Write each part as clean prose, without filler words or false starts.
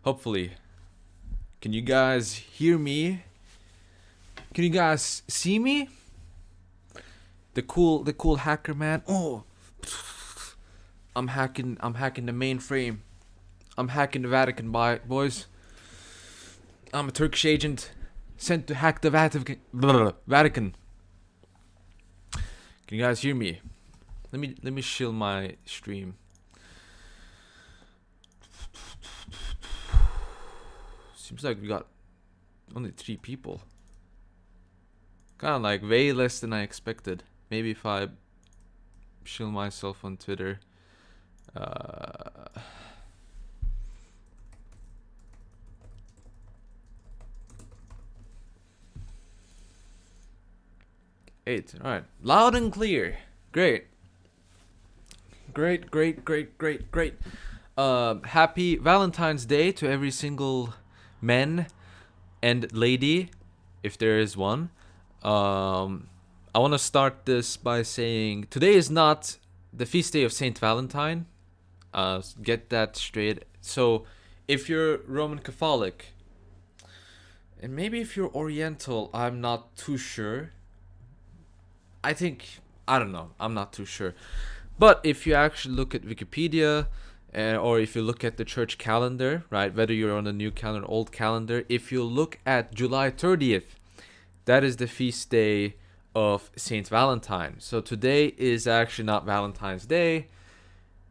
Hopefully. Can you guys hear me? Can you guys see me? The cool hacker man. Oh, I'm hacking the mainframe. I'm hacking the Vatican, boys. I'm a Turkish agent sent to hack the Vatican. Can you guys hear me? Let me shill my stream. Seems like we got only 3 people. Kind of like way less than I expected. Maybe if I shill myself on Twitter. Uh, 8. All right. Loud and clear. Great. Great. Happy Valentine's Day to every single man and lady, if there is one. I want to start this by saying today is not the feast day of Saint Valentine. Get that straight. So, if you're Roman Catholic, and maybe if you're Oriental, I'm not too sure. I don't know. I'm not too sure. But if you actually look at Wikipedia, or if you look at the church calendar, right, whether you're on the new calendar or old calendar, if you look at July 30th, that is the feast day of Saint Valentine. So today is actually not Valentine's Day.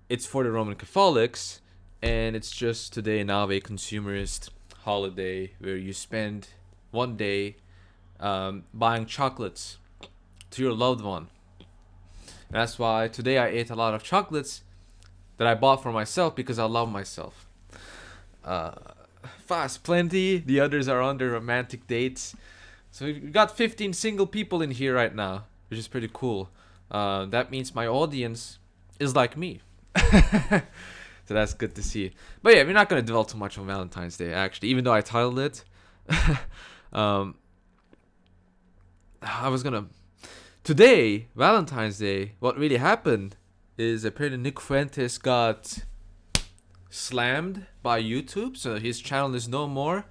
It's for the Roman Catholics, and it's just today now a consumerist holiday where you spend one day buying chocolates to your loved one. And that's why today I ate a lot of chocolates that I bought for myself because I love myself. Fast plenty. The others are on their romantic dates. So we've got 15 single people in here right now, which is pretty cool. That means my audience is like me. So that's good to see. But yeah, we're not going to dwell too much on Valentine's Day, actually, even though I titled it. I was going to... Today, Valentine's Day, what really happened is apparently Nick Fuentes got slammed by YouTube, so his channel is no more.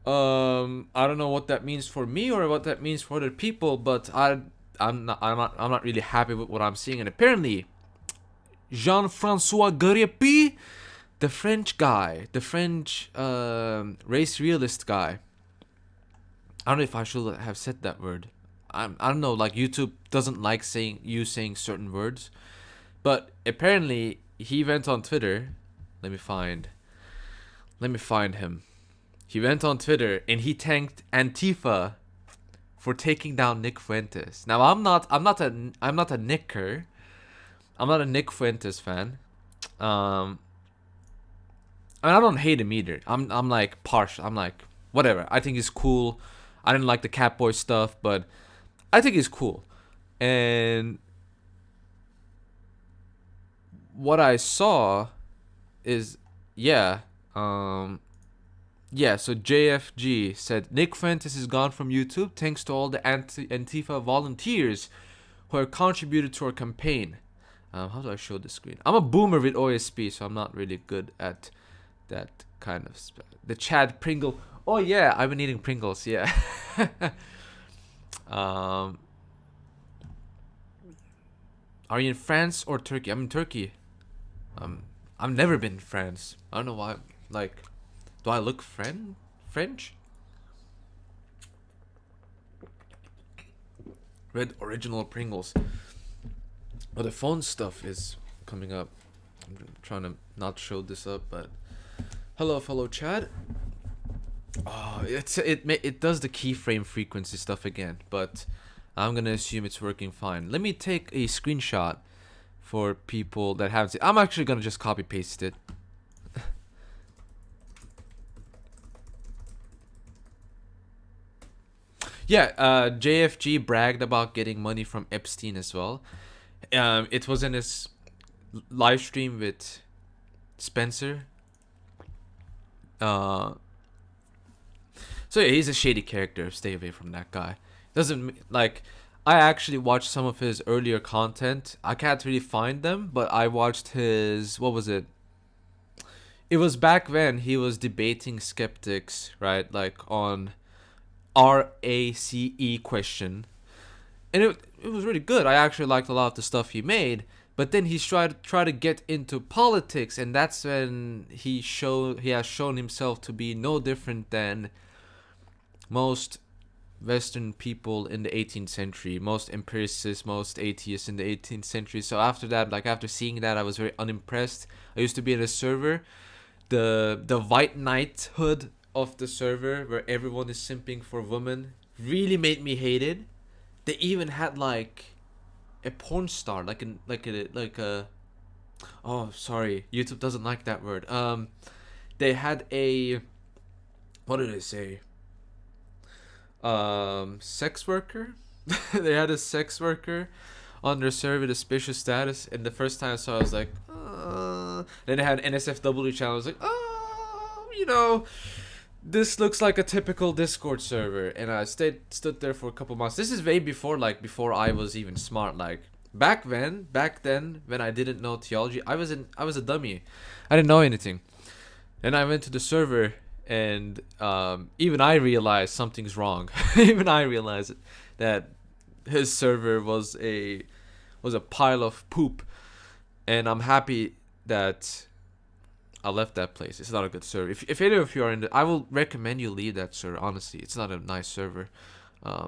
I don't know what that means for me or what that means for other people, but I'm not really happy with what I'm seeing. And apparently, Jean-François Guérepi, the French guy, the French race realist guy. I don't know if I should have said that word. I don't know, like YouTube doesn't like saying certain words. But apparently he went on Twitter. Let me find him. He went on Twitter and he thanked Antifa for taking down Nick Fuentes. Now I'm not a Nicker. I'm not a Nick Fuentes fan. I mean, I don't hate him either. I'm like partial. I'm like whatever. I think he's cool. I didn't like the Catboy stuff, but I think he's cool. And what I saw is so JFG said Nick Fuentes is gone from YouTube thanks to all the Antifa volunteers who have contributed to our campaign. How do I show the screen? I'm a boomer with OSP, so I'm not really good at that kind of stuff. The Chad Pringle. Oh yeah, I've been eating Pringles. Yeah. Are you in France or Turkey? I'm in Turkey. I've never been in France. I don't know why. Like, do I look French? Red original Pringles. Oh, the phone stuff is coming up. I'm trying to not show this up, but hello, Chad. Oh, it does the keyframe frequency stuff again, but I'm gonna assume it's working fine. Let me take a screenshot for people that haven't seen. I'm actually gonna just copy paste it. Yeah, JFG bragged about getting money from Epstein as well. It was in his live stream with Spencer. So yeah, he's a shady character. Stay away from that guy. Doesn't like. I actually watched some of his earlier content. I can't really find them, but I watched his, what was it? it was back when he was debating skeptics, right? Like on RACE question, and it was really good. I actually liked a lot of the stuff he made. But then he tried to get into politics, and that's when he has shown himself to be no different than most Western people in the 18th century, most empiricists, most atheists in the 18th century. So after that, like after seeing that, I was very unimpressed. I used to be in a server, the white knighthood of the server, where everyone is simping for women, really made me hate it. They even had like a porn star, like a oh sorry, YouTube doesn't like that word. They had a, what did I say? Sex worker. They had a sex worker on their server with a suspicious status, and the first time I saw it, I was like, then they had NSFW channel. I was like, this looks like a typical Discord server, and I stood there for a couple months. This is way before I was even smart. Like back then when I didn't know theology, I was a dummy. I didn't know anything. Then I went to the server, and even I realized something's wrong. Even I realized that his server was a pile of poop, and I'm happy that I left that place. It's not a good server. If any of you are in the, I will recommend you leave that server. Honestly, it's not a nice server.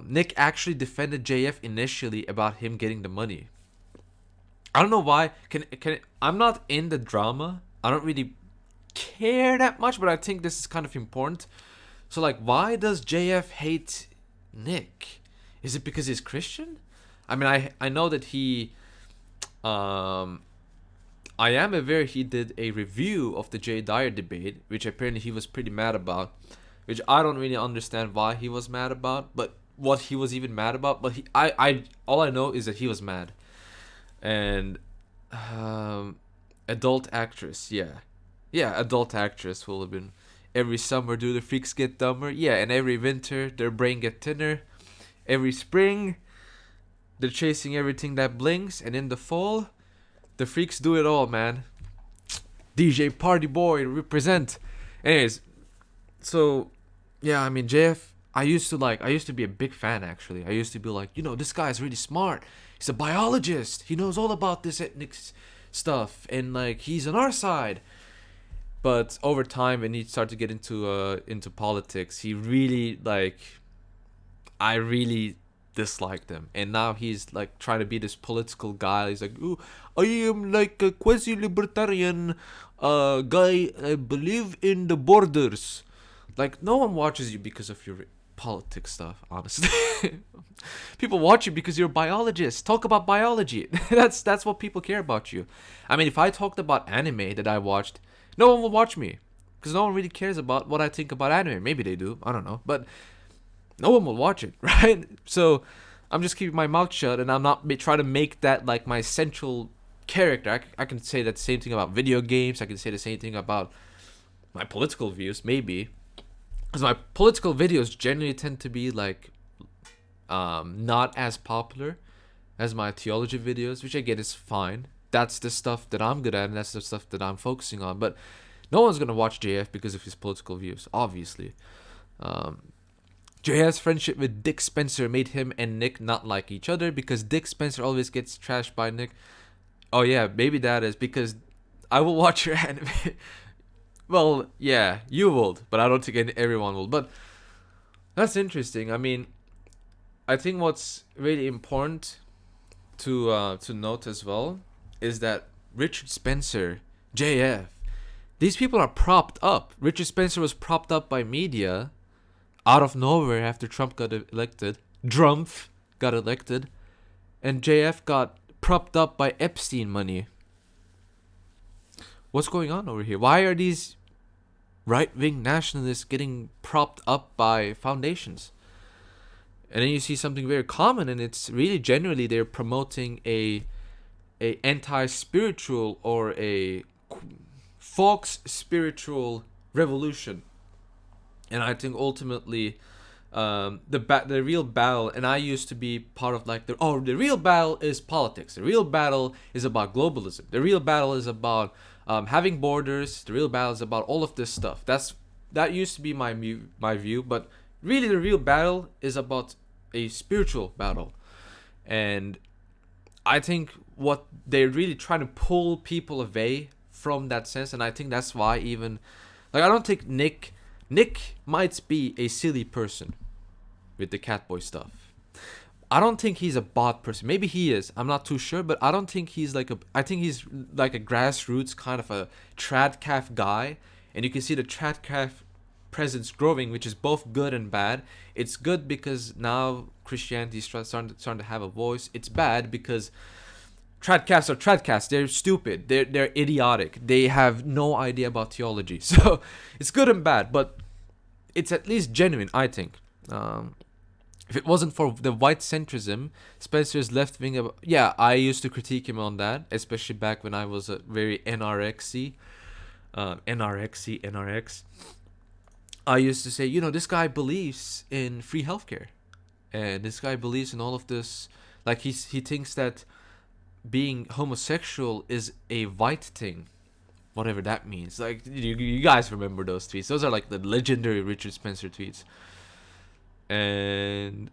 Nick actually defended JF initially about him getting the money. I don't know why. I'm not in the drama. I don't really care that much, but I think this is kind of important. So like, why does JF hate Nick? Is it because he's Christian? I mean, I know that he I am aware he did a review of the Jay Dyer debate, which apparently he was pretty mad about, which I don't really understand why he was mad about, but what he was even mad about. But I all I know is that he was mad. And adult actress, yeah, adult actress will have been. Every summer do the freaks get dumber? Yeah, and every winter their brain get thinner. Every spring they're chasing everything that blinks, and in the fall the freaks do it all, man. DJ Party Boy represent. Anyways, so yeah, I mean JF, I used to be a big fan actually. I used to be like, this guy's really smart. He's a biologist. He knows all about this ethnic stuff, and like he's on our side. But over time, when he started to get into politics, he really I really disliked him, and now he's like trying to be this political guy. He's like, "Ooh, I am like a quasi-libertarian guy. I believe in the borders." Like, no one watches you because of your politics stuff, honestly. People watch you because you're a biologist. Talk about biology. That's what people care about you. I mean, if I talked about anime that I watched, no one will watch me because no one really cares about what I think about anime. Maybe they do, I don't know, but no one will watch it, right? So I'm just keeping my mouth shut, and I'm not trying to make that like my central character. I can say that same thing about video games. I can say the same thing about my political views, maybe, because my political videos generally tend to be like not as popular as my theology videos, which I get is fine. That's the stuff that I'm good at, and that's the stuff that I'm focusing on. But no one's gonna watch JF because of his political views, obviously. JF's friendship with Dick Spencer made him and Nick not like each other because Dick Spencer always gets trashed by Nick. Oh yeah, maybe that is because I will watch your anime. Well, yeah, you will, but I don't think everyone will. But that's interesting. I mean, I think what's really important to note as well is that Richard Spencer, JF, these people are propped up. Richard Spencer was propped up by media out of nowhere after Trump got elected. Drumpf got elected, and JF got propped up by Epstein money. What's going on over here? Why are these right-wing nationalists getting propped up by foundations? And then you see something very common, and it's really generally they're promoting a anti-spiritual or a false spiritual revolution. And I think ultimately the real battle, and I used to be part of like the real battle is politics. The real battle is about globalism. The real battle is about Having borders, the real battle is about all of this stuff. That used to be my view, but really the real battle is about a spiritual battle. And I think what they're really trying to pull people away from that sense, and I think that's why even like I don't think Nick might be a silly person with the Catboy stuff. I don't think he's a bot person. Maybe he is. I'm not too sure, but I don't think he's like a. I think he's like a grassroots kind of a tradcaf guy, and you can see the tradcaf presence growing, which is both good and bad. It's good because now Christianity is starting to have a voice. It's bad because tradcasts are tradcasts. They're stupid. They're idiotic. They have no idea about theology. So it's good and bad, but it's at least genuine, I think. If it wasn't for the white centrism, Spencer's left wing. Yeah, I used to critique him on that, especially back when I was a very NRX. I used to say, this guy believes in free healthcare, and this guy believes in all of this. Like he thinks that being homosexual is a white thing, whatever that means. Like you guys remember those tweets? Those are like the legendary Richard Spencer tweets. And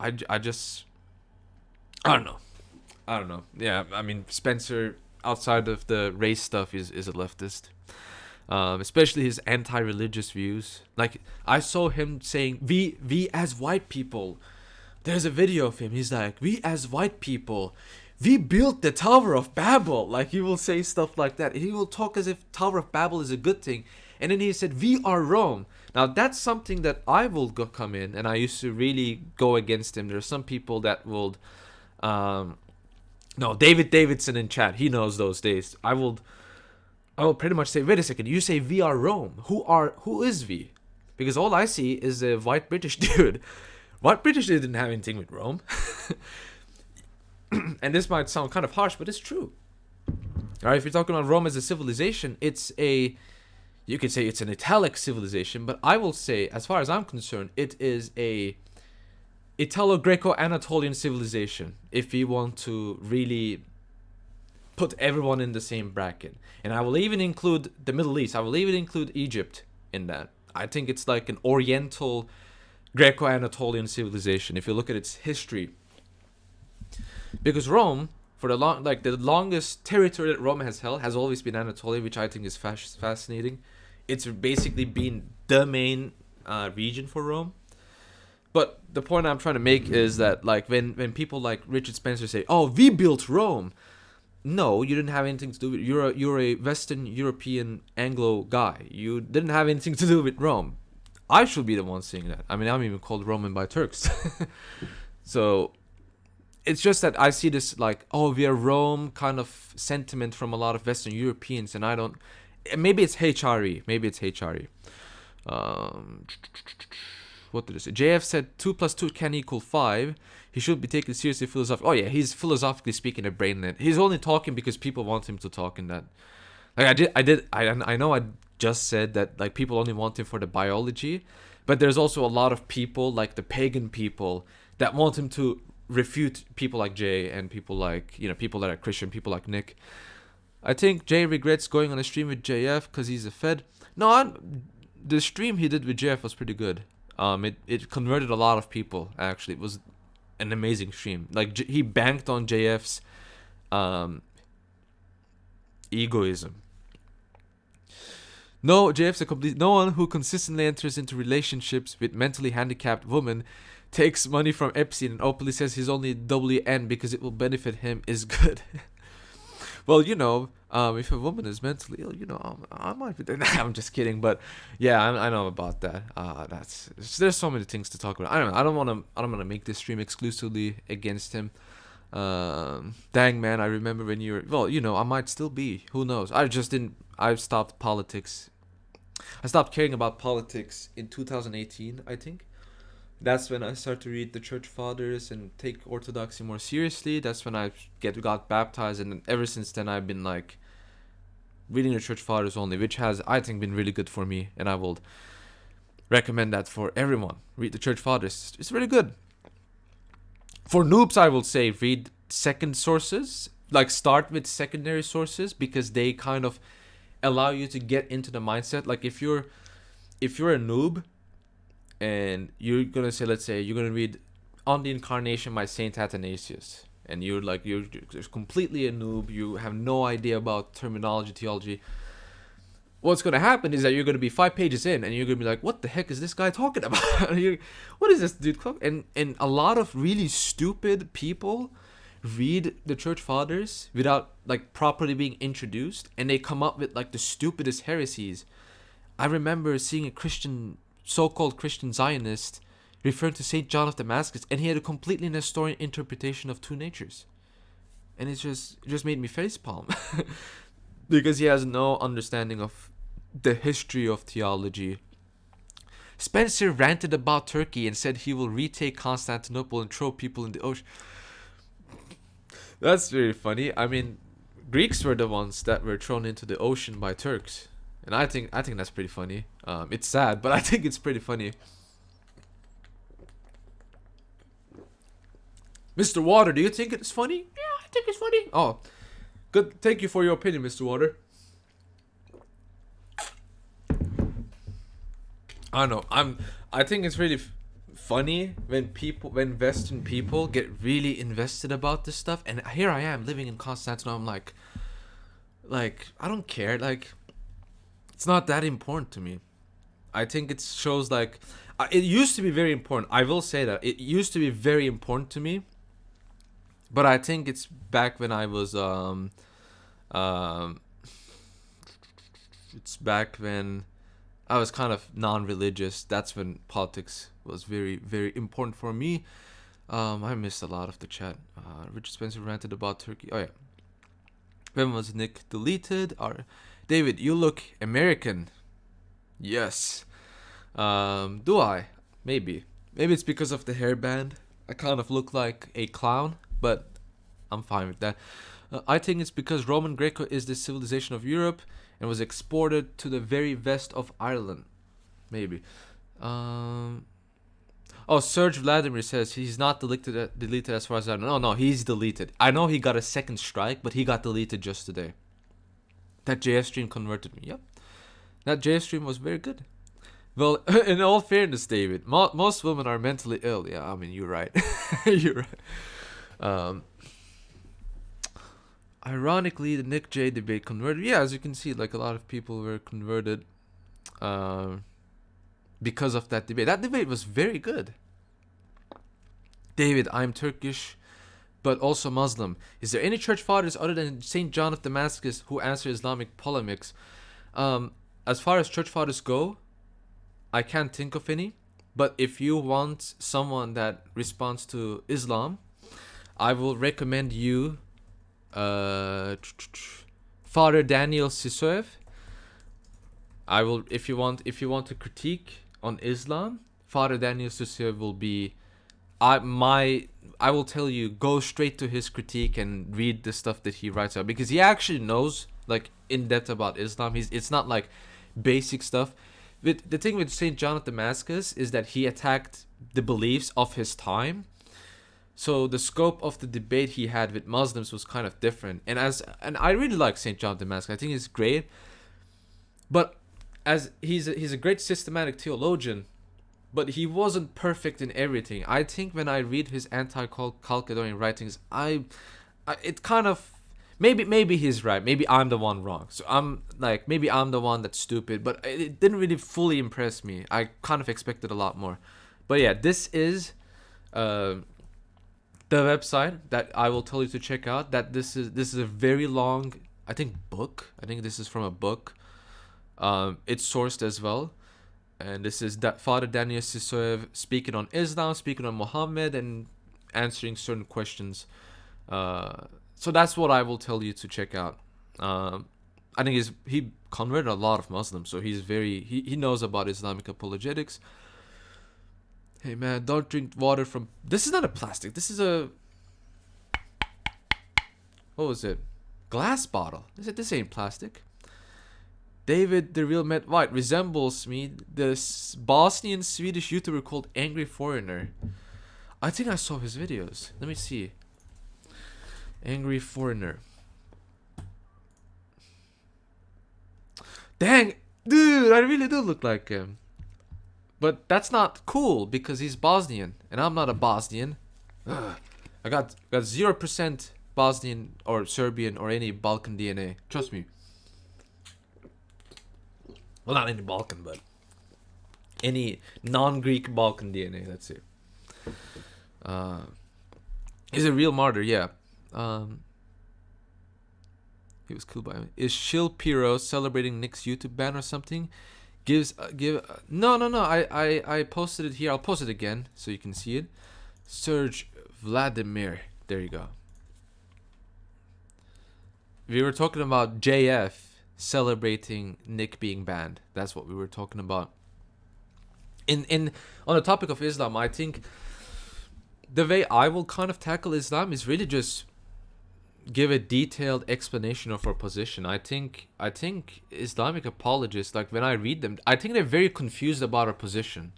I just I don't know. Yeah, I mean Spencer outside of the race stuff is a leftist. Especially his anti-religious views. Like I saw him saying we as white people. There's a video of him. He's like, we as white people, we built the Tower of Babel. Like he will say stuff like that. He will talk as if Tower of Babel is a good thing. And then he said, we are Rome. Now that's something that I will come in, and I used to really go against him. There are some people that will, no, David Davidson in chat, he knows those days. I will pretty much say, wait a second, you say we are Rome. Who is we? Because all I see is a white British dude. White British dude didn't have anything with Rome. And this might sound kind of harsh, but it's true. Alright, if you're talking about Rome as a civilization, you could say it's an Italic civilization, but I will say, as far as I'm concerned, it is a Italo-Greco-Anatolian civilization, if you want to really put everyone in the same bracket. And I will even include the Middle East. I will even include Egypt in that. I think it's like an Oriental Greco-Anatolian civilization, if you look at its history. Because Rome, for the longest territory that Rome has held, has always been Anatolia, which I think is fascinating. It's basically been the main region for Rome. But the point I'm trying to make is that like when people like Richard Spencer say, "Oh, we built Rome," no, you didn't have anything to do with it. You're a Western European Anglo guy. You didn't have anything to do with Rome. I should be the one saying that. I mean, I'm even called Roman by Turks. So it's just that I see this like, oh, we are Rome kind of sentiment from a lot of Western Europeans, and I don't. Maybe it's HRE. What did it say? JF said 2 + 2 can equal 5. He should be taken seriously philosophically. Oh yeah, he's philosophically speaking a brainlet. He's only talking because people want him to talk in that. Like I know I just said that like people only want him for the biology, but there's also a lot of people like the pagan people that want him to refute people like Jay and people like people that are Christian, people like Nick. I think Jay regrets going on a stream with JF because he's a Fed. No, the stream he did with JF was pretty good. It converted a lot of people. Actually, it was an amazing stream. Like he banked on JF's egoism. No, JF's a complete. No one who consistently enters into relationships with mentally handicapped women, takes money from Epstein, and openly says he's only WN because it will benefit him is good. Well, if a woman is mentally ill, I might be. Nah, I'm just kidding, but yeah, I know about that. There's so many things to talk about. I don't want to make this stream exclusively against him. Dang man, I remember when you were. Well, I might still be. Who knows? I've stopped politics. I stopped caring about politics in 2018. I think. That's when I started to read the church fathers and take orthodoxy more seriously. That's when I got baptized, and ever since then I've been like reading the church fathers only, which has I think been really good for me, and I will recommend that for everyone. Read the church fathers; it's really good. For noobs, I will say read second sources like start with secondary sources because they kind of allow you to get into the mindset. Like if you're a noob and you're gonna say, let's say you're gonna read On the Incarnation by Saint Athanasius, and you're just completely a noob, you have no idea about terminology, theology. What's gonna happen is that you're gonna be 5 pages in, and you're gonna be like, "What the heck is this guy talking about? What is this dude?" And a lot of really stupid people read the church fathers without like properly being introduced, and they come up with like the stupidest heresies. I remember seeing a Christian, so-called Christian Zionist, referring to Saint John of Damascus, and he had a completely Nestorian interpretation of two natures, and it just made me facepalm because he has no understanding of the history of theology. Spencer ranted about Turkey and said he will retake Constantinople and throw people in the ocean. That's very funny. I mean, Greeks were the ones that were thrown into the ocean by Turks, and I think that's pretty funny. It's sad, but I think it's pretty funny. Mr. Water, do you think it's funny? Yeah, I think it's funny. Oh, good. Thank you for your opinion, Mr. Water. I don't know. I think it's really funny when Western people get really invested about this stuff, and here I am living in Constantinople. I'm like I don't care. Like, it's not that important to me. I think it shows like it used to be very important. I will say that it used to be very important to me, but I think it's back when I was it's back when I was kind of non-religious. That's when politics was very, very important for me. I missed a lot of the chat. Richard Spencer ranted about Turkey. Oh yeah. When was Nick deleted? David, you look American. Yes. Do I? Maybe. Maybe it's because of the hairband. I kind of look like a clown, but I'm fine with that. I think it's because Roman Greco is the civilization of Europe and was exported to the very west of Ireland. Maybe. Serge Vladimir says he's not deleted as far as I know. No, he's deleted. I know he got a second strike, but he got deleted just today. That JS stream converted me. Yep. That JS stream was very good. Well, in all fairness, David, most women are mentally ill. Yeah, I mean, you're right. You're right. Ironically, the Nick J debate converted. Yeah, as you can see, like a lot of people were converted because of that debate. That debate was very good. David, I'm Turkish, but also Muslim. Is there any church fathers other than Saint John of Damascus who answer Islamic polemics? As far as church fathers go, I can't think of any. But if you want someone that responds to Islam, I will recommend you Father Daniel Sisoev. I will if you want to critique on Islam, Father Daniel Sisoev will be I will tell you, go straight to his critique and read the stuff that he writes out, because he actually knows like in depth about Islam. It's not like basic stuff. The thing with Saint John of Damascus is that he attacked the beliefs of his time. So the scope of the debate he had with Muslims was kind of different. And I really like Saint John of Damascus. I think he's great. But as he's a great systematic theologian, but he wasn't perfect in everything. I think when I read his anti-Chalcedonian writings, it kind of maybe he's right. Maybe I'm the one wrong. So maybe I'm the one that's stupid. But it didn't really fully impress me. I kind of expected a lot more. But yeah, this is the website that I will tell you to check out. That this is a very long, I think, book. I think this is from a book. It's sourced as well, and this is Father Daniel Sisoev speaking on Islam, speaking on Muhammad, and answering certain questions. So that's what I will tell you to check out. I think he converted a lot of Muslims, so he knows about Islamic apologetics. Hey man, don't drink water from... This is not a plastic. This is a... What was it? Glass bottle. This ain't plastic. David, the real Matt White, resembles me. This Bosnian Swedish YouTuber called Angry Foreigner. I think I saw his videos. Let me see. Angry foreigner. Dang, dude, I really do look like him. But that's not cool because he's Bosnian and I'm not a Bosnian. Ugh. I got 0% Bosnian or Serbian or any Balkan DNA. Trust me. Well, not any Balkan, but any non-Greek Balkan DNA. That's it. He's a real martyr, yeah. He was killed by him. Is Shil Piro celebrating Nick's YouTube ban or something? No. I posted it here. I'll post it again so you can see it. Serge Vladimir. There you go. We were talking about JF celebrating Nick being banned. That's what we were talking about. In on the topic of Islam, I think the way I will kind of tackle Islam is really just give a detailed explanation of our position. I think Islamic apologists, like when I read them, I think they're very confused about our position,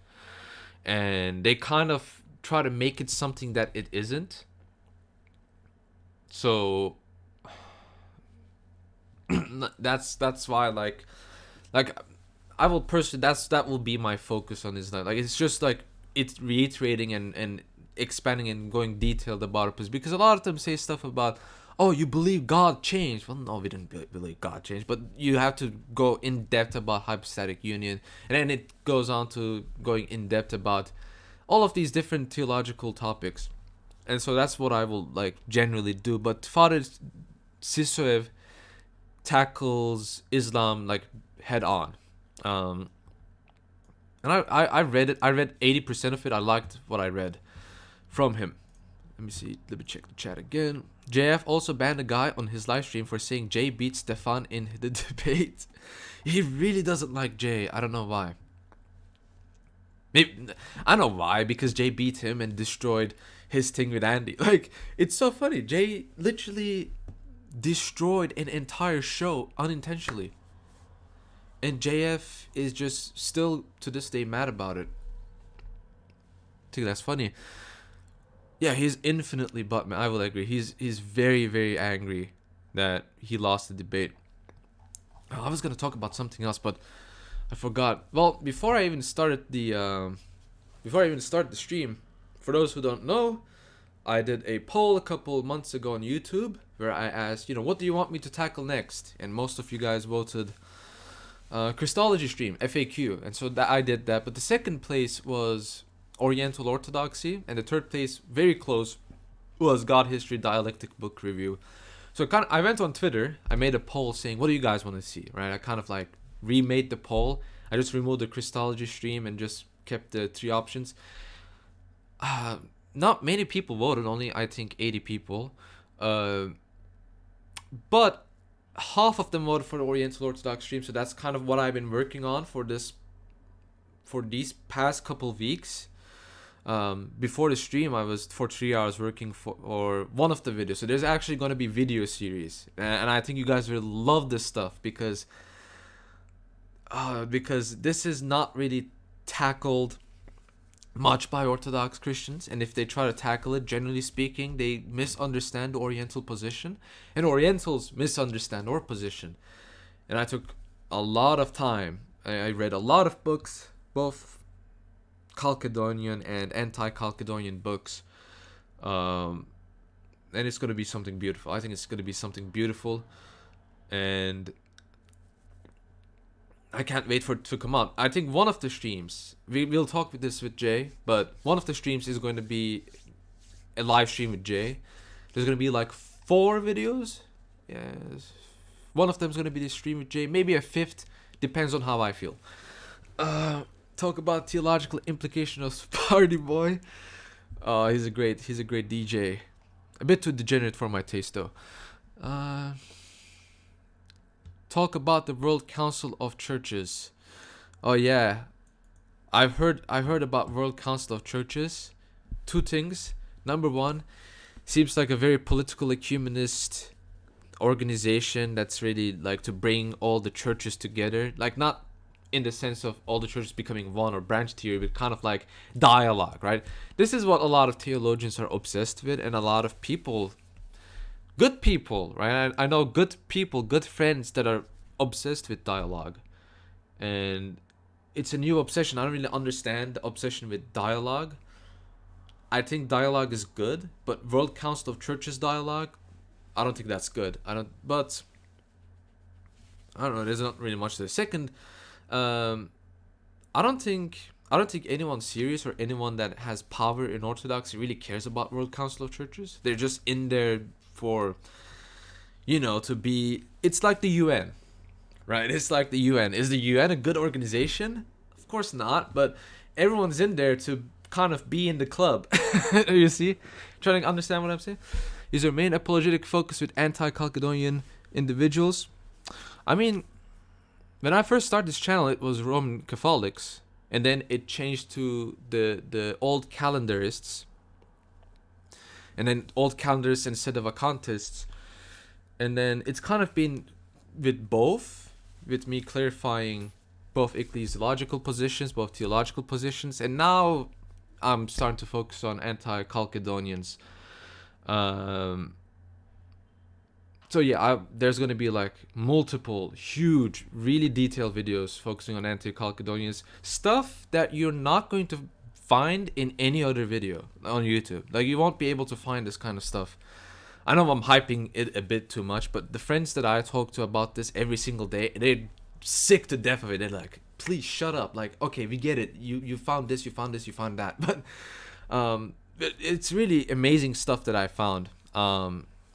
and they kind of try to make it something that it isn't. So that's why like I will personally that will be my focus on Islam. Like it's just like it's reiterating and expanding and going detailed about it, because a lot of them say stuff about, oh, you believe God changed. Well, no, we didn't believe God changed, but you have to go in depth about hypostatic union, and then it goes on to going in depth about all of these different theological topics, and so that's what I will like generally do. But Father Sisoev tackles Islam like head on, and I read it. I read 80% of it. I liked what I read from him. Let me see. Let me check the chat again. JF also banned a guy on his live stream for saying Jay beat Stefan in the debate. He really doesn't like Jay. I don't know why. Maybe I know why, because Jay beat him and destroyed his thing with Andy. Like, it's so funny. Jay literally destroyed an entire show unintentionally, and JF is just still to this day mad about it. I think that's funny. Yeah, he's infinitely buttman. I will agree. He's very, very angry that he lost the debate. Oh, I was gonna talk about something else, but I forgot. Well, before I even start the stream, for those who don't know, I did a poll a couple months ago on YouTube where I asked, what do you want me to tackle next? And most of you guys voted Christology stream, FAQ, and so that I did that. But the second place was Oriental Orthodoxy, and the third place, very close, was God History Dialectic Book Review. So I went on Twitter, I made a poll saying, what do you guys want to see, right? I kind of like remade the poll. I just removed the Christology stream and just kept the three options. Not many people voted, only I think 80 people. But half of them voted for the Oriental Orthodox stream, so that's kind of what I've been working on for these past couple weeks. Before the stream, I was for 3 hours working for one of the videos. So there's actually going to be video series, and I think you guys will love this stuff because this is not really tackled much by Orthodox Christians, and if they try to tackle it, generally speaking, they misunderstand the Oriental position, and Orientals misunderstand our position. And I took a lot of time. I read a lot of books, both Chalcedonian and anti-Chalcedonian books, and it's going to be something beautiful. I think it's going to be something beautiful, and I can't wait for it to come out. I think one of the streams, we'll talk with this with Jay, but one of the streams is going to be a live stream with Jay. There's going to be like 4 videos. Yes, one of them is going to be the stream with Jay, maybe a 5th, depends on how I feel. Talk about theological implication of Party Boy. He's a great DJ. A bit too degenerate for my taste though. Talk about the World Council of Churches. Oh yeah, I've heard about World Council of Churches. 2 things. Number 1, seems like a very political ecumenist organization that's really like to bring all the churches together. Like, not in the sense of all the churches becoming one or branch theory, but kind of like dialogue, right? This is what a lot of theologians are obsessed with, and a lot of people good people, right? I know good people, good friends that are obsessed with dialogue, and it's a new obsession. I don't really understand the obsession with dialogue. I think dialogue is good, but World Council of Churches dialogue, I don't think that's good. But I don't know. There's not really much to the second. Um, I don't think anyone serious or anyone that has power in Orthodoxy really cares about World Council of Churches. They're just in there for, to be. It's like the UN, right? It's like the UN. Is the UN a good organization? Of course not. But everyone's in there to kind of be in the club. You see, trying to understand what I'm saying. Is your main apologetic focus with anti-Chalcedonian individuals? I mean, when I first started this channel, it was Roman Catholics, and then it changed to the old calendarists, and then old calendarists instead of Acantists, and then it's kind of been with both, with me clarifying both ecclesiological positions, both theological positions, and now I'm starting to focus on anti-Chalcedonians. So yeah, there's gonna be like multiple huge, really detailed videos focusing on anti-Chalcedonians, stuff that you're not going to find in any other video on YouTube. Like, you won't be able to find this kind of stuff. I know I'm hyping it a bit too much, but the friends that I talk to about this every single day, they're sick to death of it. They're like, please shut up. Like, okay, we get it. You found this, you found this, you found that. But it's really amazing stuff that I found.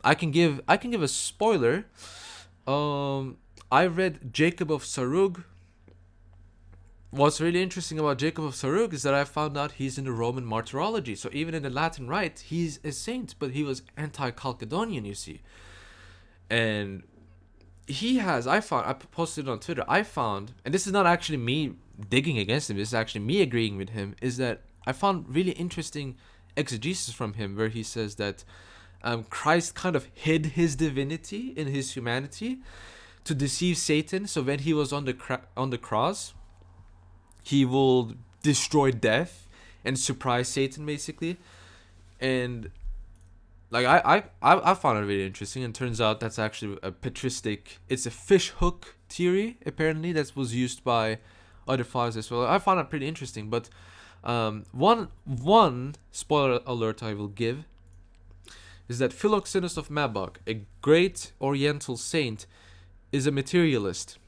I can give a spoiler. I read Jacob of Sarug. What's really interesting about Jacob of Sarug is that I found out he's in the Roman martyrology. So even in the Latin Rite, he's a saint, but he was anti-Chalcedonian, you see. And I posted it on Twitter, I found, and this is not actually me digging against him, this is actually me agreeing with him, is that I found really interesting exegesis from him where he says that Christ kind of hid his divinity in his humanity to deceive Satan. So when he was on the cross, he will destroy death and surprise Satan, basically. And like I found it really interesting. And turns out that's actually a patristic. It's a fish hook theory apparently that was used by other fathers as well. I found it pretty interesting. But one spoiler alert I will give is that Philoxenus of Mabog, a great Oriental saint, is a materialist.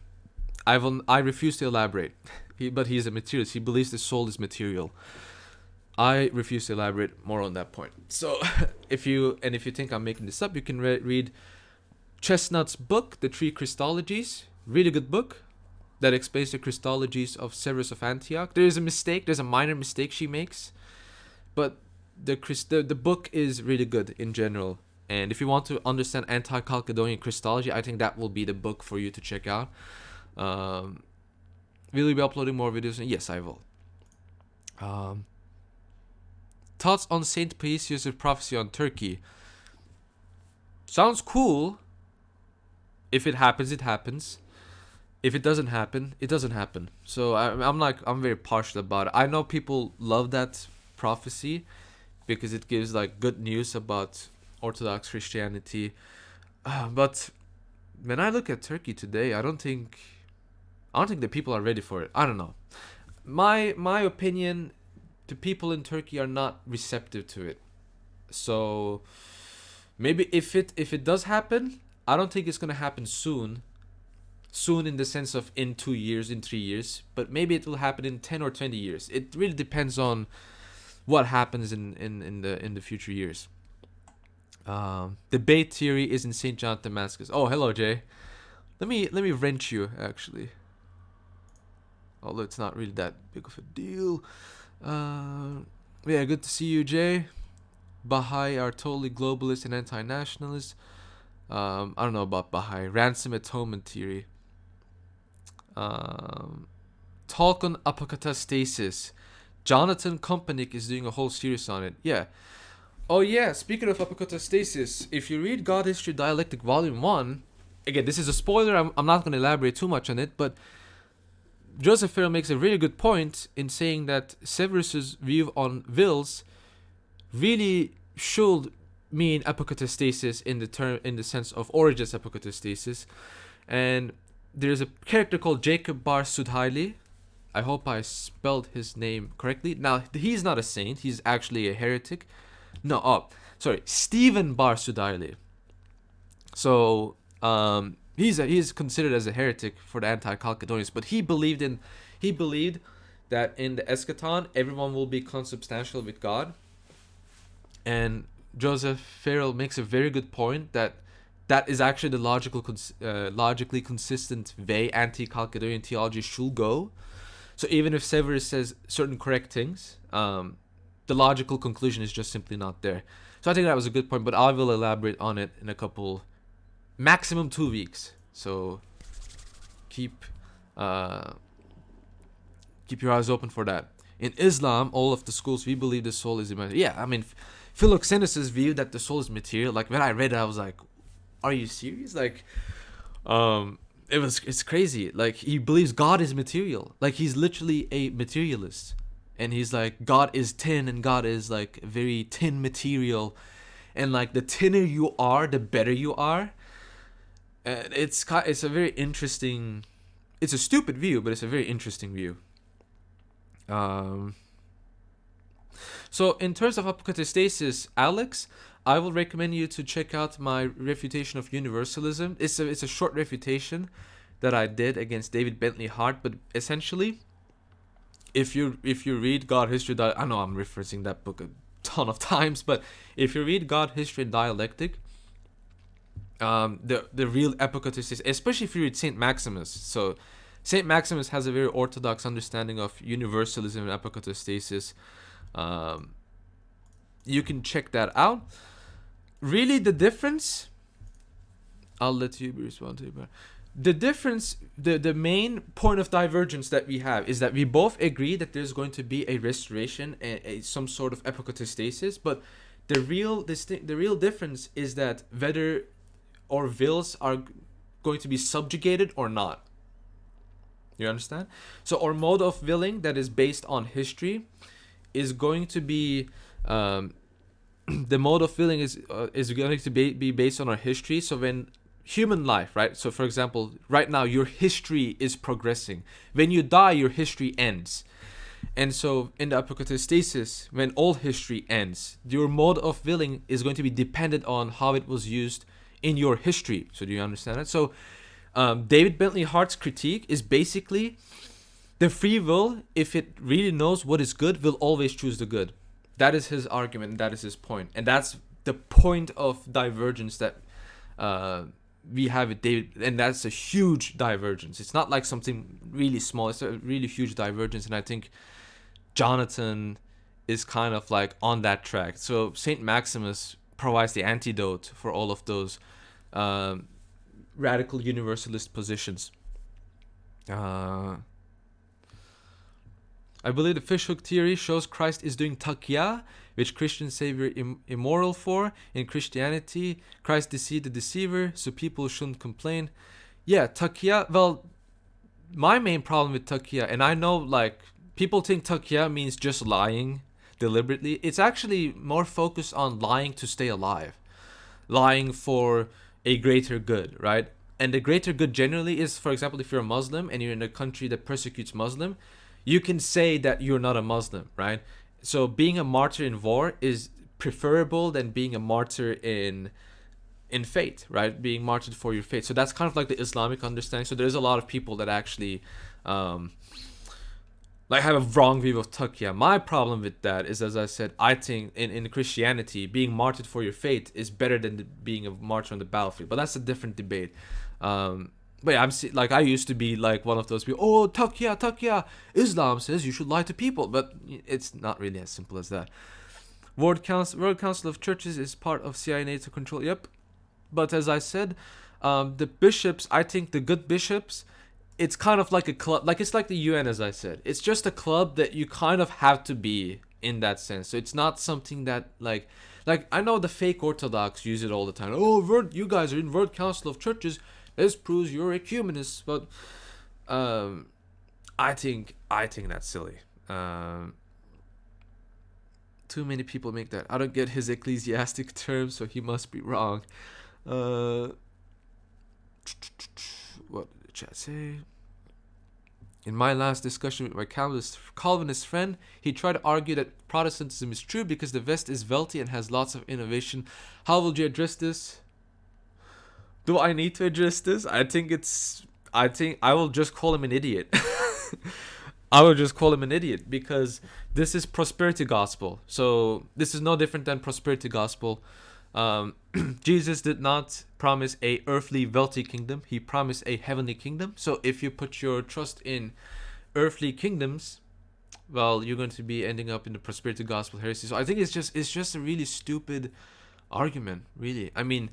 I refuse to elaborate, but he is a materialist. He believes the soul is material. I refuse to elaborate more on that point. So, if you think I'm making this up, you can read Chestnut's book, The Three Christologies. Really good book that explains the Christologies of Severus of Antioch. There is a mistake. There's a minor mistake she makes, but the book is really good in general. And if you want to understand anti-Chalcedonian Christology, I think that will be the book for you to check out. Will you be uploading more videos? Yes, I will. Thoughts on Saint Paisius' prophecy on Turkey? Sounds cool. If it happens, it happens. If it doesn't happen, it doesn't happen. So I'm very partial about it. I know people love that prophecy because it gives like good news about Orthodox Christianity. But when I look at Turkey today, I don't think the people are ready for it. I don't know. My opinion, the people in Turkey are not receptive to it. So maybe if it does happen, I don't think it's gonna happen soon. Soon in the sense of in 2 years, in 3 years, but maybe it will happen in 10 or 20 years. It really depends on what happens in the future years. Debate theory is in St. John Damascus. Oh, hello, Jay. Let me wrench you actually. Although it's not really that big of a deal. Yeah, good to see you, Jay. Baha'i are totally globalist and anti-nationalist. I don't know about Baha'i. Ransom atonement theory. Talk on apokatastasis. Jonathan Kompanick is doing a whole series on it. Yeah. Oh yeah, speaking of apokatastasis, if you read God History Dialectic Volume 1, again, this is a spoiler, I'm not going to elaborate too much on it, but Joseph Farrell makes a really good point in saying that Severus's view on wills really should mean epicatastasis in the sense of Origen's epicatastasis, and there's a character called Jacob Bar Sudhaili. I hope I spelled his name correctly. Now he's not a saint; he's actually a heretic. No, oh, sorry, Stephen Bar Sudhaili. So he's considered as a heretic for the anti-Chalcedonians, but he believed that in the eschaton everyone will be consubstantial with God, and Joseph Farrell makes a very good point that that is actually the logically consistent way anti-Chalcedonian theology should go. So even if Severus says certain correct things, the logical conclusion is just simply not there. So I think that was a good point, but I will elaborate on it in a couple, maximum 2 weeks. So keep your eyes open for that. In Islam, all of the schools, we believe the soul is immaterial. Yeah, I mean, Philoxenus' view that the soul is material, like when I read it, I was like, are you serious? Like, it's crazy. Like, he believes God is material. Like, he's literally a materialist. And he's like, God is tin, and God is like very tin material. And like, the thinner you are, the better you are. And it's a very interesting, it's a stupid view, but it's a very interesting view. So in terms of apocatastasis, Alex, I will recommend you to check out my refutation of universalism. It's a short refutation that I did against David Bentley Hart, but essentially, if you read God, History, I know I'm referencing that book a ton of times, but if you read God, History, and Dialectic, the real epicatastasis, especially if you read Saint Maximus. So Saint Maximus has a very orthodox understanding of universalism and epicatastasis. You can check that out. Really, the difference, I'll let you respond to it. The difference, the main point of divergence that we have is that we both agree that there's going to be a restoration, some sort of epicatastasis, but the real difference is that whether our wills are going to be subjugated or not. You understand? So our mode of willing that is based on history is going to be the mode of willing is going to be based on our history. So when human life, right? So for example, right now your history is progressing. When you die, your history ends. And so in the apocatastasis, when all history ends, your mode of willing is going to be dependent on how it was used in your history. So do you understand it? So David Bentley Hart's critique is basically the free will, if it really knows what is good, will always choose the good. That is his argument, and that is his point. And that's the point of divergence that we have with David, and that's a huge divergence. It's not like something really small, it's a really huge divergence, and I think Jonathan is kind of like on that track. So Saint Maximus provides the antidote for all of those radical universalist positions. I believe the fishhook theory shows Christ is doing taqiyya, which Christians say we're immoral for. In Christianity, Christ deceived the deceiver, so people shouldn't complain. Yeah, taqiyya, well, my main problem with taqiyya, and I know like people think taqiyya means just lying deliberately. It's actually more focused on lying to stay alive. Lying for a greater good, right? And the greater good generally is, for example, if you're a Muslim and you're in a country that persecutes Muslim, you can say that you're not a Muslim, right? So being a martyr in war is preferable than being a martyr in faith, right? Being martyred for your faith. So that's kind of like the Islamic understanding. So there's a lot of people that actually like have a wrong view of taqiyya. My problem with that is, as I said, I think in Christianity, being martyred for your faith is better than being a martyr on the battlefield. But that's a different debate. But yeah, I used to be like one of those people. Oh, taqiyya. Islam says you should lie to people, but it's not really as simple as that. World Council of Churches is part of CIA NATO control. Yep. But as I said, the bishops, I think the good bishops, it's kind of like a club. Like it's like the UN, as I said. It's just a club that you kind of have to be in that sense. So it's not something that like I know the fake Orthodox use it all the time. Oh, you guys are in World Council of Churches. This proves you're ecumenist, but I think that's silly. too many people make that. I don't get his ecclesiastic term, so he must be wrong. What did the chat say? In my last discussion with my Calvinist friend, he tried to argue that Protestantism is true because the West is wealthy and has lots of innovation. How will you address this? Do I need to address this? I think I will just call him an idiot. I will just call him an idiot because this is prosperity gospel. So this is no different than prosperity gospel. Jesus did not promise a earthly wealthy kingdom. He promised a heavenly kingdom. So if you put your trust in earthly kingdoms, well, you're going to be ending up in the prosperity gospel heresy. So I think it's just a really stupid argument, really. I mean,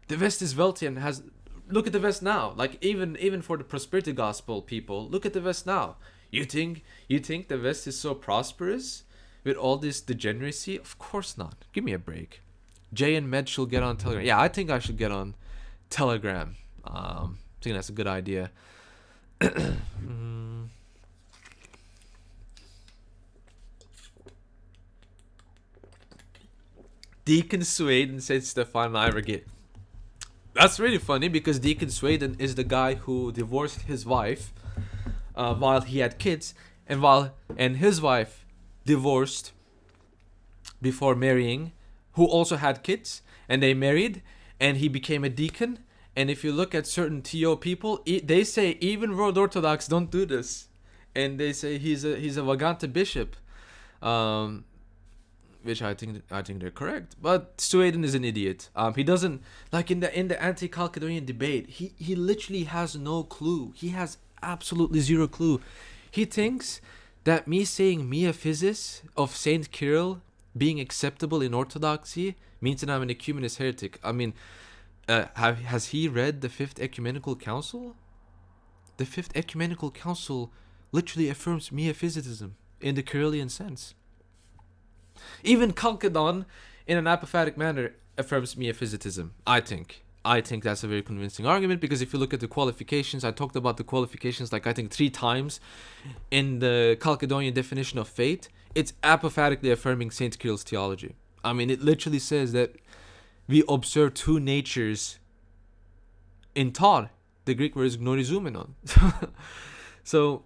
the West is wealthy and has, look at the West now. Like even for the prosperity gospel people, look at the West now. You think the West is so prosperous with all this degeneracy? Of course not. Give me a break. Jay and Med should get on Telegram. Yeah, I think I should get on Telegram. I think that's a good idea. Deacon Sweden said Stefan Ivergate. That's really funny because Deacon Sweden is the guy who divorced his wife while he had kids, and his wife divorced before marrying, who also had kids, and they married, and he became a deacon. And if you look at certain TO people, they say even World Orthodox don't do this, and they say he's a Vagante bishop, which I think they're correct. But Sweden is an idiot. He doesn't, like in the anti-Chalcedonian debate, he literally has no clue. He has absolutely zero clue. He thinks that me saying Miaphysis of Saint Kirill being acceptable in Orthodoxy means that I'm an ecumenist heretic. I mean, has he read the Fifth Ecumenical Council? The Fifth Ecumenical Council literally affirms Miaphysitism in the Kyrillian sense. Even Chalcedon, in an apophatic manner, affirms Miaphysitism, I think. I think that's a very convincing argument, because if you look at the qualifications, I talked about the qualifications like I think 3 times in the Chalcedonian definition of faith. It's apophatically affirming Saint Kirill's theology. I mean, it literally says that we observe 2 natures in Tar. The Greek word is gnorizumenon. So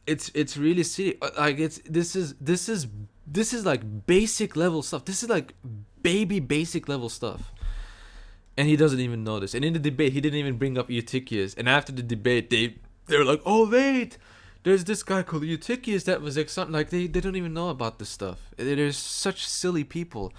it's really silly. Like this is like basic level stuff. This is like baby basic level stuff. And he doesn't even know this. And in the debate, he didn't even bring up Eutychius. And after the debate, they were like, "Oh wait, there's this guy called Eutychius that was like they don't even know about this stuff." They're such silly people,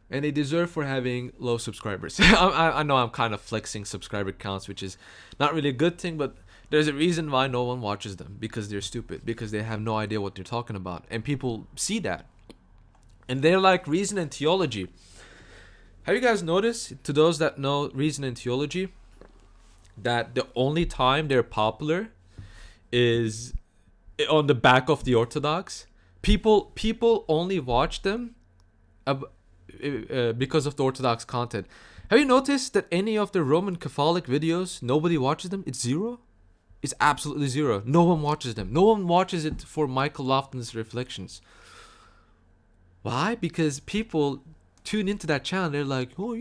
and they deserve for having low subscribers. I know I'm kind of flexing subscriber counts, which is not really a good thing, but there's a reason why no one watches them, because they're stupid, because they have no idea what they're talking about, and people see that, and they're like reason and theology. Have you guys noticed, to those that know reason and theology, that the only time they're popular is on the back of the Orthodox? People only watch them because of the Orthodox content. Have you noticed that any of the Roman Catholic videos, nobody watches them? It's zero. It's absolutely zero. No one watches them. No one watches it for Michael Lofton's reflections. Why? Because people tune into that channel. They're like, oh,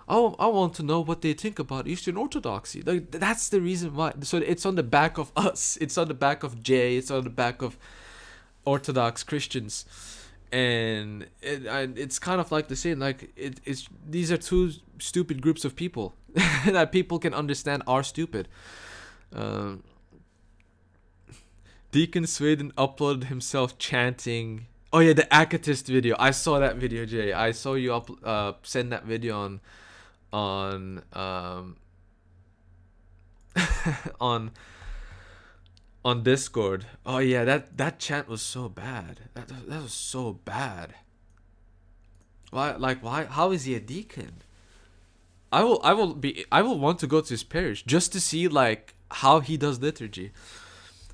I want to know what they think about Eastern Orthodoxy. Like, that's the reason why. So it's on the back of us. It's on the back of Jay. It's on the back of Orthodox Christians. And it's kind of like the same. Like it's these are 2 stupid groups of people that people can understand are stupid. Deacon Sweden uploaded himself chanting. Oh yeah, the Akatist video. I saw that video, Jay. I saw you send that video on on Discord. Oh yeah, that chant was so bad. That was so bad. Why? How is he a deacon? I will want to go to his parish just to see like how he does liturgy.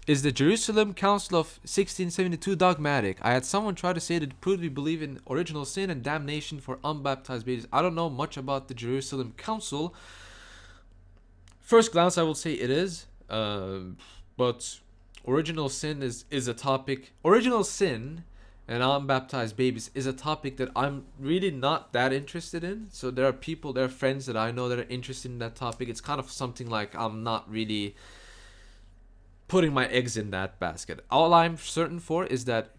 Is the Jerusalem Council of 1672 dogmatic? I had someone try to say that it proved we believe in original sin and damnation for unbaptized babies. I don't know much about the Jerusalem Council. First glance, I will say it is. But original sin is a topic. Original sin and unbaptized babies is a topic that I'm really not that interested in. So there are friends that I know that are interested in that topic. It's kind of something like I'm not really putting my eggs in that basket. All I'm certain for is that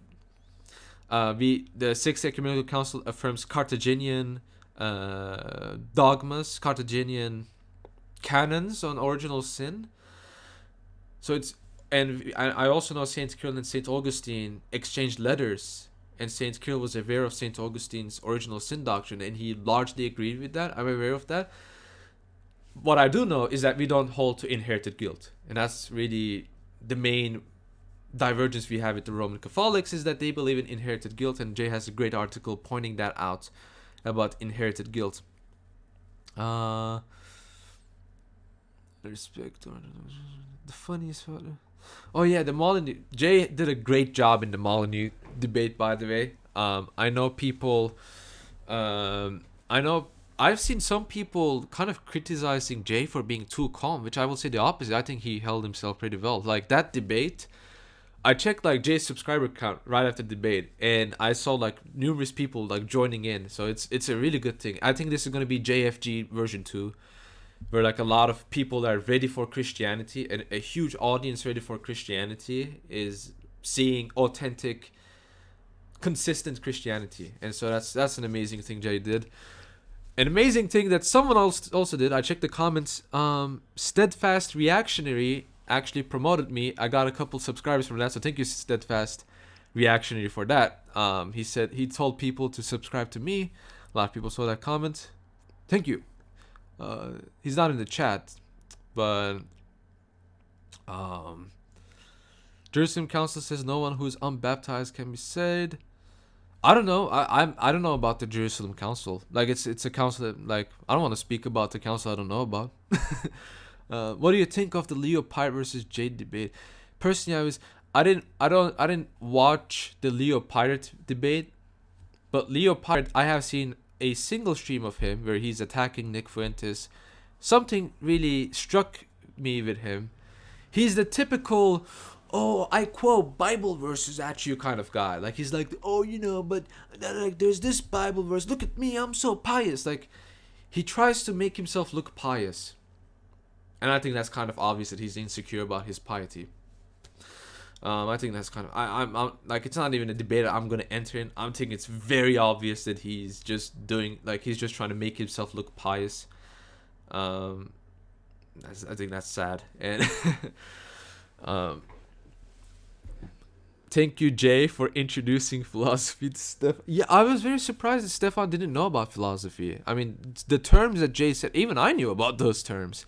the Sixth Ecumenical Council affirms Carthaginian dogmas, Carthaginian canons on original sin. So it's, and I also know Saint Cyril and Saint Augustine exchanged letters, and Saint Cyril was aware of Saint Augustine's original sin doctrine, and he largely agreed with that. I'm aware of that. What I do know is that we don't hold to inherited guilt, and that's really the main divergence we have with the Roman Catholics, is that they believe in inherited guilt, and Jay has a great article pointing that out about inherited guilt. Respect. The funniest part. Oh yeah, the Molyneux. Jay did a great job in the Molyneux debate, by the way. I know people. I know I've seen some people kind of criticizing Jay for being too calm, which I will say the opposite. I think he held himself pretty well. Like that debate, I checked like Jay's subscriber count right after the debate, and I saw like numerous people like joining in. So it's a really good thing. I think this is gonna be JFG version 2, where like a lot of people that are ready for Christianity, and a huge audience ready for Christianity, is seeing authentic, consistent Christianity. And so that's an amazing thing Jay did. An amazing thing that someone else also did, I checked the comments, Steadfast Reactionary actually promoted me. I got a couple subscribers from that, so thank you, Steadfast Reactionary, for that. He said he told people to subscribe to me. A lot of people saw that comment. Thank you. He's not in the chat, but Jerusalem Council says no one who is unbaptized can be saved. I don't know. I don't know about the Jerusalem Council. Like it's a council that, like, I don't want to speak about the council I don't know about. What do you think of the Leo Pirate versus Jade debate? Personally, I didn't watch the Leo Pirate debate, but Leo Pirate, I have seen a single stream of him where he's attacking Nick Fuentes. Something really struck me with him. He's the typical, oh, I quote Bible verses at you kind of guy. Like he's like, oh, but like there's this Bible verse. Look at me, I'm so pious. Like he tries to make himself look pious, and I think that's kind of obvious that he's insecure about his piety. I think that's kind of, I'm like, it's not even a debate I'm gonna enter in. I'm thinking it's very obvious that he's just doing, like, he's just trying to make himself look pious. I think that's sad. And thank you, Jay, for introducing philosophy to Steph. Yeah, I was very surprised that Stefan didn't know about philosophy. I mean, the terms that Jay said, even I knew about those terms.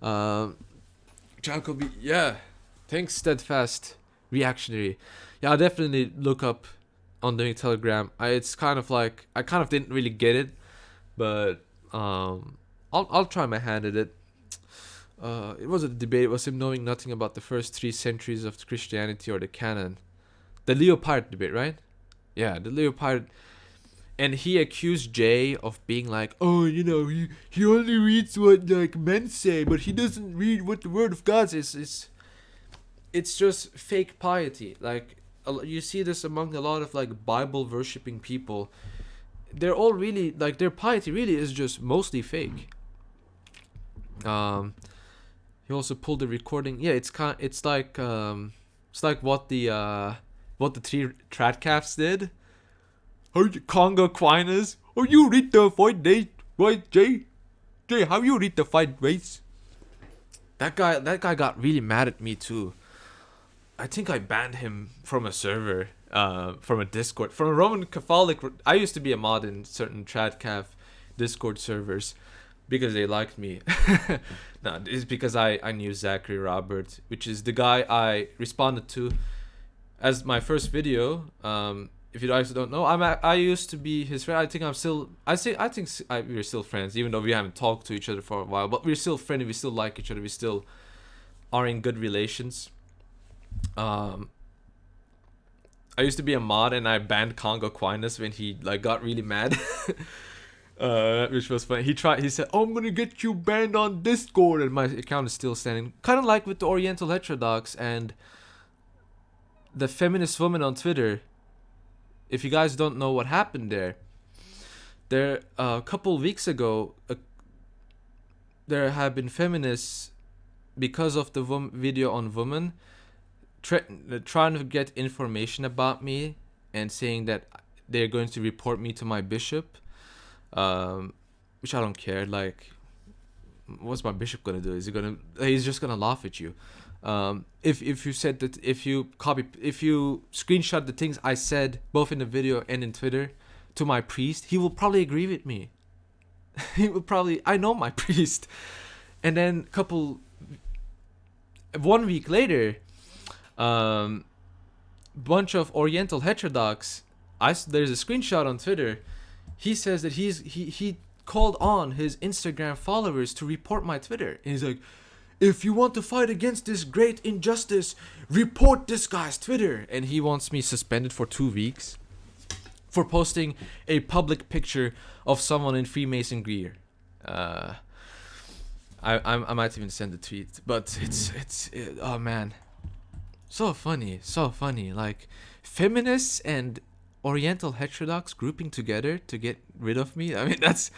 Jacoby, yeah. Thanks, Steadfast Reactionary. Yeah, I'll definitely look up on the Telegram. It's kind of like, I kind of didn't really get it, but I'll try my hand at it. It wasn't a debate. It was him knowing nothing about the first 3 centuries of Christianity or the canon. The Leo Pirate debate, right? Yeah, the Leo Pirate. And he accused Jay of being like, oh, he only reads what like men say, but he doesn't read what the Word of God says. It's just fake piety. Like, you see this among a lot of like Bible worshipping people. They're all really, like, their piety really is just mostly fake. He also pulled the recording. Yeah, it's like what the 3 Tradcaps did. How you Congo Aquinas? Oh, you read the fight days, right, Jay? Jay, how you read the fight days? That guy got really mad at me too. I think I banned him from a server, from a Discord, from a Roman Catholic. I used to be a mod in certain Tradcaf Discord servers because they liked me. No, it's because I knew Zachary Robert, which is the guy I responded to as my first video. If you guys don't know, I used to be his friend. I think we're still friends, even though we haven't talked to each other for a while. But we're still friendly. We still like each other. We still are in good relations. I used to be a mod, and I banned Congo Aquinas when he like got really mad. Which was funny. He said, oh, I'm gonna get you banned on Discord, and my account is still standing. Kind of like with the Oriental Heterodox and the feminist woman on Twitter. if you guys don't know what happened there a couple weeks ago, there have been feminists, because of the video on women, trying to get information about me and saying that they're going to report me to my bishop, which I don't care. Like, what's my bishop gonna do? He's just gonna laugh at you. If you said that, if you screenshot the things I said both in the video and in Twitter to my priest, he will probably agree with me. I know my priest. And then 1 week later, bunch of Oriental heterodox, there's a screenshot on Twitter. He says that he called on his Instagram followers to report my Twitter. And he's like, if you want to fight against this great injustice, report this guy's Twitter. And he wants me suspended for 2 weeks for posting a public picture of someone in Freemason gear. I might even send a tweet, but oh man, so funny. Like, feminists and Oriental heterodox grouping together to get rid of me. I mean, that's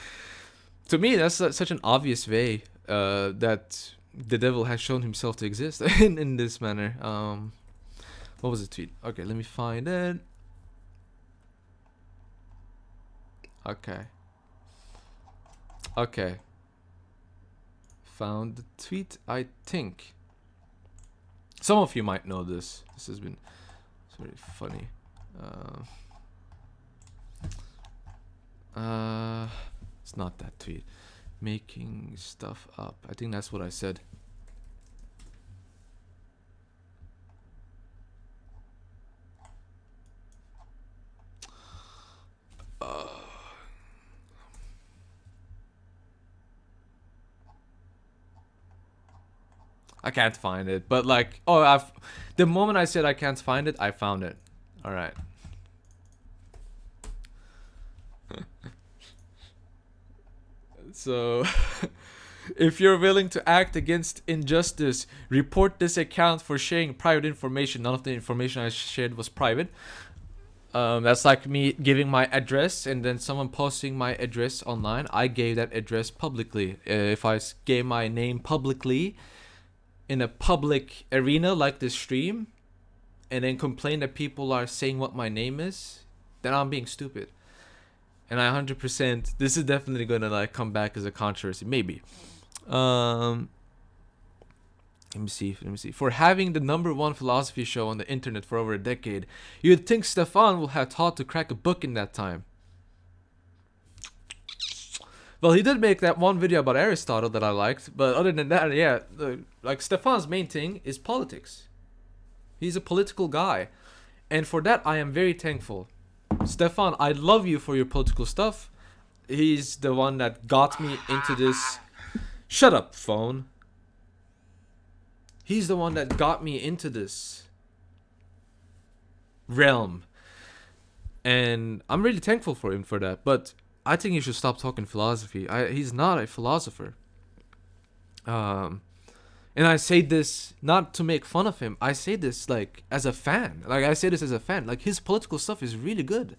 such an obvious way that the devil has shown himself to exist in this manner. What was the tweet? Okay, let me find it. Okay. Found the tweet, I think. Some of you might know this. This has been very funny. It's not that tweet. Making stuff up. I think that's what I said. I can't find it, but like, the moment I said I can't find it, I found it. All right. So, if you're willing to act against injustice, report this account for sharing private information. None of the information I shared was private. That's like me giving my address and then someone posting my address online. I gave that address publicly. If I gave my name publicly in a public arena like this stream, and then complain that people are saying what my name is, then I'm being stupid. And I 100%, this is definitely gonna like come back as a controversy, maybe. Let me see. For having the #1 philosophy show on the internet for over a decade, you'd think Stefan will have taught to crack a book in that time. Well, he did make that one video about Aristotle that I liked, but other than that, yeah, like Stefan's main thing is politics. He's a political guy, and for that I am very thankful. Stefan, I love you for your political stuff. He's the one that got me into this. Shut up, phone. He's the one that got me into this realm, and I'm really thankful for him for that. But I think he should stop talking philosophy. He's not a philosopher. And I say this not to make fun of him. I say this like as a fan. Like Like, his political stuff is really good.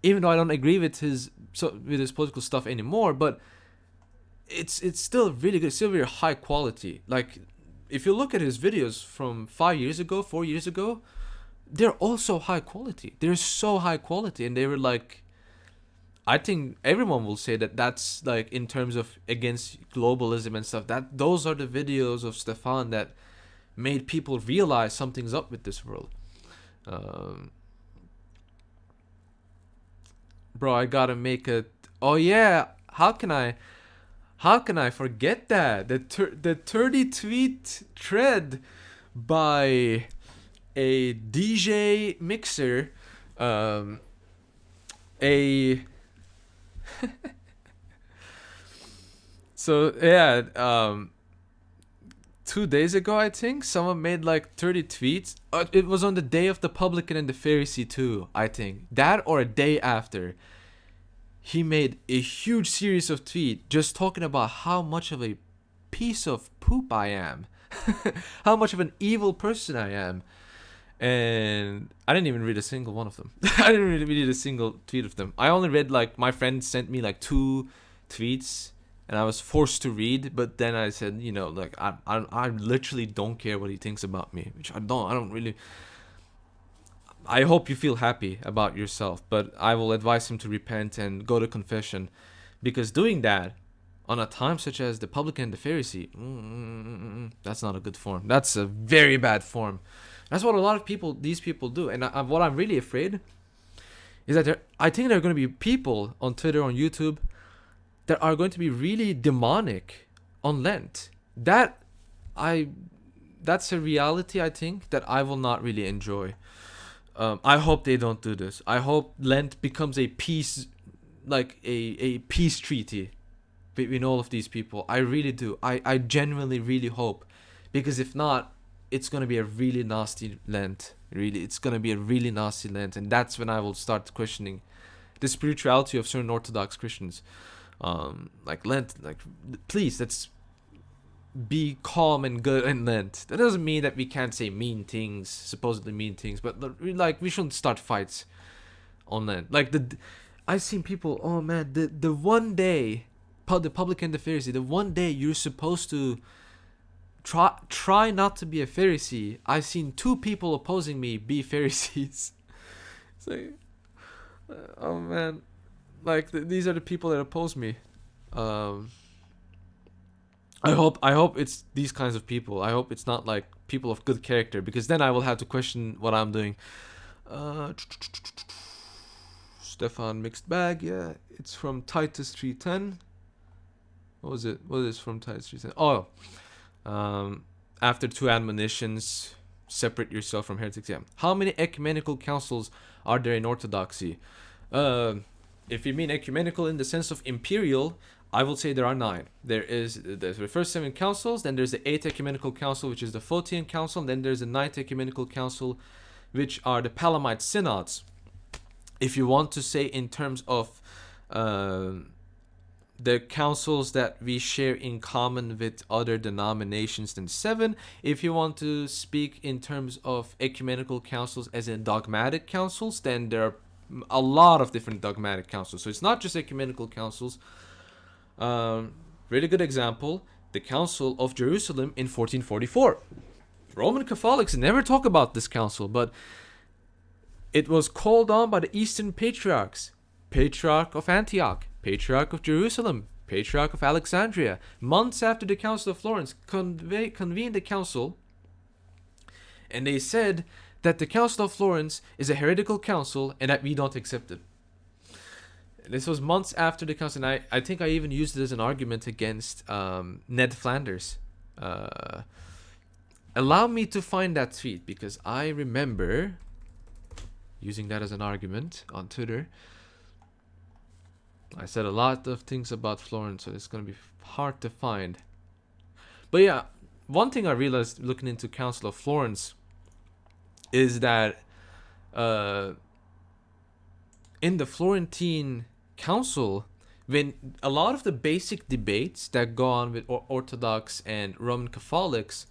Even though I don't agree with his political stuff anymore, but it's still really good. It's still very high quality. Like, if you look at his videos from 4 years ago, they're also high quality. They're so high quality, and they were like, I think everyone will say that that's like, in terms of against globalism and stuff, that those are the videos of Stefan that made people realize something's up with this world. Bro, I gotta make a. Oh yeah, how can I forget that? The 30 tweet thread by a DJ mixer, So yeah, 2 days ago I think someone made like 30 tweets. It was on the day of the publican and the Pharisee too, I think. That or a day after. He made a huge series of tweets just talking about how much of a piece of poop I am. How much of an evil person I am. and I didn't even read a single one of them. I didn't really read a single tweet of them. I only read, like, my friend sent me like 2 tweets, and I was forced to read. But then I said, like, I literally don't care what he thinks about me, which I don't really. I hope you feel happy about yourself, but I will advise him to repent and go to confession, because doing that on a time such as the publican and the Pharisee, that's not a good form. That's a very bad form. That's what a lot of these people do. And what I'm really afraid is that I think there are going to be people on Twitter, on YouTube, that are going to be really demonic on Lent. That's a reality, I think, that I will not really enjoy. I hope they don't do this. I hope Lent becomes a peace, like a peace treaty between all of these people. I really do. I genuinely really hope, because if not, it's gonna be a really nasty Lent. Really, it's gonna be a really nasty Lent, and that's when I will start questioning the spirituality of certain Orthodox Christians. Like Lent, like, please, let's be calm and good in Lent. That doesn't mean that we can't say mean things, supposedly mean things, but like, we shouldn't start fights on Lent. Like, I've seen people, oh man, the one day, the publican and the Pharisee, the one day you're supposed to try not to be a Pharisee. I've seen 2 people opposing me be Pharisees. It's like, oh man, like, these are the people that oppose me. I hope it's these kinds of people. I hope it's not like people of good character, because then I will have to question what I'm doing. Stefan mixed bag, yeah, it's from Titus 3:10. What was it? What is from Titus 3:10? Oh, after 2 admonitions, separate yourself from heretics. Yeah. How many ecumenical councils are there in Orthodoxy? If you mean ecumenical in the sense of imperial, I will say there are 9. There's the first 7 councils, then there's the 8th ecumenical council, which is the Photian council, and then there's the 9th ecumenical council, which are the Palamite synods. If you want to say in terms of the councils that we share in common with other denominations, than 7. If you want to speak in terms of ecumenical councils as in dogmatic councils, then there are a lot of different dogmatic councils. So it's not just ecumenical councils. Really good example, the Council of Jerusalem in 1444. Roman Catholics never talk about this council, but it was called on by the Eastern Patriarchs. Patriarch of Antioch, Patriarch of Jerusalem, Patriarch of Alexandria. Months after the Council of Florence convened the council, and they said that the Council of Florence is a heretical council and that we don't accept it. This was months after the council, and I think I even used it as an argument against Ned Flanders. Allow me to find that tweet, because I remember using that as an argument on Twitter. I said a lot of things about Florence, so it's going to be hard to find. But yeah, one thing I realized looking into Council of Florence is that in the Florentine Council, when a lot of the basic debates that go on with Orthodox and Roman Catholics,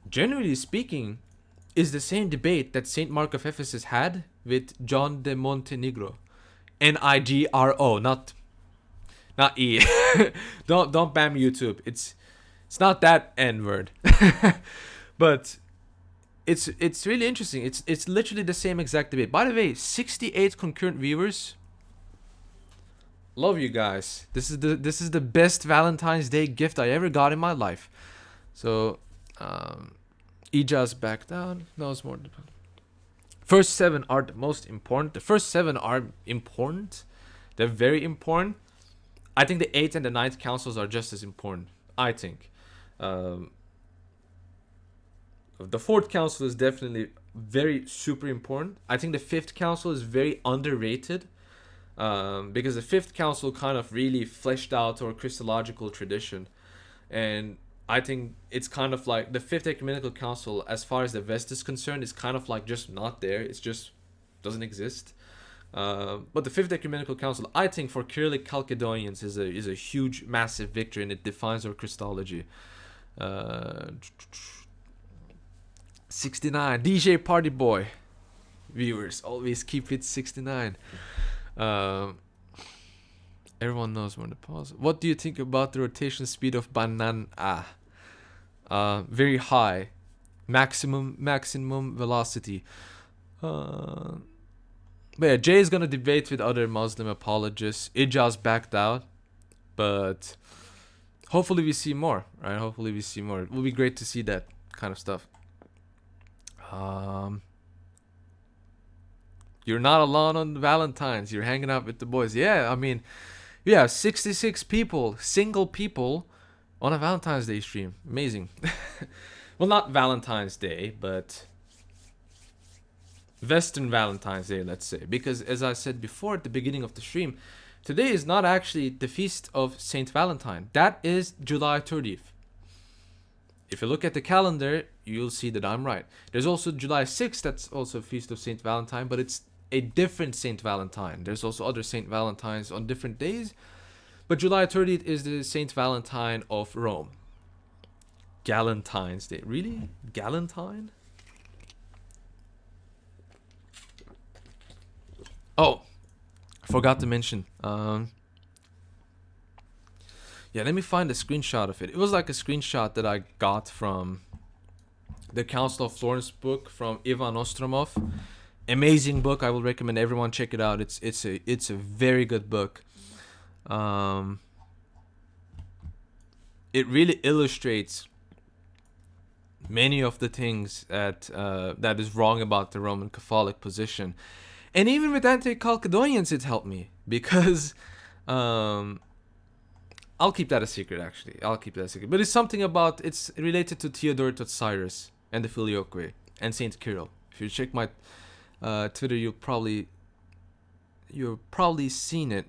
generally speaking, is the same debate that Saint Mark of Ephesus had with John de Montenegro. Nigro, not E. don't ban YouTube. It's not that N word. But it's really interesting. It's literally the same exact debate. By the way, 68 concurrent viewers. Love you guys. This is the best Valentine's Day gift I ever got in my life. So, Ijaz back down. No, it's more. First 7 are the most important. The first 7 are important. They're very important. I think the 8th and the 9th councils are just as important. I think. The 4th council is definitely very super important. I think the 5th council is very underrated. Because the 5th council kind of really fleshed out our Christological tradition. And I think it's kind of like the 5th ecumenical council, as far as the West is concerned, is kind of like just not there. It's just doesn't exist. But the 5th ecumenical council, I think, for Cyrillic Chalcedonians is a huge, massive victory, and it defines our Christology. 69. DJ Party Boy. Viewers, always keep it 69. Um, Everyone knows when to pause. What do you think about the rotation speed of banana? Very high. Maximum velocity. But yeah, Jay is gonna debate with other Muslim apologists. Ijaz backed out, but hopefully we see more, right? Hopefully we see more. It will be great to see that kind of stuff. You're not alone on Valentine's. You're hanging out with the boys. Yeah, I mean, yeah, 66 people, single people, on a Valentine's Day stream. Amazing. Well, not Valentine's Day, but Western Valentine's Day, let's say. Because as I said before at the beginning of the stream, today is not actually the feast of Saint Valentine. That is July 30th. If you look at the calendar, you'll see that I'm right. There's also July 6th, that's also a feast of Saint Valentine, but it's a different Saint Valentine. There's also other Saint Valentines on different days, but July 30th is the Saint Valentine of Rome. Galentine's Day. Really? Galentine? Oh, I forgot to mention. Yeah, let me find a screenshot of it. It was like a screenshot that I got from the Council of Florence book from Ivan Ostromov. Amazing book. I will recommend everyone check it out. It's a very good book. It really illustrates many of the things that is wrong about the Roman Catholic position. And even with anti-Chalcedonians, it helped me because I'll keep that a secret, actually. I'll keep that a secret. But it's something about, it's related to Theodore Cyrus and the Filioque and Saint Kirill. If you check my Twitter, you've probably seen it.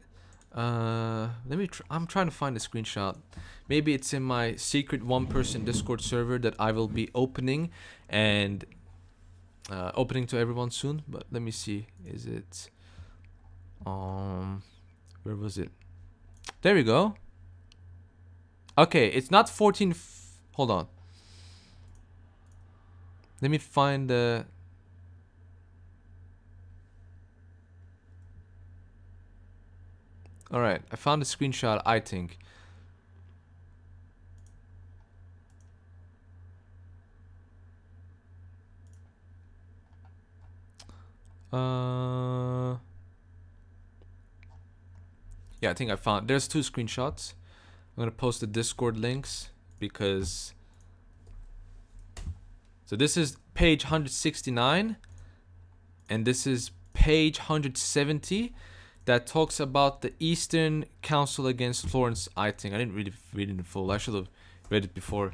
I'm trying to find a screenshot. Maybe it's in my secret one-person Discord server that I will be opening and opening to everyone soon. But let me see. Is it where was it? There we go. Okay, it's not 14. Hold on. Let me find the. All right, I found a screenshot. I think. Yeah, I think I found. There's two screenshots. I'm gonna post the Discord links because. So this is page 169, and this is page 170, that talks about the Eastern Council against Florence. I think I didn't really read it in full. I should have read it before.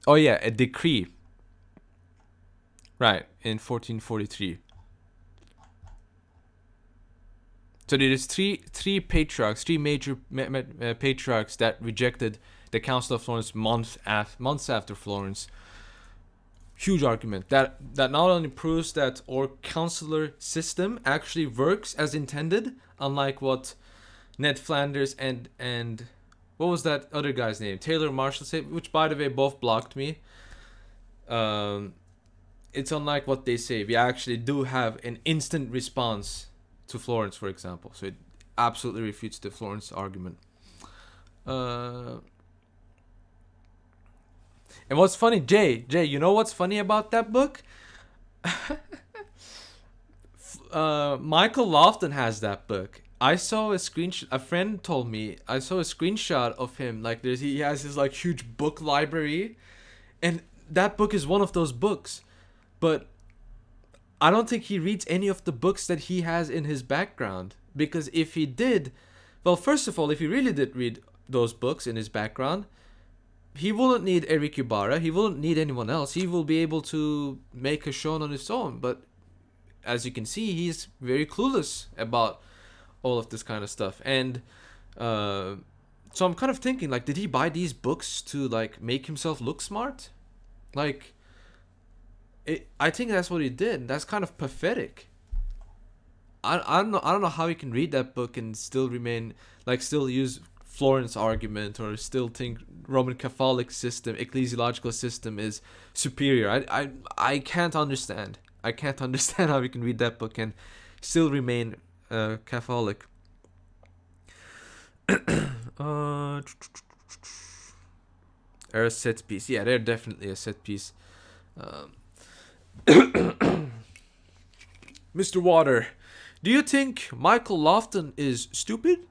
Oh yeah, a decree. Right, in 1443. So there is three patriarchs, three major patriarchs that rejected the Council of Florence months after Florence. Huge argument that not only proves that our consular system actually works as intended, unlike what Ned Flanders and what was that other guy's name, Taylor Marshall said, which by the way both blocked me. It's unlike what they say. We actually do have an instant response to Florence, for example. So it absolutely refutes the Florence argument. And what's funny, Jay, you know what's funny about that book? Michael Lofton has that book. I saw a screenshot. A friend told me I saw a screenshot of him. Like he has his like huge book library, and that book is one of those books. But I don't think he reads any of the books that he has in his background, because if he did, well, first of all, if he really did read those books in his background, he wouldn't need Eric Ibarra. He wouldn't need anyone else. He will be able to make a show on his own. But as you can see, he's very clueless about all of this kind of stuff. And so I'm kind of thinking, like, did he buy these books to like make himself look smart? I think that's what he did. That's kind of pathetic. I don't know how you can read that book and still remain like still use Florence argument or still think Roman Catholic system, ecclesiological system is superior. I can't understand. I can't understand how you can read that book and still remain Catholic. uh, they're a set piece. Yeah, they're definitely a set piece. Um, Mr. Water, do you think Michael Lofton is stupid?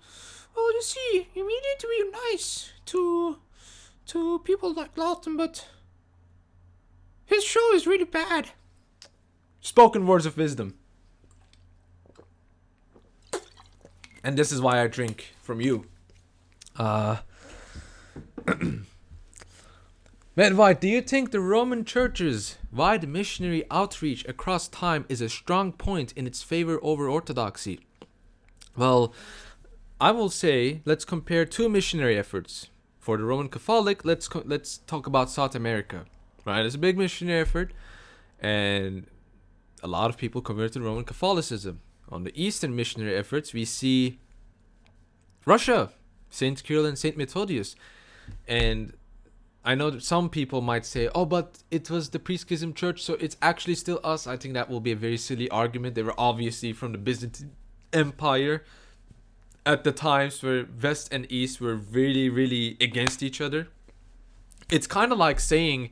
Well, you see, you need to be nice to people like Lofton, but his show is really bad. Spoken words of wisdom. And this is why I drink from you. Matt White, do you think the Roman Church's wide missionary outreach across time is a strong point in its favor over Orthodoxy? Well, I will say let's compare two missionary efforts. For the Roman Catholic, let's talk about South America. Right, it's a big missionary effort, and a lot of people converted to Roman Catholicism. On the Eastern missionary efforts, we see Russia, Saint Kirill and Saint Methodius, and I know that some people might say, oh, but it was the pre-schism church, so it's actually still us. I think that will be a very silly argument. They were obviously from the Byzantine Empire at the times where West and East were really, really against each other. It's kind of like saying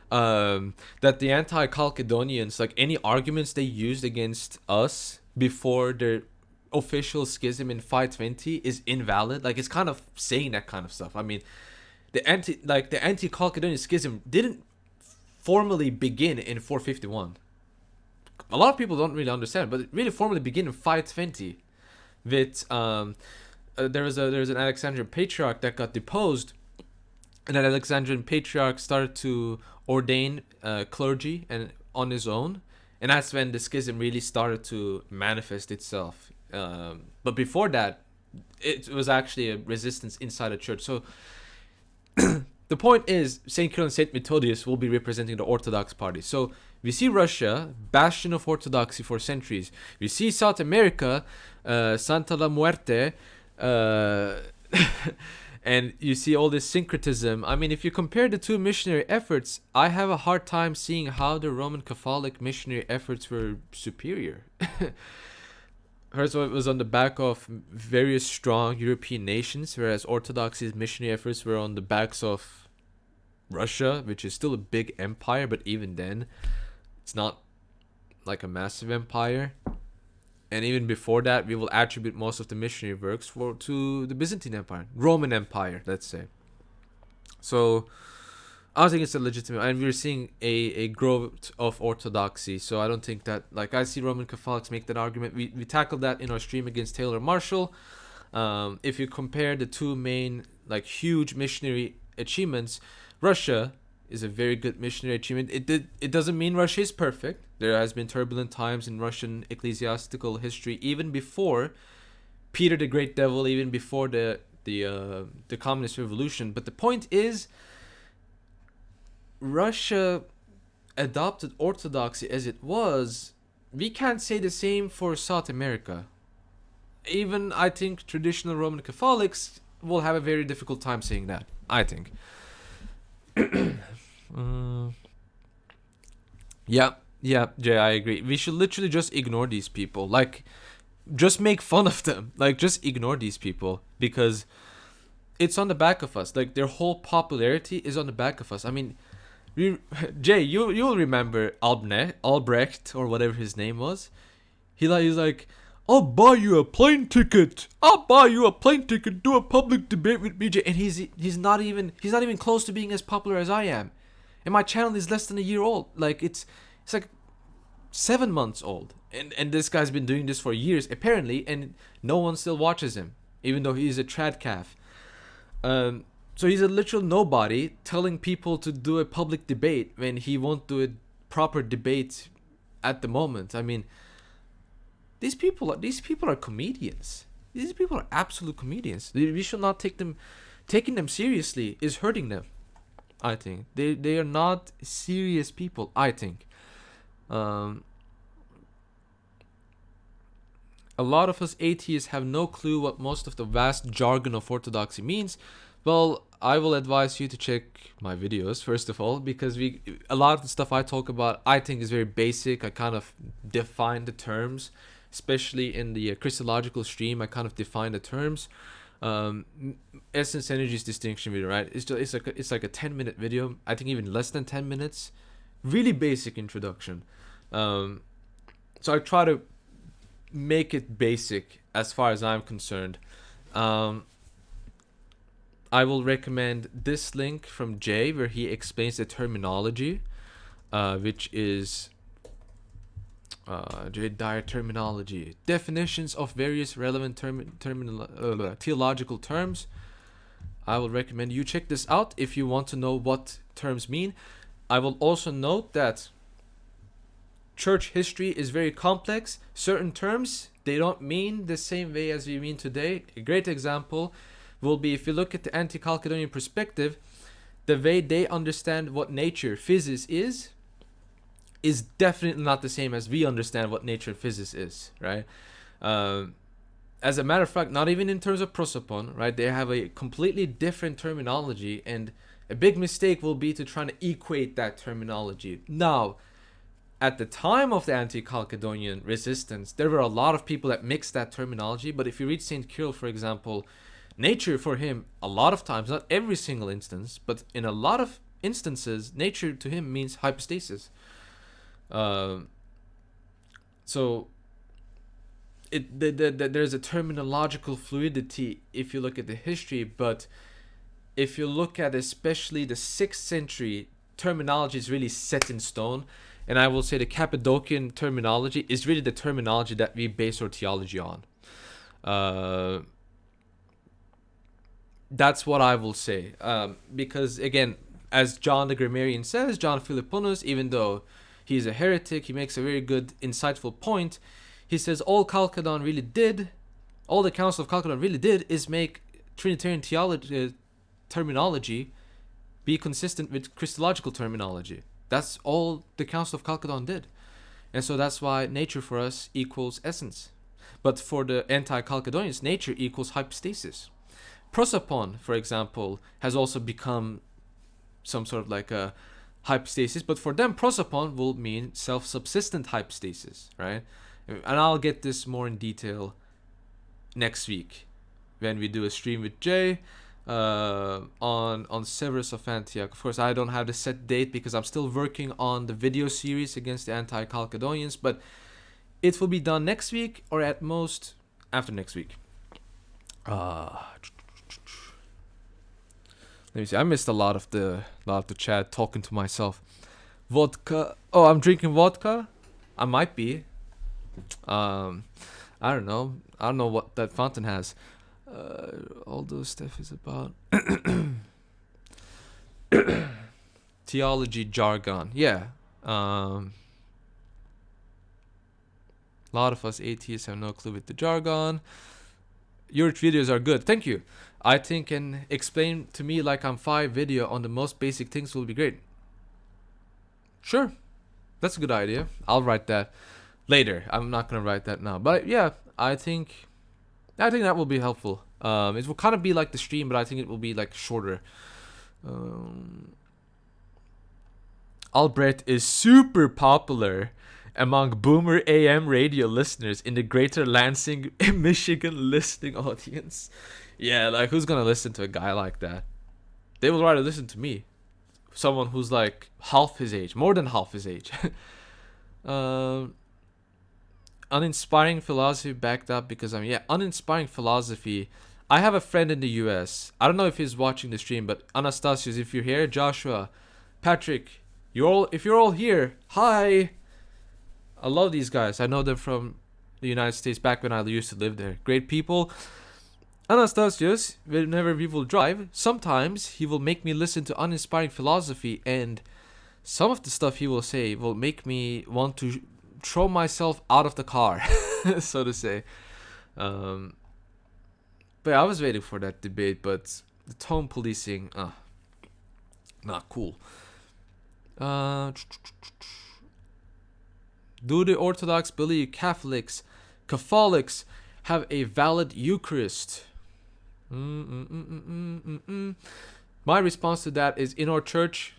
that the anti-Chalcedonians, like any arguments they used against us before their official schism in 520 is invalid. Like, it's kind of saying that kind of stuff. I mean, the anti-Chalcedonian schism didn't formally begin in 451. A lot of people don't really understand, but it really formally began in 520 with there was an Alexandrian patriarch that got deposed, and that Alexandrian patriarch started to ordain clergy and on his own, and that's when the schism really started to manifest itself. But before that, it was actually a resistance inside the church. So the point is, Saint Kirill and Saint Methodius will be representing the Orthodox party. So we see Russia, bastion of Orthodoxy for centuries. We see South America, Santa la Muerte, and you see all this syncretism. I mean, if you compare the two missionary efforts, I have a hard time seeing how the Roman Catholic missionary efforts were superior. First of all, it was on the back of various strong European nations, whereas Orthodoxy's missionary efforts were on the backs of Russia, which is still a big empire, but even then, it's not like a massive empire. And even before that, we will attribute most of the missionary works to the Byzantine Empire, Roman Empire, let's say. So I don't think it's a legitimate, and we're seeing a growth of orthodoxy. So I don't think that, like, I see Roman Catholics make that argument. We tackled that in our stream against Taylor Marshall. If you compare the two main, like, huge missionary achievements, Russia is a very good missionary achievement. It doesn't mean Russia is perfect. There has been turbulent times in Russian ecclesiastical history, even before Peter the Great Devil, even before the communist revolution. But the point is, Russia adopted orthodoxy as it was. We can't say the same for South America. Even, I think, traditional Roman Catholics will have a very difficult time saying that, I think. Yeah, Jay, I agree. We should literally just ignore these people. Like, just make fun of them. Like, just ignore these people, because it's on the back of us. Like, their whole popularity is on the back of us. I mean, Jay, you'll remember Albrecht, or whatever his name was. He's like, I'll buy you a plane ticket. I'll buy you a plane ticket. Do a public debate with me, Jay. And he's not even close to being as popular as I am. And my channel is less than a year old. Like, it's like 7 months old. And this guy's been doing this for years, apparently, and no one still watches him, even though he's a trad calf. So he's a literal nobody telling people to do a public debate when he won't do a proper debate at the moment. I mean, these people are comedians. These people are absolute comedians. We should not take them. Taking them seriously is hurting them, I think. They are not serious people, I think. a lot of us atheists have no clue what most of the vast jargon of orthodoxy means. Well, I will advise you to check my videos first of all, because a lot of the stuff I talk about I think is very basic. I kind of define the terms, especially in the Christological stream. I kind of define the terms. Essence energy's distinction video, right? It's like a 10-minute video. I think even less than 10 minutes. Really basic introduction. So I try to make it basic as far as I'm concerned. I will recommend this link from Jay where he explains the terminology, which is Jay Dyer terminology, definitions of various relevant theological terms. I will recommend you check this out if you want to know what terms mean. I will also note that church history is very complex. Certain terms, they don't mean the same way as we mean today. A great example will be, if you look at the anti-Chalcedonian perspective, the way they understand what nature, physis is definitely not the same as we understand what nature and physis is, right? As a matter of fact, not even in terms of prosopon, right? They have a completely different terminology, and a big mistake will be to try to equate that terminology. Now, at the time of the anti-Chalcedonian resistance, there were a lot of people that mixed that terminology, but if you read St. Cyril, for example, nature for him, a lot of times, not every single instance, but in a lot of instances, nature to him means hypostasis. So there's a terminological fluidity if you look at the history, but if you look at especially the 6th century, terminology is really set in stone. And I will say the Cappadocian terminology is really the terminology that we base our theology on. That's what I will say. Because again, as John the Grammarian says, John Philipponus, even though he's a heretic, he makes a very good, insightful point. He says all the Council of Chalcedon really did is make Trinitarian theology terminology be consistent with Christological terminology. That's all the Council of Chalcedon did. And so that's why nature for us equals essence. But for the anti-Chalcedonians, nature equals hypostasis. Prosopon, for example, has also become some sort of like a hypostasis, but for them, prosopon will mean self-subsistent hypostasis, right? And I'll get this more in detail next week when we do a stream with Jay on Severus of Antioch. Of course, I don't have the set date because I'm still working on the video series against the anti-Chalcedonians, but it will be done next week or at most after next week. Let me see. I missed a lot of the chat talking to myself. Vodka. Oh, I'm drinking vodka. I might be. I don't know. I don't know what that fountain has. All those stuff is about theology jargon. Yeah. A lot of us atheists have no clue with the jargon. Your videos are good. Thank you. I think an explain to me like I'm 5 video on the most basic things will be great. Sure. That's a good idea. I'll write that later. I'm not going to write that now. But yeah, I think that will be helpful. It will kind of be like the stream, but I think it will be like shorter. Albrecht is super popular among boomer AM radio listeners in the greater Lansing, Michigan listening audience. Yeah, like who's gonna listen to a guy like that? They would rather listen to me. Someone who's like half his age, more than half his age. Uninspiring philosophy backed up because uninspiring philosophy. I have a friend in the US. I don't know if he's watching the stream, but Anastasius, if you're here, Joshua, Patrick, if you're all here, hi. I love these guys. I know them from the United States back when I used to live there. Great people. Anastasius, whenever we will drive, sometimes he will make me listen to uninspiring philosophy, and some of the stuff he will say will make me want to throw myself out of the car, so to say. But I was waiting for that debate, but the tone policing, not cool. Do the Orthodox believe Catholics Catholics have a valid Eucharist? My response to that is, in our church,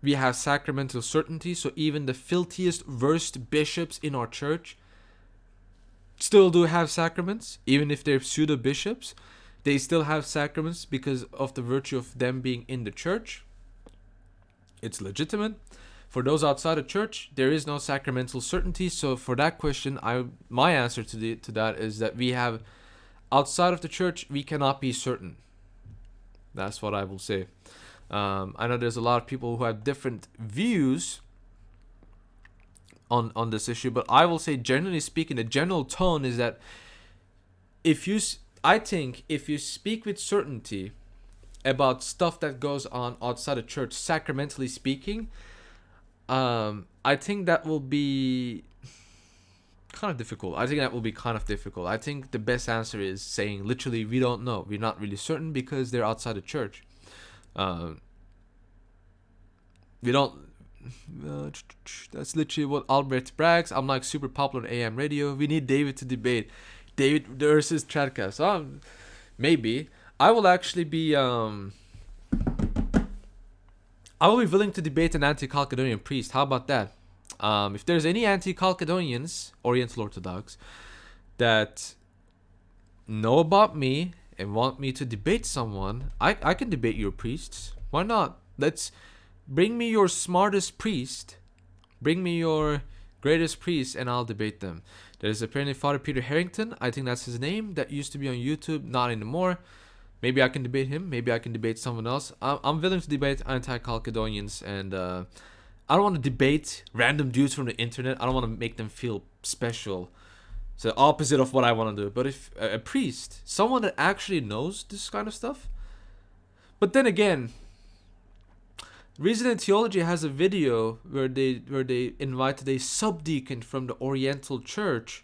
we have sacramental certainty. So even the filthiest, worst bishops in our church still do have sacraments. Even if they're pseudo bishops, they still have sacraments because of the virtue of them being in the church. It's legitimate. For those outside the church, there is no sacramental certainty. So for that question, my answer to that is that we have, outside of the church, we cannot be certain. That's what I will say. I know there's a lot of people who have different views on this issue, but I will say, generally speaking, the general tone is that I think if you speak with certainty about stuff that goes on outside the church, sacramentally speaking, I think that will be kind of difficult. I think the best answer is saying literally, we don't know. We're not really certain because they're outside the church. We don't. That's literally what Albert brags. I'm like super popular on AM radio. We need David to debate. David versus Tradcast. Maybe I will actually be. I will be willing to debate an anti-Chalcedonian priest. How about that? If there's any anti-Chalcedonians, Oriental Orthodox, that know about me and want me to debate someone, I can debate your priests. Why not? Let's bring me your smartest priest, bring me your greatest priest, and I'll debate them. There's apparently Father Peter Harrington, I think that's his name, that used to be on YouTube, not anymore. Maybe I can debate him. Maybe I can debate someone else. I'm willing to debate anti-Chalcedonians, and I don't want to debate random dudes from the internet. I don't want to make them feel special. It's the opposite of what I want to do. But if a priest, someone that actually knows this kind of stuff. But then again, Reason and Theology has a video where they invited a subdeacon from the Oriental Church,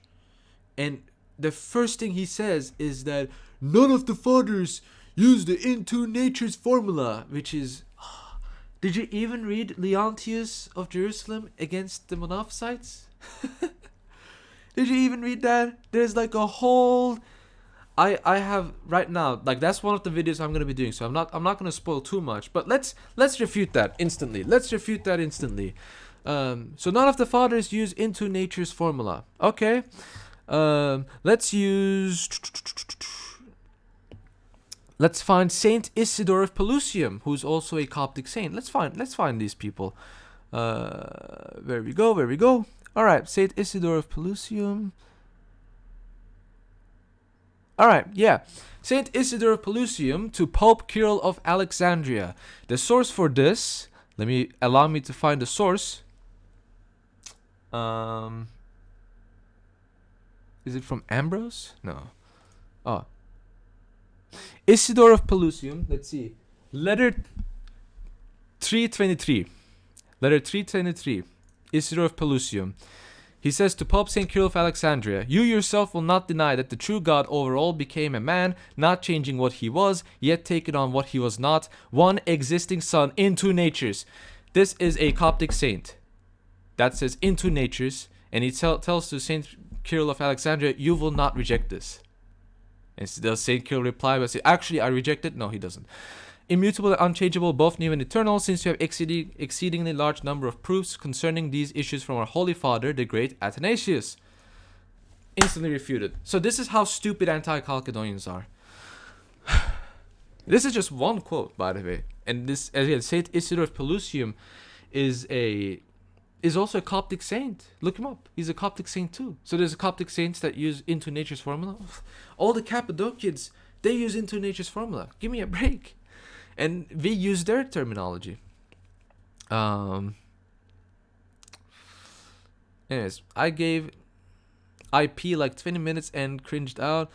and the first thing he says is that none of the fathers use the into nature's formula, which is... Did you even read Leontius of Jerusalem against the Monophysites? Did you even read that? There's like a whole... I have right now, like that's one of the videos I'm gonna be doing, so I'm not gonna spoil too much, but let's refute that instantly. So none of the fathers use into nature's formula. Okay. Let's find Saint Isidore of Pelusium, who's also a Coptic saint. Let's find these people. Where we go. All right, Saint Isidore of Pelusium. All right, yeah. Saint Isidore of Pelusium to Pope Kirill of Alexandria. The source for this, allow me to find the source. Is it from Ambrose? No. Oh. Isidore of Pelusium, let's see. Letter 323. Isidore of Pelusium. He says to Pope St. Kirill of Alexandria, you yourself will not deny that the true God over all became a man, not changing what he was, yet taking on what he was not, one existing son in two natures. This is a Coptic saint that says in two natures, and he tells to St. Kirill of Alexandria, you will not reject this. And does St. Kirill reply by saying, actually, I reject it? No, he doesn't. Immutable and unchangeable, both new and eternal, since you have exceedingly large number of proofs concerning these issues from our Holy Father, the great Athanasius. Instantly refuted. So this is how stupid anti-Chalcedonians are. This is just one quote, by the way. And this, again, Saint Isidore of Pelusium is also a Coptic saint. Look him up. He's a Coptic saint too. So there's Coptic saints that use into nature's formula. All the Cappadocians, they use into nature's formula. Give me a break. And we use their terminology. Anyways, I gave IP like 20 minutes and cringed out.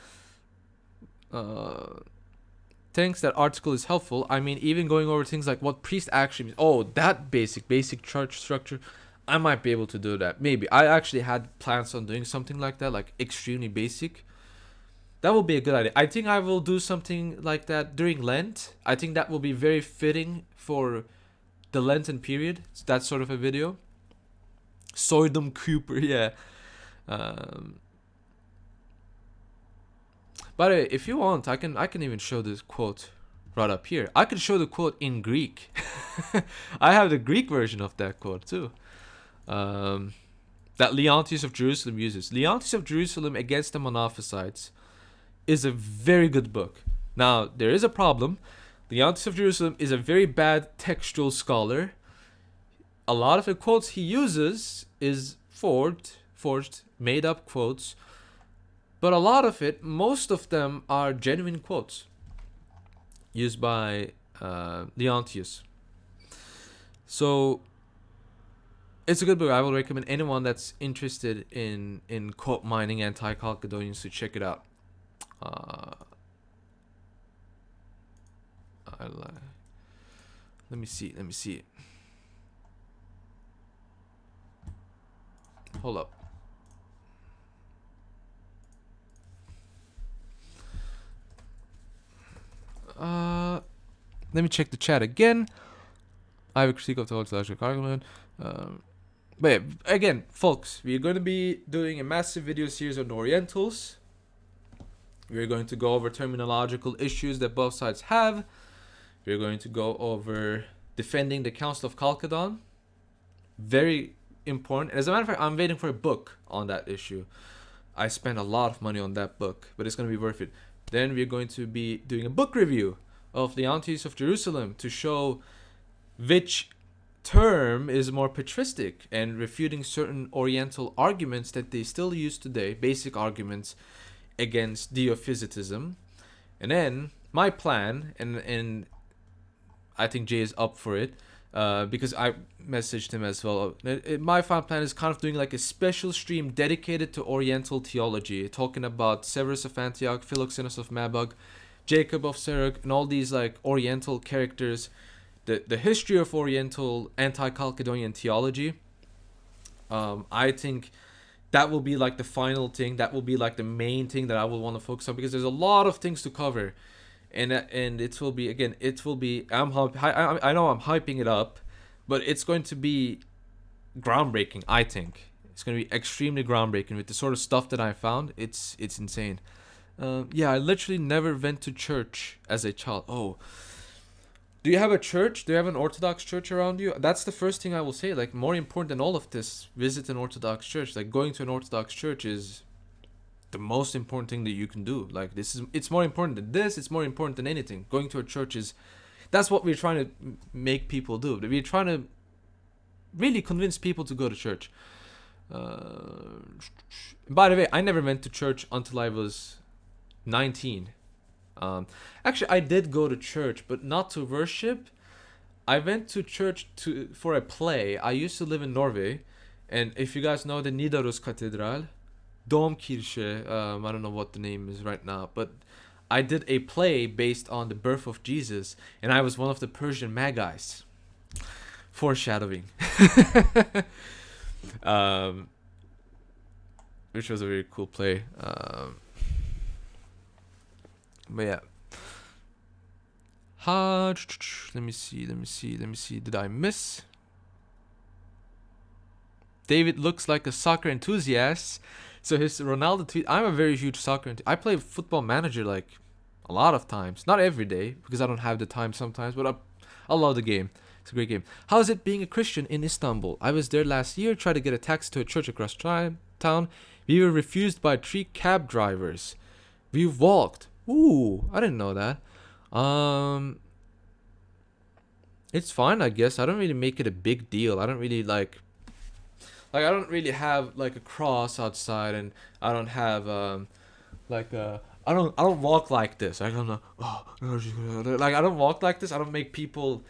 Thanks, that article is helpful. I mean, even going over things like what priest actually means. Oh, that basic church structure. I might be able to do that. Maybe. I actually had plans on doing something like that, like extremely basic. That will be a good idea. I think I will do something like that during Lent. I think that will be very fitting for the Lenten period. That sort of a video. Soydom Cooper, yeah. By the way, if you want, I can even show this quote right up here. I can show the quote in Greek. I have the Greek version of that quote too. Um, that Leontius of Jerusalem uses. Leontius of Jerusalem Against the Monophysites is a very good book. Now, there is a problem. Leontius of Jerusalem is a very bad textual scholar. A lot of the quotes he uses is forged, made up quotes. But a lot of it, most of them are genuine quotes used by Leontius. So it's a good book. I will recommend anyone that's interested in quote mining anti-Chalcedonians to check it out. Let me see. Hold up. Let me check the chat again. I have a critique of the logical argument. But yeah, again, folks, we're going to be doing a massive video series on the Orientals. We're going to go over terminological issues that both sides have. We're going to go over defending the Council of Chalcedon. Very important. As a matter of fact, I'm waiting for a book on that issue. I spent a lot of money on that book, but it's going to be worth it. Then we're going to be doing a book review of Leontius of Jerusalem to show which term is more patristic and refuting certain Oriental arguments that they still use today, basic arguments against Diophysitism. And then my plan, and I think Jay is up for it, because I messaged him as well. My final plan is kind of doing like a special stream dedicated to Oriental theology, talking about Severus of Antioch, Philoxenus of Mabog, Jacob of Serug, and all these like Oriental characters, the history of Oriental anti-Chalcedonian theology. I think that will be like the final thing. That will be like the main thing that I will want to focus on, because there's a lot of things to cover. And it will be, again, it will be, I know I'm hyping it up, but it's going to be groundbreaking. I think it's going to be extremely groundbreaking with the sort of stuff that I found. It's insane. Yeah, I literally never went to church as a child. Oh, do you have a church? Do you have an Orthodox church around you? That's the first thing I will say. Like, more important than all of this, visit an Orthodox church. Like, going to an Orthodox church is the most important thing that you can do. Like, it's more important than this. It's more important than anything. Going to a church that's what we're trying to make people do. We're trying to really convince people to go to church. By the way, I never went to church until I was 19. Actually, I did go to church, but not to worship. I went to church for a play. I used to live in Norway, and if you guys know the Nidaros Cathedral, Domkirche, I don't know what the name is right now, but I did a play based on the birth of Jesus, and I was one of the Persian Magi's. Foreshadowing. Which was a very cool play. But yeah. Let me see. Did I miss? David looks like a soccer enthusiast. So his Ronaldo tweet. I'm a very huge soccer enthusiast. I play Football Manager like a lot of times. Not every day, because I don't have the time sometimes. But I love the game. It's a great game. How is it being a Christian in Istanbul? I was there last year. Tried to get a taxi to a church across town. We were refused by 3 cab drivers. We walked. Ooh, I didn't know that. It's fine, I guess. I don't really make it a big deal. I don't really I don't really have like a cross outside, and I don't have I don't walk like this. I don't know. Like, I don't walk like this. I don't make people,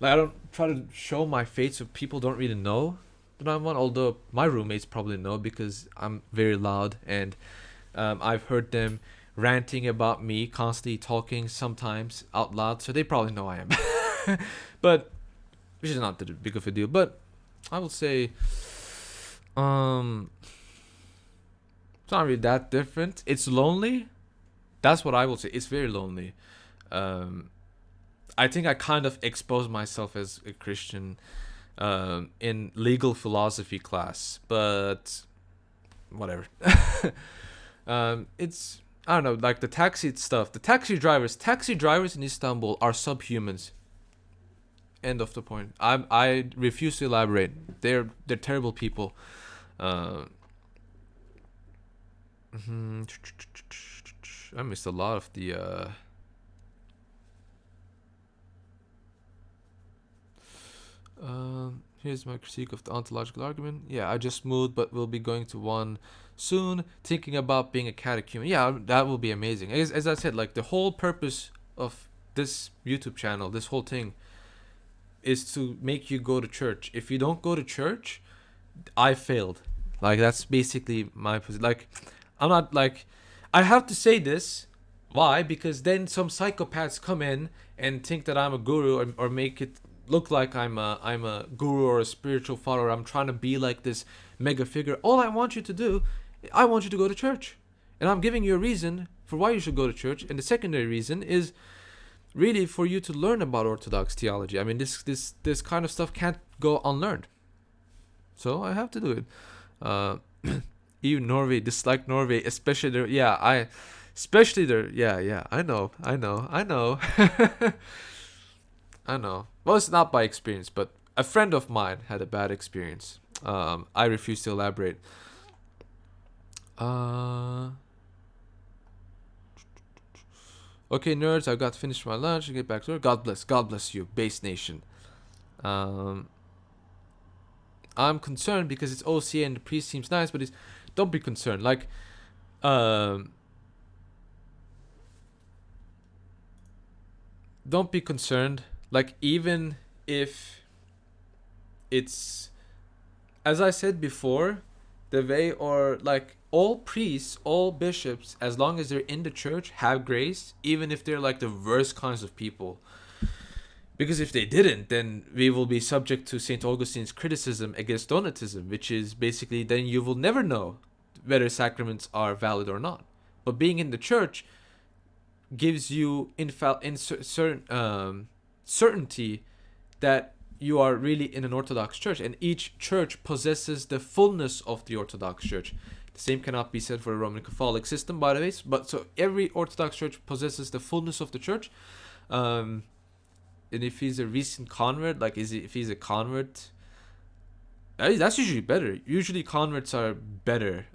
like, I don't try to show my face so people don't really know that I'm one. Although my roommates probably know, because I'm very loud, and I've heard them ranting about me, constantly talking sometimes out loud, so they probably know I am. But which is not that big of a deal. But I will say, it's not really that different. It's lonely. That's what I will say. It's very lonely. I think I kind of exposed myself as a Christian in legal philosophy class, but whatever. It's I don't know, like the taxi stuff. The taxi drivers in Istanbul are subhumans. End of the point. I refuse to elaborate. They're terrible people. Uh, mhm. I missed a lot of the. Here's my critique of the ontological argument. Yeah, I just moved, but will be going to one soon. Thinking about being a catechumen. Yeah, that will be amazing. As I said, like the whole purpose of this YouTube channel, this whole thing, is to make you go to church. If you don't go to church, I failed. Like that's basically my position. Like I'm not like I have to say this. Why? Because then some psychopaths come in and think that I'm a guru, or make it look like I'm a guru or a spiritual follower. I'm trying to be like this mega figure. All I want you to do, I want you to go to church. And I'm giving you a reason for why you should go to church. And the secondary reason is really for you to learn about Orthodox theology. I mean, this kind of stuff can't go unlearned. So I have to do it. Even Norway, dislike Norway, especially there. Yeah, especially there. Yeah. I know. I know. Well, it's not by experience, but a friend of mine had a bad experience. I refuse to elaborate. Okay, nerds, I've got to finish my lunch and get back to work. God bless you, base nation. I'm concerned because it's OCA and the priest seems nice, but don't be concerned. Like, don't be concerned. Like, even if it's, as I said before, the way, or like all priests, all bishops, as long as they're in the church, have grace, even if they're like the worst kinds of people. Because if they didn't, then we will be subject to St. Augustine's criticism against Donatism, which is basically then you will never know whether sacraments are valid or not. But being in the church gives you certainty that you are really in an Orthodox church, and each church possesses the fullness of the Orthodox church. The same cannot be said for the Roman Catholic system, by the way. But so every Orthodox church possesses the fullness of the church. And if he's a recent convert, like if he's a convert, that's usually better. Usually converts are better,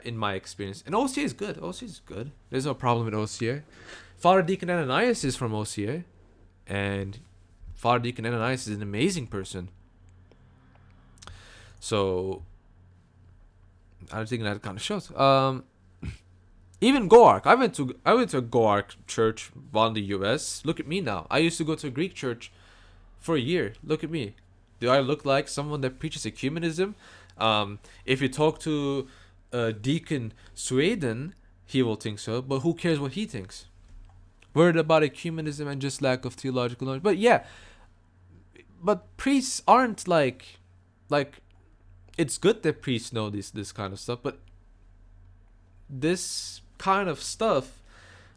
in my experience. And OCA is good. OCA is good. There's no problem with OCA. Father Deacon Ananias is from OCA, and Father Deacon Ananias is an amazing person. So I think that kind of shows. Even Goark. I went to a Goark church while in the US. Look at me now. I used to go to a Greek church for a year. Look at me. Do I look like someone that preaches ecumenism? If you talk to Deacon Sweden, he will think so. But who cares what he thinks? Worried about ecumenism and just lack of theological knowledge. But yeah, but priests aren't like it's good that priests know this kind of stuff, but this kind of stuff,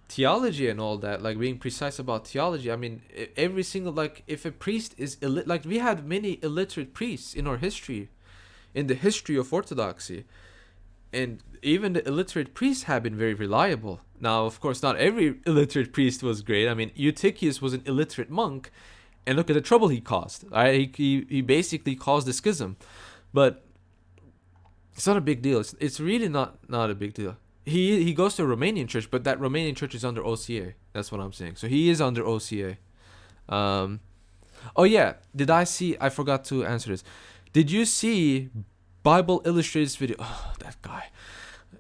theology and all that, like being precise about theology, I mean, every single, like, if a priest is like, we had many illiterate priests in our history, in the history of Orthodoxy, and even the illiterate priests have been very reliable. Now, of course, not every illiterate priest was great. I mean, Eutychius was an illiterate monk, and look at the trouble he caused. Right? He basically caused a schism, but it's not a big deal. It's really not a big deal. He goes to a Romanian church, but that Romanian church is under OCA. That's what I'm saying. So he is under OCA. Oh yeah, I forgot to answer this. Did you see Bible Illustrated's video? Oh, that guy.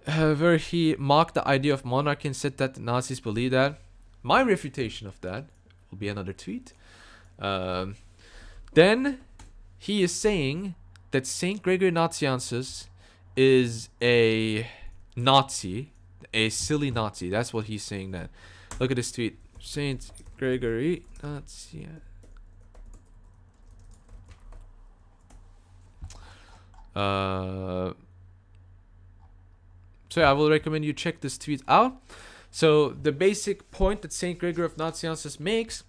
Where he mocked the idea of monarchy and said that the Nazis believe that. My refutation of that will be another tweet. Then he is saying that Saint Gregory Nazianzus is a Nazi, a silly Nazi. That's what he's saying. That. Look at this tweet. Saint Gregory Nazianzus. So yeah, I will recommend you check this tweet out. So the basic point that Saint Gregory of Nazianzus makes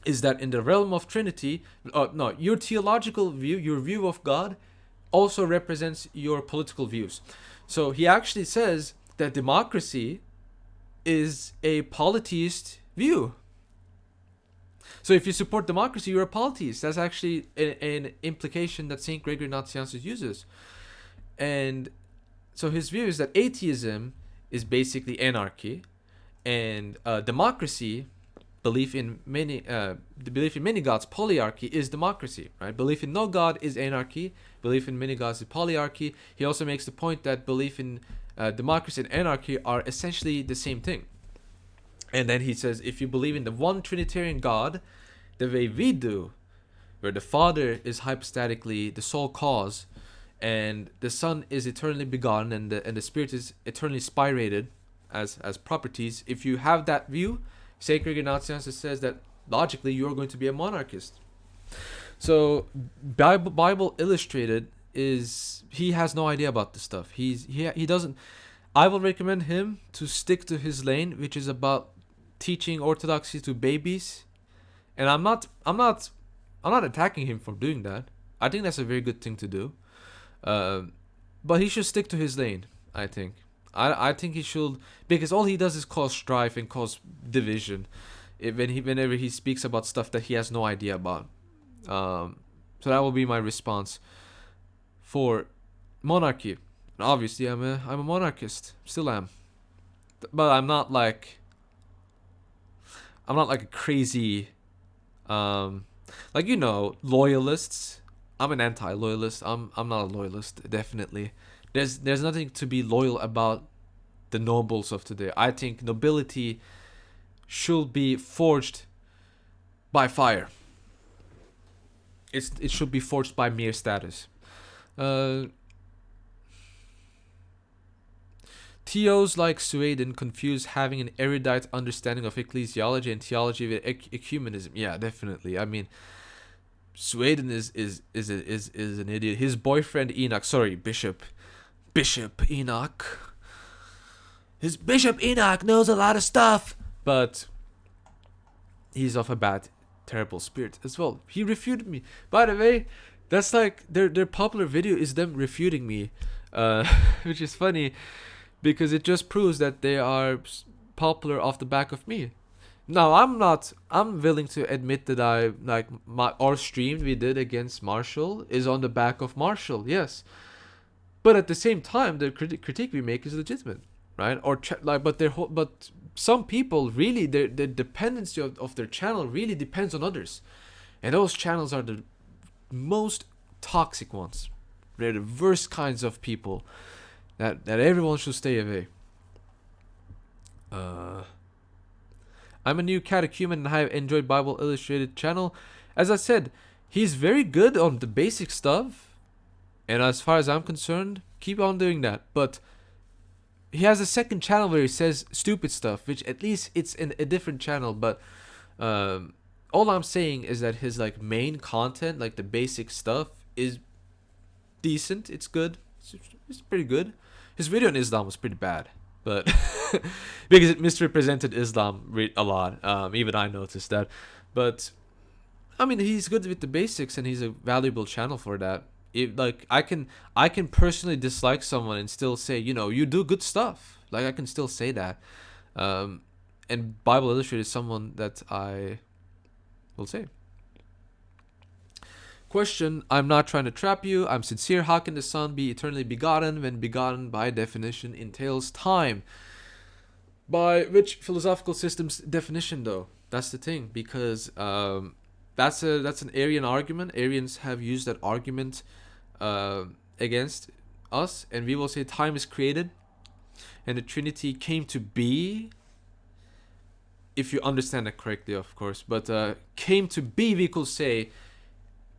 is that in the realm of Trinity, your theological view, your view of God, also represents your political views. So he actually says that democracy is a polytheist view. So if you support democracy, you're a polytheist. That's actually an implication that Saint Gregory Nazianzus uses. And so his view is that atheism is basically anarchy, and democracy, the belief in many gods, polyarchy, is democracy, right? Belief in no god is anarchy. Belief in many gods is polyarchy. He also makes the point that belief in democracy and anarchy are essentially the same thing. And then he says, if you believe in the one Trinitarian God, the way we do, where the Father is hypostatically the sole cause, and the Son is eternally begotten, and the Spirit is eternally spirated as properties. If you have that view, Sacred Ignatius says that logically you are going to be a monarchist. So Bible Illustrated he has no idea about this stuff. He doesn't. I will recommend him to stick to his lane, which is about teaching orthodoxy to babies. And I'm not attacking him for doing that. I think that's a very good thing to do. But he should stick to his lane, I think. I think he should, because all he does is cause strife and cause division whenever he speaks about stuff that he has no idea about. So that will be my response for monarchy. And obviously, I'm a monarchist, still am, but I'm not like a crazy, loyalists. I'm an anti-loyalist. I'm not a loyalist, definitely. There's nothing to be loyal about the nobles of today. I think nobility should be forged by fire. It should be forged by mere status. Theos like Sweden confuse having an erudite understanding of ecclesiology and theology with ecumenism. Yeah, definitely. I mean, Sweden is an idiot. His boyfriend Bishop Enoch. His Bishop Enoch knows a lot of stuff, but he's of a bad, terrible spirit as well. He refuted me. By the way, that's like their popular video is them refuting me, which is funny because it just proves that they are popular off the back of me. Now I'm willing to admit that our stream we did against Marshall is on the back of Marshall, yes. But at the same time, the critique we make is legitimate, right? But some people really their dependency of their channel really depends on others, and those channels are the most toxic ones. They're the worst kinds of people that everyone should stay away. I'm a new catechumen and I have enjoyed Bible Illustrated channel. As I said, he's very good on the basic stuff, and as far as I'm concerned, keep on doing that. But he has a second channel where he says stupid stuff, which at least it's in a different channel. But all I'm saying is that his main content, the basic stuff, is decent. It's good. It's pretty good. His video on Islam was pretty bad, but because it misrepresented Islam a lot. Even I noticed that. But I mean, he's good with the basics, and he's a valuable channel for that. I can personally dislike someone and still say, you do good stuff. I can still say that. And Bible Illustrated is someone that I will say. Question: I'm not trying to trap you. I'm sincere. How can the Son be eternally begotten when begotten by definition entails time? By which philosophical system's definition, though? That's the thing, because that's an Arian argument. Arians have used that argument against us, and we will say time is created, and the Trinity came to be. If you understand that correctly, of course, but came to be, we could say,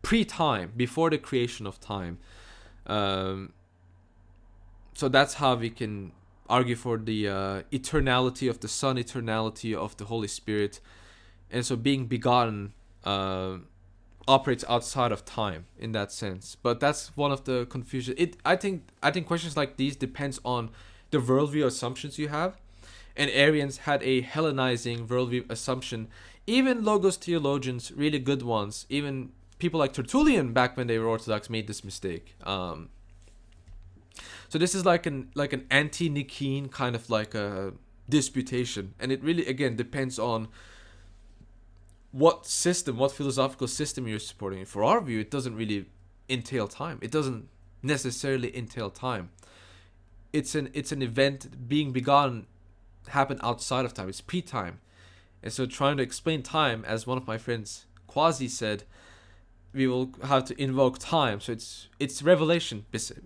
pre-time, before the creation of time. So that's how we can argue for the eternality of the Son, eternality of the Holy Spirit, and so being begotten operates outside of time in that sense. But that's one of the confusion. I think questions like these depends on the worldview assumptions you have, and Arians had a Hellenizing worldview assumption. Even Logos theologians, really good ones, even people like Tertullian back when they were Orthodox, made this mistake. So this is like an anti-Nicene kind of disputation, and it really again depends on what system, what philosophical system you're supporting. For our view, it doesn't really entail time. It doesn't necessarily entail time. It's an event being begun, happen outside of time. It's pre-time. And so trying to explain time, as one of my friends Quasi said, we will have to invoke time. So it's revelation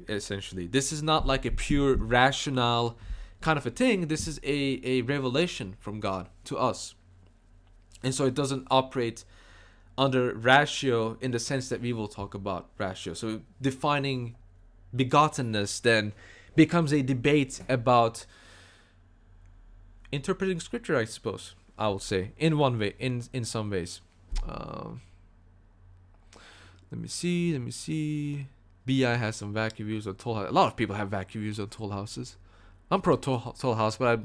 essentially. This is not like a pure rational kind of a thing. This is a revelation from God to us. And so it doesn't operate under ratio in the sense that we will talk about ratio. So defining begottenness then becomes a debate about interpreting scripture, I suppose. I will say in one way, in some ways. Let me see. BI has some vacuum views on toll house. A lot of people have vacuum views on toll houses. I'm pro toll house, but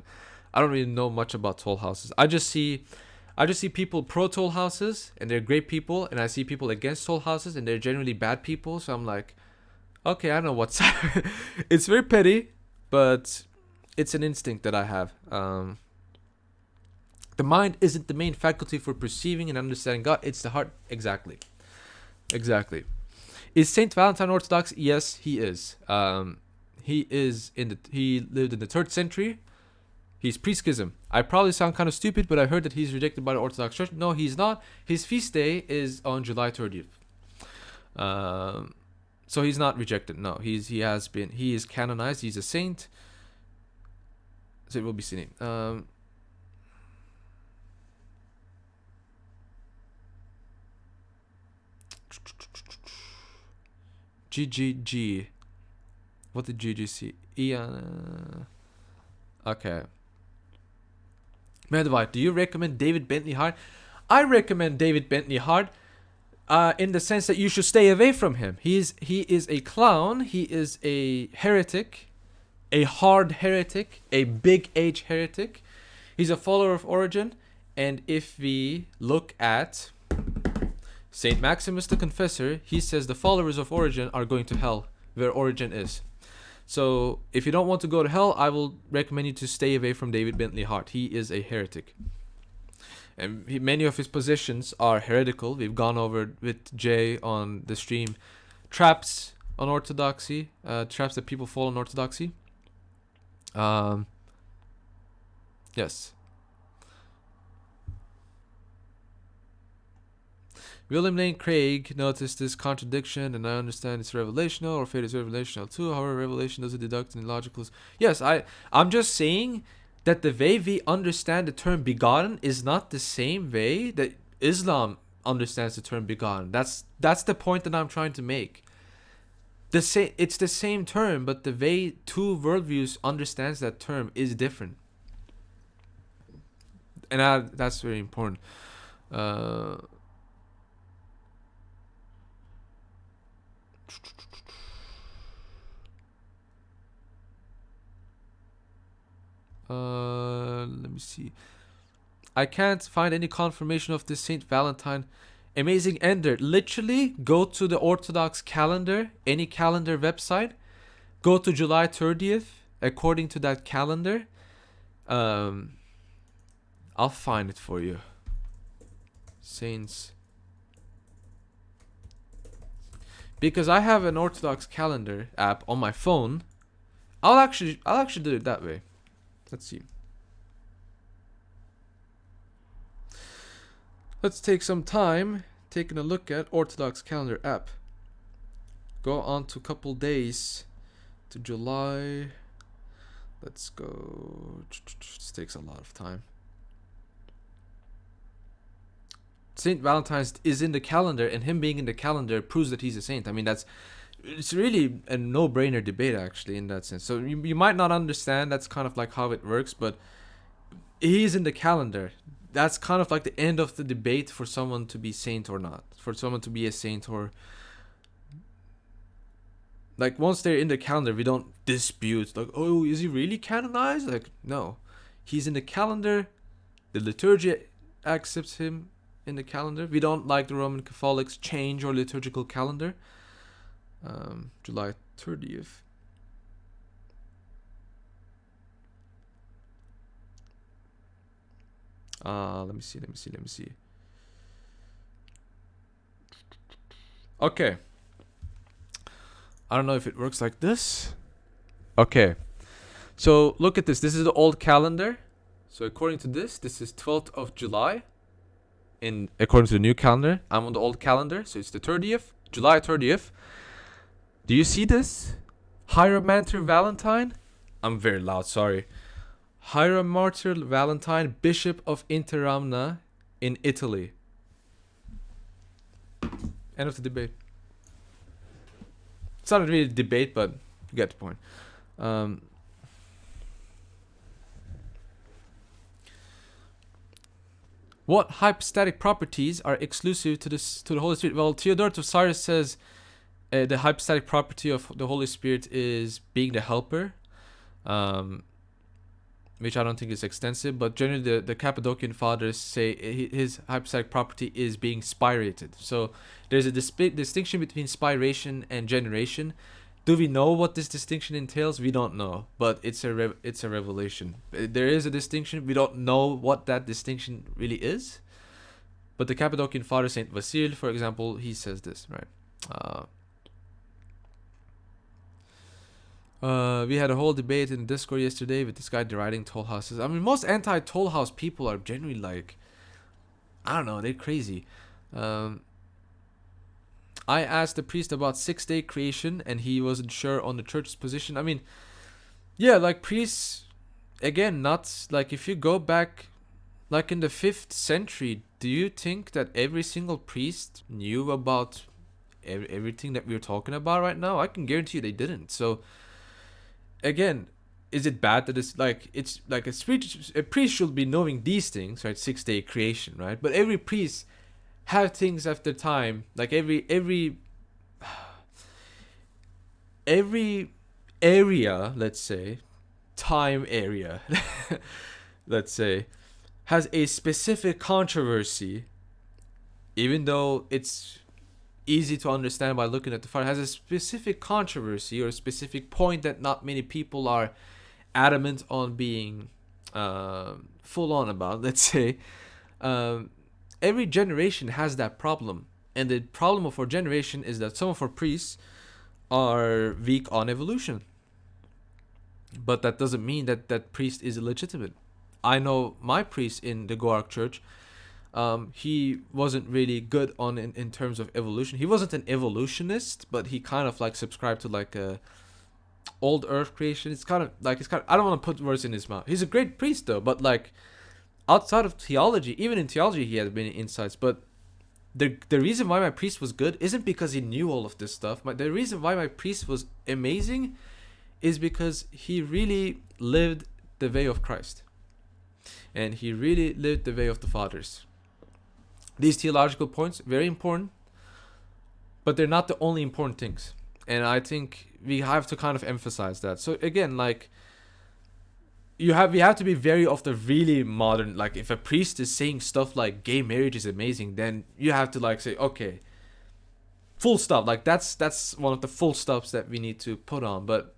I don't really know much about toll houses. I just see people pro toll houses and they're great people, and I see people against toll houses and they're generally bad people. So I'm like, okay, I know what's. It's very petty, but it's an instinct that I have. The mind isn't the main faculty for perceiving and understanding God. It's the heart. Exactly. Is Saint Valentine Orthodox? Yes, he is. He lived in the 3rd century. He's pre-schism. I probably sound kind of stupid, but I heard that he's rejected by the Orthodox Church. No, he's not. His feast day is on July 30th. So he's not rejected. No, he is canonized. He's a saint. So it will be seen. GGG. What did GGC? Okay. Medvite, do you recommend David Bentley hard? I recommend David Bentley hard, in the sense that you should stay away from him. He is a clown. He is a heretic, a hard heretic, a big H heretic. He's a follower of Origen, and if we look at Saint Maximus the Confessor, he says the followers of Origen are going to hell, where Origen is. So if you don't want to go to hell, I will recommend you to stay away from David Bentley Hart. He is a heretic. And many of his positions are heretical. We've gone over with Jay on the stream traps on orthodoxy, traps that people fall on orthodoxy. Yes. William Lane Craig noticed this contradiction, and I understand it's revelational, or faith is revelational too. However, revelation doesn't deduct any logical. Yes, I'm just saying that the way we understand the term begotten is not the same way that Islam understands the term begotten. That's the point that I'm trying to make. It's the same term, but the way two worldviews understands that term is different, and that's very important. Let me see. I can't find any confirmation of this Saint Valentine. Amazing Ender. Literally, go to the Orthodox calendar, any calendar website. Go to July 30th, according to that calendar. I'll find it for you. Saints. Because I have an Orthodox calendar app on my phone. I'll actually do it that way. Let's see. Let's take some time taking a look at Orthodox calendar app. Go on to a couple days to July. Let's go. This takes a lot of time. Saint Valentine's is in the calendar, and him being in the calendar proves that he's a saint. I mean, it's really a no-brainer debate, actually, in that sense. So you might not understand, that's kind of like how it works, but he's in the calendar. That's kind of like the end of the debate for someone to be saint or not. For someone to be a saint, or like once they're in the calendar, we don't dispute like, oh, is he really canonized? Like, no, he's in the calendar. The liturgy accepts him in the calendar. We don't, like the Roman Catholics, change our liturgical calendar. July 30th. Let me see. Let me see. Let me see. Okay. I don't know if it works like this. Okay. So look at this. This is the old calendar. So according to this is 12th of July. In according to the new calendar, I'm on the old calendar, so it's the 30th, July 30th. Do you see this? Hieromancer Valentine. I'm very loud. Sorry. Hieromancer Valentine, Bishop of Interamna in Italy. End of the debate. It's not really a debate, but you get the point. What hypostatic properties are exclusive to the Holy Spirit? Well, Theodore of Cyrus says the hypostatic property of the Holy Spirit is being the helper, which I don't think is extensive, but generally the Cappadocian fathers say his hypostatic property is being spirated. So there's a distinction between spiration and generation. Do we know what this distinction entails? We don't know, but it's a revelation. There is a distinction. We don't know what that distinction really is, but the Cappadocian father, Saint Vasile, for example, he says this, right? We had a whole debate in Discord yesterday with this guy deriding toll houses. I mean, most anti-toll house people are genuinely like, I don't know, they're crazy. I asked the priest about 6-day creation, and he wasn't sure on the church's position. I mean, yeah, like priests, again, not like if you go back, like in the 5th century, do you think that every single priest knew about everything that we're talking about right now? I can guarantee you they didn't. So, again, is it bad that it's like a priest should be knowing these things, right? 6-day creation, right? But every priest have things after time, like every area, let's say, time area, let's say, has a specific controversy, even though it's easy to understand by looking at the fire, has a specific controversy or a specific point that not many people are adamant on being full on about, let's say. Every generation has that problem, and the problem of our generation is that some of our priests are weak on evolution, but that doesn't mean that that priest is illegitimate. I know my priest in the Goark Church, he wasn't really good on in terms of evolution. He wasn't an evolutionist, but he kind of like subscribed to like a old earth creation. It's kind of I don't want to put words in his mouth. He's a great priest though, but like outside of theology, even in theology, he had many insights. But the reason why my priest was good isn't because he knew all of this stuff. The reason why my priest was amazing is because he really lived the way of Christ, and he really lived the way of the fathers. These theological points, very important, but they're not the only important things. And I think we have to kind of emphasize that. So again, like, we have to be very of the really modern, like if a priest is saying stuff like gay marriage is amazing, then you have to like say, okay, full stop. Like that's one of the full stops that we need to put on. But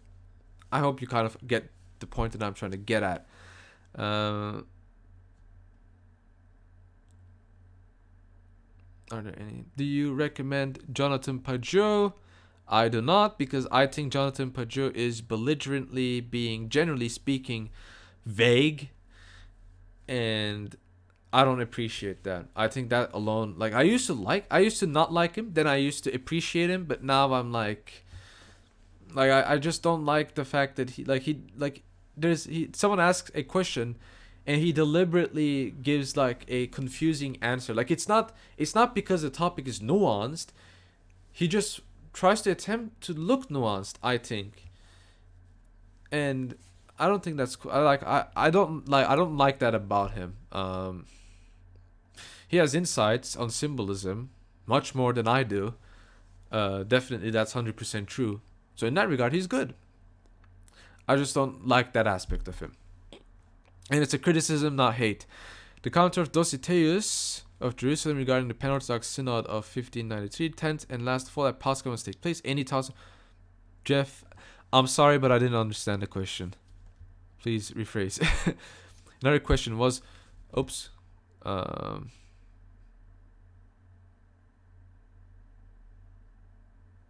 I hope you kind of get the point that I'm trying to get at. Are there any? Do you recommend Jonathan Pajot? I do not, because I think Jonathan Pajot is belligerently being, generally speaking, vague, and I don't appreciate that. I think that alone, like I used to not like him, then I used to appreciate him, but now I'm like I just don't like the fact that someone asks a question and he deliberately gives like a confusing answer. Like it's not because the topic is nuanced. He just tries to attempt to look nuanced, I think. And I don't think that's cool. I don't like that about him. He has insights on symbolism much more than I do. Definitely that's 100% true. So in that regard, he's good. I just don't like that aspect of him. And it's a criticism, not hate. The counter of Dositeus of Jerusalem regarding the Pan-Orthodox Synod of 1593, 10th and last fall at Pascha must take place. Any thoughts? Jeff, I'm sorry, but I didn't understand the question. Please rephrase. Another question was, oops, Um,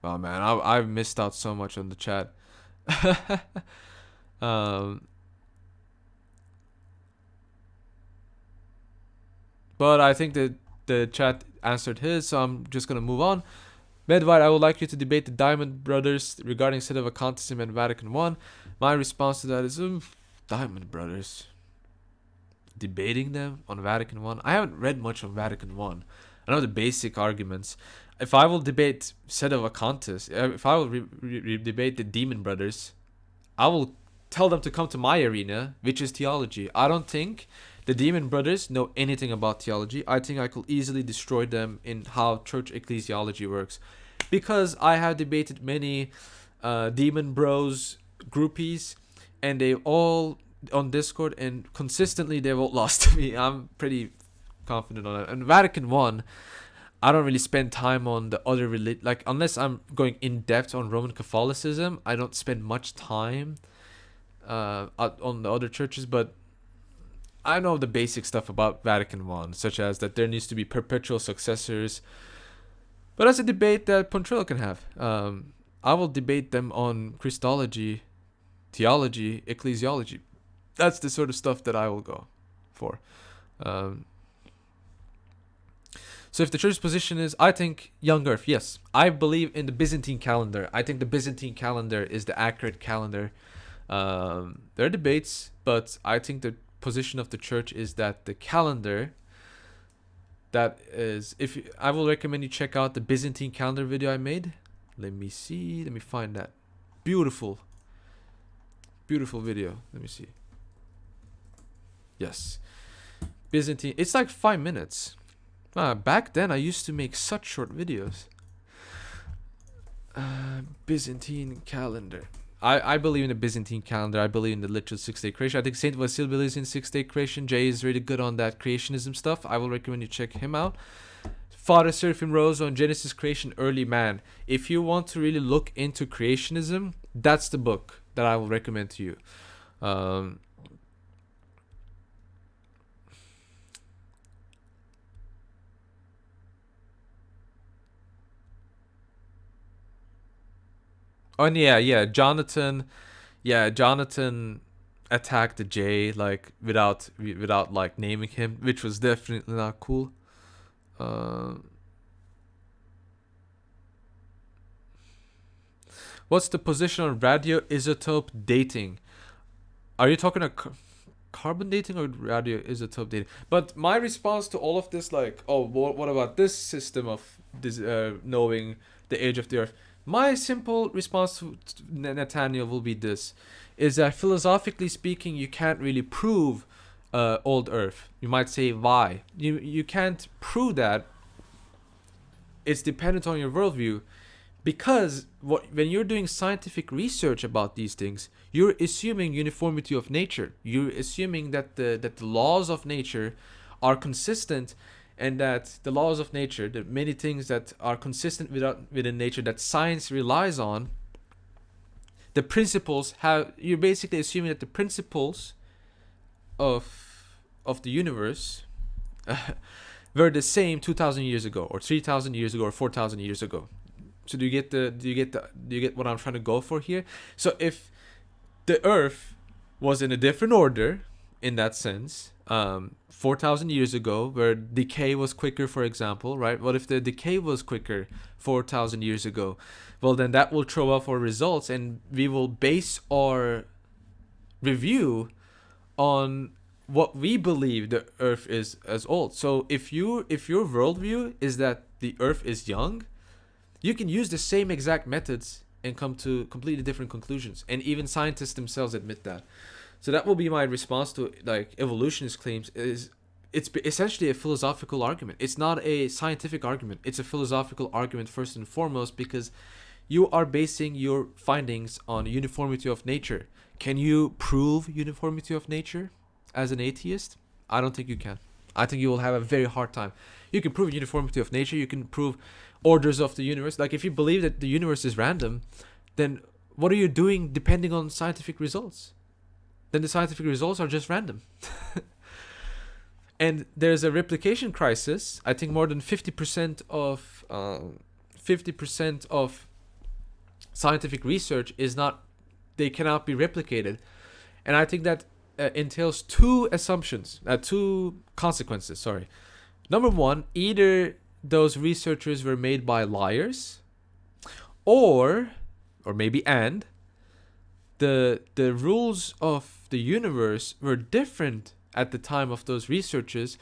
oh man, I've missed out so much on the chat. um, but I think that the chat answered his, so I'm just gonna move on. Medvard, I would like you to debate the Diamond Brothers regarding state of occultism and Vatican One. My response to that is, Diamond Brothers. Debating them on Vatican One. I haven't read much on Vatican One. I know the basic arguments. If I will debate set of Acontis, if I will debate the Demon Brothers, I will tell them to come to my arena, which is theology. I don't think the Demon Brothers know anything about theology. I think I could easily destroy them in how church ecclesiology works, because I have debated many Demon Bros groupies, and they all on Discord, and consistently they've all lost to me. I'm pretty confident on that. And Vatican One, I don't really spend time on the other like, unless I'm going in depth on Roman Catholicism, I don't spend much time on the other churches. But I know the basic stuff about Vatican One, such as that there needs to be perpetual successors. But that's a debate that Pontrello can have. I will debate them on Christology, theology, ecclesiology. That's the sort of stuff that I will go for. So if the church's position is, I think young Earth, yes. I believe in the Byzantine calendar. I think the Byzantine calendar is the accurate calendar. There are debates, but I think the position of the church is that the calendar that is, I will recommend you check out the Byzantine calendar video I made. Let me see. Let me find that. Beautiful video. Let me see. Yes. Byzantine. It's like 5 minutes. Back then, I used to make such short videos. Byzantine calendar. I believe in the Byzantine calendar. I believe in the literal 6-day creation. I think Saint Vasil believes in 6-day creation. Jay is really good on that creationism stuff. I will recommend you check him out. Father Seraphim Rose on Genesis creation, early man. If you want to really look into creationism, that's the book that I will recommend to you. Oh, and yeah, Jonathan attacked the Jay like without like naming him, which was definitely not cool. What's the position on radioisotope dating? Are you talking about carbon dating or radioisotope dating? But my response to all of this, like, oh, what about this system of this, knowing the age of the Earth? My simple response to Nathaniel will be this, is that philosophically speaking, you can't really prove old Earth. You might say, why? You can't prove that. It's dependent on your worldview, because when you're doing scientific research about these things, you're assuming uniformity of nature. You're assuming that the laws of nature are consistent, and that the laws of nature, the many things that are consistent within nature that science relies on, the principles have, you're basically assuming that the principles of the universe were the same 2,000 years ago, or 3,000 years ago, or 4,000 years ago. So do you get what I'm trying to go for here? So if the Earth was in a different order in that sense, 4,000 years ago, where decay was quicker, for example, right? What if the decay was quicker 4,000 years ago? Well, then that will throw off our results, and we will base our review on what we believe the Earth is as old. So if your worldview is that the Earth is young, you can use the same exact methods and come to completely different conclusions. And even scientists themselves admit that. So that will be my response to like evolutionist claims. It's essentially a philosophical argument. It's not a scientific argument. It's a philosophical argument first and foremost, because you are basing your findings on uniformity of nature. Can you prove uniformity of nature as an atheist? I don't think you can. I think you will have a very hard time. You can prove uniformity of nature. You can prove orders of the universe. Like, if you believe that the universe is random, then what are you doing depending on scientific results? Then the scientific results are just random. And there's a replication crisis. I think more than 50% of scientific research is not, they cannot be replicated. And I think that entails two consequences. Sorry. Number one, either those researchers were made by liars, or maybe the rules of the universe were different at the time of those researchers,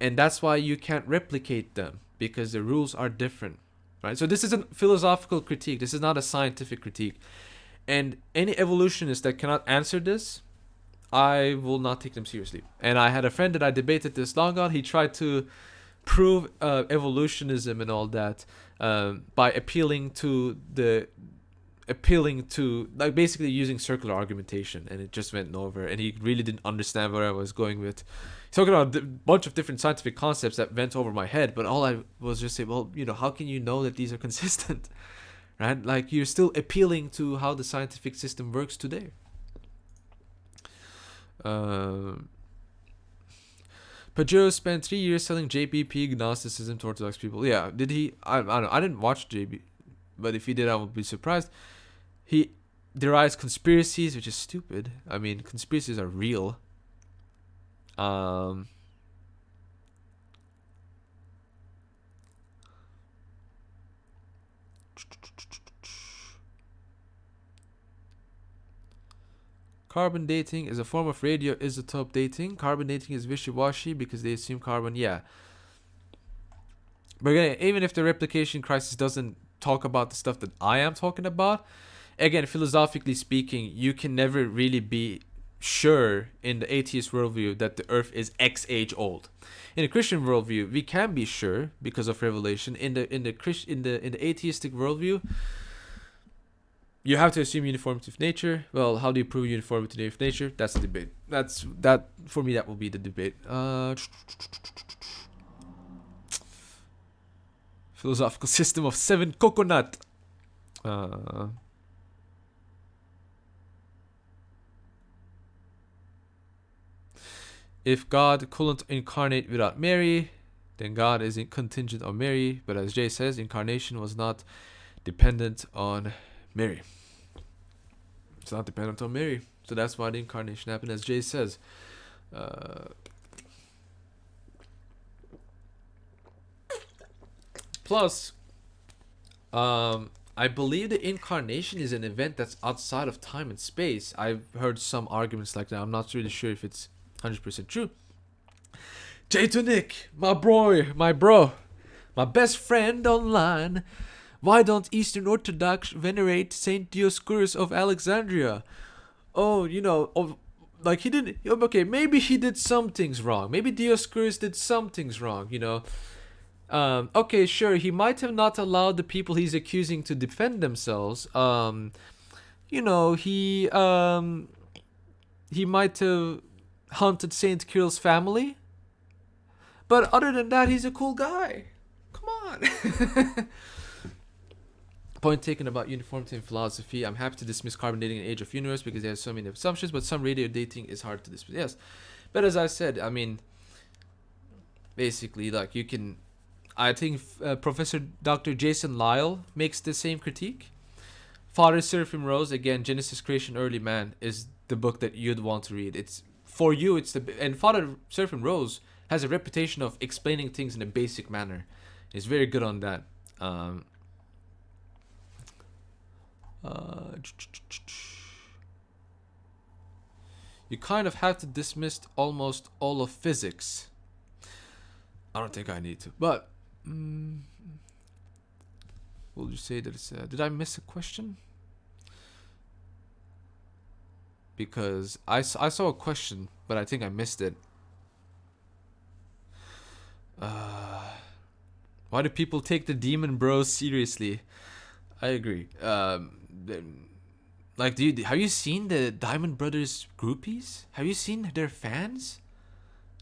and that's why you can't replicate them, because the rules are different, right? So this is a philosophical critique. This is not a scientific critique. And any evolutionist that cannot answer this, I will not take them seriously. And I had a friend that I debated this long on. He tried to prove evolutionism and all that by appealing to like basically using circular argumentation, and it just went nowhere, and he really didn't understand where I was going with. He's talking about a bunch of different scientific concepts that went over my head, but all I was just saying, well, how can you know that these are consistent? Right? Like, you're still appealing to how the scientific system works today. Pajero spent 3 years selling JBP Gnosticism to Orthodox people. Yeah, did he? I don't know. I didn't watch JB, but if he did, I would be surprised. He derides conspiracies, which is stupid. I mean, conspiracies are real. Carbon dating is a form of radioisotope dating. Carbon dating is wishy-washy because they assume carbon. Yeah. But again, even if the replication crisis doesn't talk about the stuff that I am talking about, again, philosophically speaking, you can never really be sure in the atheist worldview that the earth is X age old. In a Christian worldview, we can be sure because of revelation. In the atheistic worldview, you have to assume uniformity of nature. Well, how do you prove uniformity of nature? That's the debate. That for me, that will be the debate. Philosophical system of 7 coconut. If God couldn't incarnate without Mary, then God is contingent on Mary. But as Jay says, incarnation was not dependent on Mary. It's not dependent on Mary. So that's why the incarnation happened, as Jay says. Plus, I believe the incarnation is an event that's outside of time and space. I've heard some arguments like that. I'm not really sure if it's 100% true. Jay to Nick, my bro, my best friend online. Why don't Eastern Orthodox venerate Saint Dioscorus of Alexandria? Oh, like he didn't. Okay, maybe he did some things wrong. Maybe Dioscorus did some things wrong. Okay, sure, he might have not allowed the people he's accusing to defend themselves. He might have hunted Saint Kyril's family. But other than that, he's a cool guy. Come on. Point taken about uniformity in philosophy. I'm happy to dismiss carbon dating in Age of Universe because they have so many assumptions, but some radio dating is hard to dismiss. Yes. But as I said, I mean, basically, like, you can... I think Professor Dr. Jason Lyle makes the same critique. Father Seraphim Rose, again, Genesis Creation Early Man, is the book that you'd want to read. It's for you. And Father Seraphim Rose has a reputation of explaining things in a basic manner. He's very good on that. You kind of have to dismiss almost all of physics. I don't think I need to, but will you say that it's... did I miss a question? Because I saw a question, but I think I missed it. Why do people take the Demon Bros seriously? I agree. Like, have you seen the Diamond Brothers groupies? Have you seen their fans?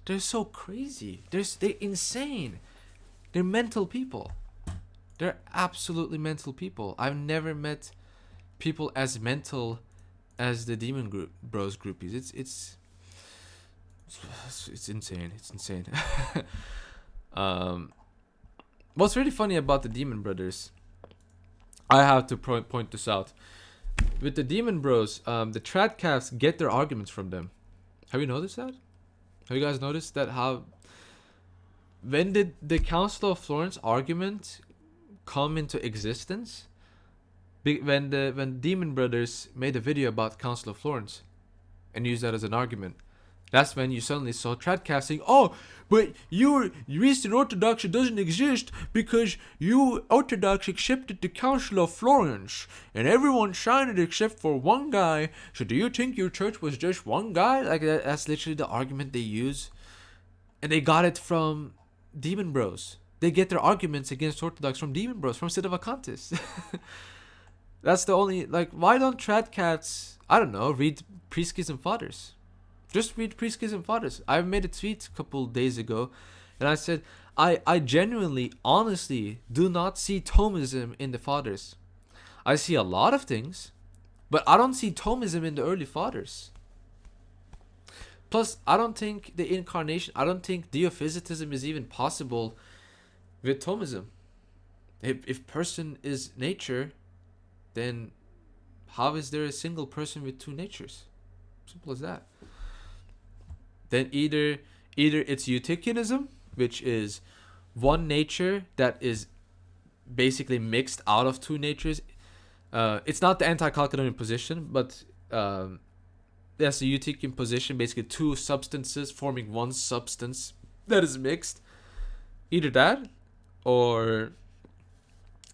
They're so crazy. They're insane. They're mental people. They're absolutely mental people. I've never met people as mental as the Demon Bros groupies. It's It's insane. It's insane. um, what's really funny about the Demon Brothers, I have to point this out. With the Demon Bros, the Tradcasts get their arguments from them. Have you noticed that? Have you guys noticed that? How when did the Council of Florence argument come into existence? When Demon Brothers made a video about Council of Florence and used that as an argument. That's when you suddenly saw Tradcast saying, "Oh, but your Eastern Orthodoxy doesn't exist because you Orthodox accepted the Council of Florence and everyone signed it except for one guy. So do you think your church was just one guy?" Like that's literally the argument they use, and they got it from Demon Bros. They get their arguments against Orthodox from Demon Bros, from Sedevacantist. That's the only, like, why don't Tradcats, I don't know, read Pre-Schism Fathers? Just read Pre-Schism Fathers. I made a tweet a couple days ago, and I said, I genuinely, honestly, do not see Thomism in the Fathers. I see a lot of things, but I don't see Thomism in the early Fathers. Plus, I don't think the incarnation, I don't think Diophysitism is even possible with Thomism. If person is nature, then how is there a single person with two natures? Simple as that. Then either it's Eutychianism, which is one nature that is basically mixed out of two natures. It's not the anti-Chalcedonian position, but that's the Eutychian position, basically two substances forming one substance that is mixed. Either that, or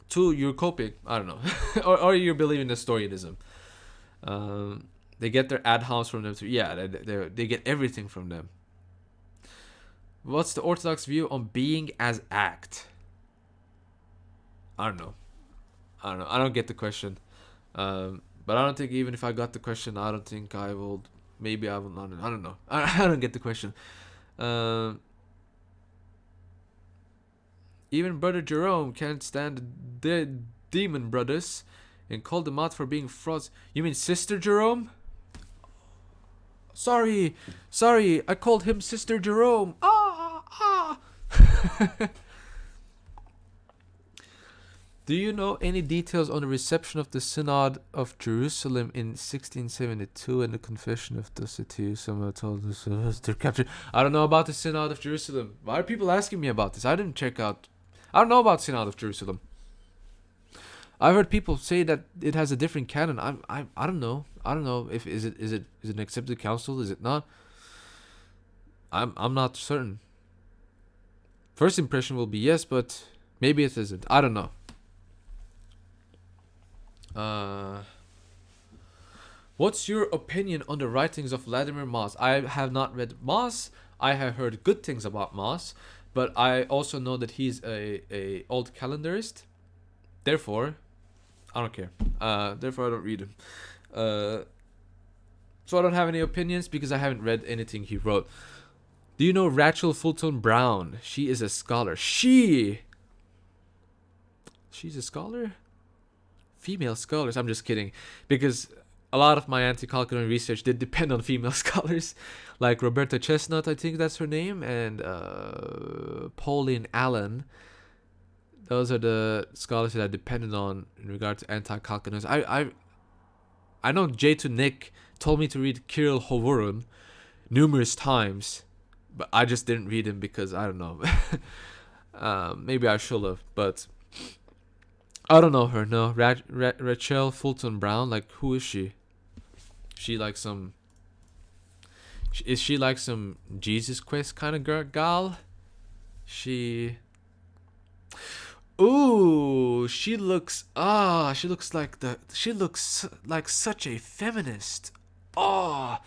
two, you're coping. I don't know. or you're believing Nestorianism. They get their ad homs from them too. Yeah, they get everything from them. What's the Orthodox view on being as act? I don't know. I don't get the question. But I don't think even if I got the question, I don't think I will. Maybe I will not. I don't know. I don't get the question. Even Brother Jerome can't stand the Demon Brothers and called them out for being frauds. You mean Sister Jerome? Sorry, I called him Sister Jerome. Do you know any details on the reception of the Synod of Jerusalem in 1672 and the Confession of Docetius? Someone told us they're captured. I don't know about the Synod of Jerusalem. Why are people asking me about this? I didn't check out. I don't know about Synod of Jerusalem. I've heard people say that it has a different canon. I don't know. I don't know if is it an accepted council? Is it not? I'm not certain. First impression will be yes, but maybe it isn't. I don't know. What's your opinion on the writings of Vladimir Moss? I have not read Moss. I have heard good things about Moss, but I also know that he's a old calendarist. Therefore, I don't care. Therefore, I don't read him. So I don't have any opinions because I haven't read anything he wrote. Do you know Rachel Fulton Brown? She is a scholar. She's a scholar? Female scholars. I'm just kidding. Because a lot of my anti-Chalcedonian research did depend on female scholars. Like Roberta Chestnut, I think that's her name. And Pauline Allen. Those are the scholars that I depended on in regard to anti-Chalcedonians. I know J2 Nick told me to read Kirill Hovorun numerous times. But I just didn't read him because, I don't know. Maybe I should have. But I don't know her, no. Rachel Fulton Brown, like, who is she? Is she like some Jesus Quest kind of gal? Ooh, she looks like such a feminist. Oh.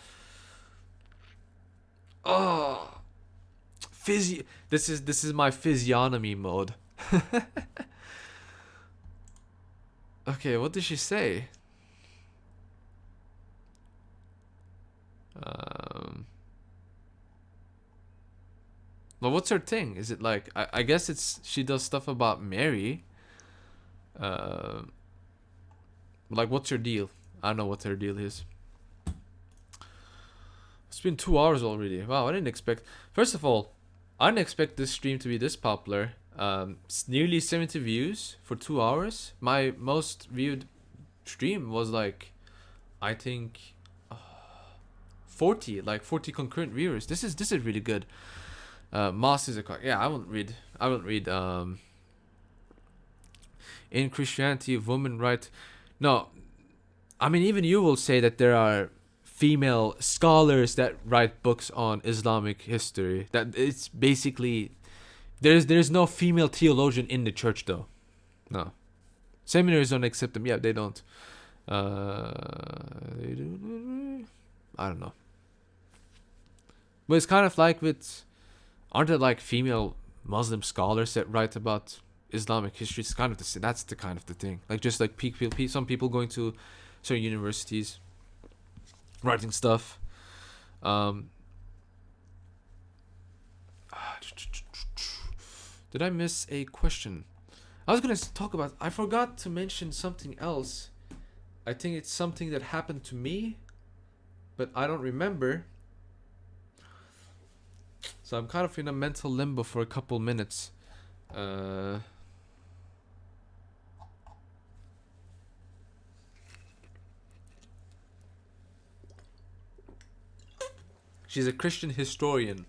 This is my physiognomy mode. Okay, what did she say? Well, what's her thing? Is it like I guess it's she does stuff about Mary. Like, what's her deal? I don't know what her deal is. It's been 2 hours already. Wow, I didn't expect. First of all, I didn't expect this stream to be this popular. It's nearly 70 views for 2 hours. My most viewed stream was like, I think, 40, like 40 concurrent viewers. This is really good. Moss is a yeah. I won't read. I won't read. In Christianity, women right. No, I mean even you will say that there are female scholars that write books on Islamic history. That it's basically there's no female theologian in the church though. No, seminaries don't accept them. Yeah, they don't. They do. I don't know. But it's kind of like with, aren't there like female Muslim scholars that write about Islamic history? It's kind of the that's the kind of the thing. Like just like some people going to certain universities, writing stuff. Did I miss a question? I was gonna talk about. I forgot to mention something else. I think it's something that happened to me, but I don't remember. So I'm kind of in a mental limbo for a couple minutes. She's a Christian historian.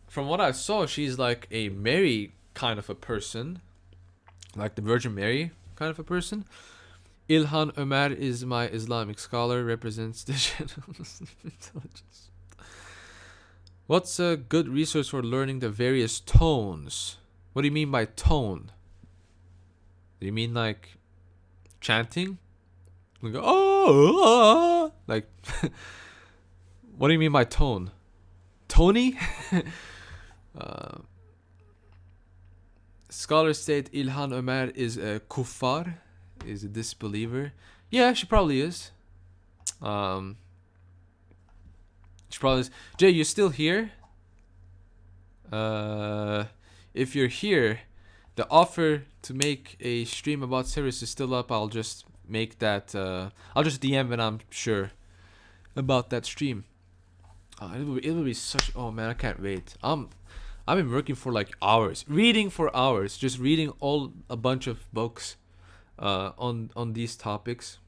From what I saw, she's like a Mary kind of a person, like the Virgin Mary kind of a person. Ilhan Ömer is my Islamic scholar, represents the general intelligence. What's a good resource for learning the various tones? What do you mean by tone? Do you mean like chanting? Like, oh, like, what do you mean by tone? Tony? Scholars state Ilhan Ömer is a kuffar, is a disbeliever. Yeah, she probably is. She probably is. Jay, you still here? If you're here, the offer to make a stream about Ceres is still up. I'll just make that. I'll just DM when I'm sure about that stream. It will be such. Oh man, I can't wait. I've been working for like hours, reading for hours, just reading a bunch of books, on these topics.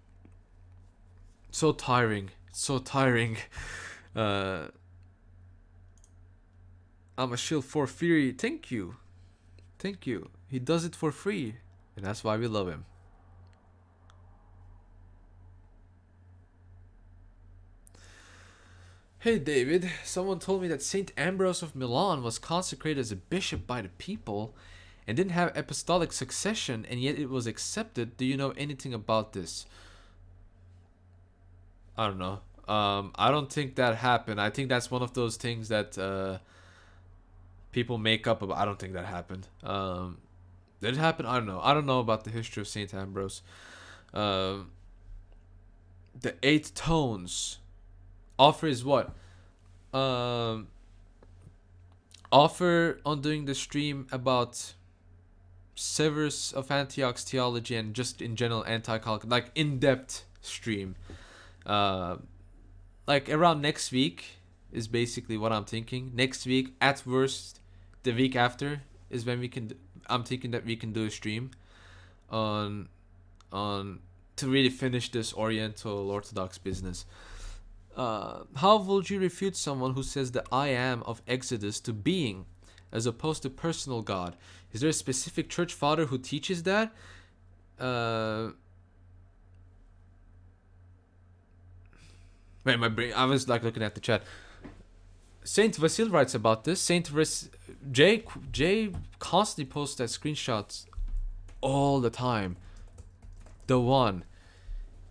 So tiring. So tiring. I'm a shield for Fury. Thank you. Thank you. He does it for free. And that's why we love him. Hey David, someone told me that Saint Ambrose of Milan was consecrated as a bishop by the people and didn't have apostolic succession, and yet it was accepted. Do you know anything about this? I don't know. I don't think that happened. I think that's one of those things that people make up about. I don't think that happened. Did it happen? I don't know. I don't know about the history of Saint Ambrose. The 8 tones. Offer is what? Offer on doing the stream about Severus of Antioch's theology and just in general anti-Catholic, like in-depth stream. Like around next week is basically what I'm thinking. Next week, at worst, the week after is when we can. I'm thinking that we can do a stream on to really finish this Oriental Orthodox business. How would you refute someone who says the I am of Exodus to being as opposed to personal God? Is there a specific church father who teaches that? Wait, my brain. I was like looking at the chat. Saint Vasil writes about this. Jay constantly posts that screenshots all the time. The one.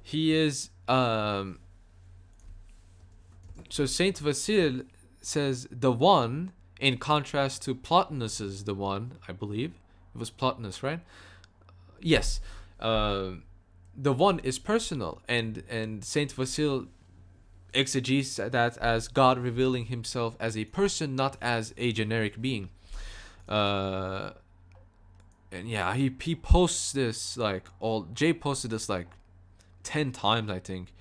He is So Saint Vasil says the one, in contrast to Plotinus's the one, I believe. It was Plotinus, right? Yes. The one is personal, and Saint Vasil exegetes that as God revealing himself as a person, not as a generic being. And yeah, he posts this like Jay posted this like 10 times, I think.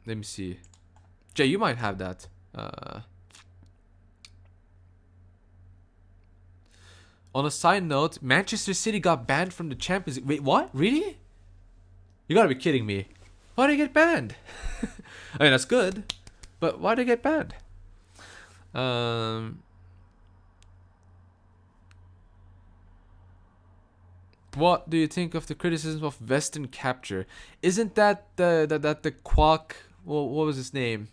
Let me see. Jay, you might have that. On a side note, Manchester City got banned from the Champions League. Wait, what? Really? You gotta be kidding me. Why did they get banned? I mean, that's good, but why did they get banned? What do you think of the criticism of Western capture? Isn't that the quack? Well, what was his name?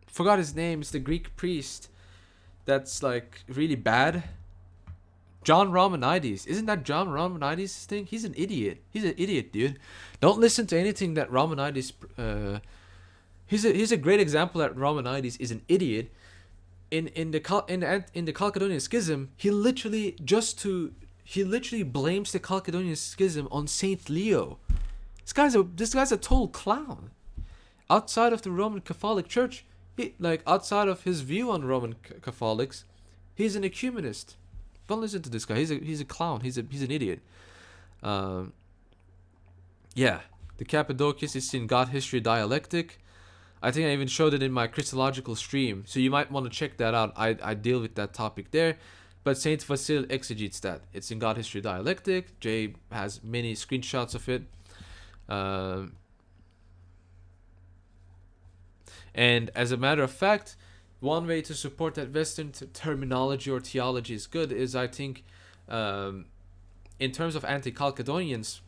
Forgot his name. It's the Greek priest. That's like really bad. John Romanides. Isn't that John Romanides' thing? He's an idiot. He's an idiot, dude. Don't listen to anything that Romanides. He's a great example that Romanides is an idiot. In the Chalcedonian Schism, he literally blames the Chalcedonian Schism on Saint Leo. This guy's a total clown. Outside of the Roman Catholic Church, outside of his view on Roman Catholics, he's an ecumenist. Don't listen to this guy. He's a clown. He's an idiot. Yeah, the Cappadocius is in God History Dialectic. I think I even showed it in my Christological stream, so you might want to check that out. I deal with that topic there, but Saint Vasil exegetes that. It's in God History Dialectic. Jay has many screenshots of it. And as a matter of fact, one way to support that Western terminology or theology is good is, I think, in terms of anti-Chalcedonians.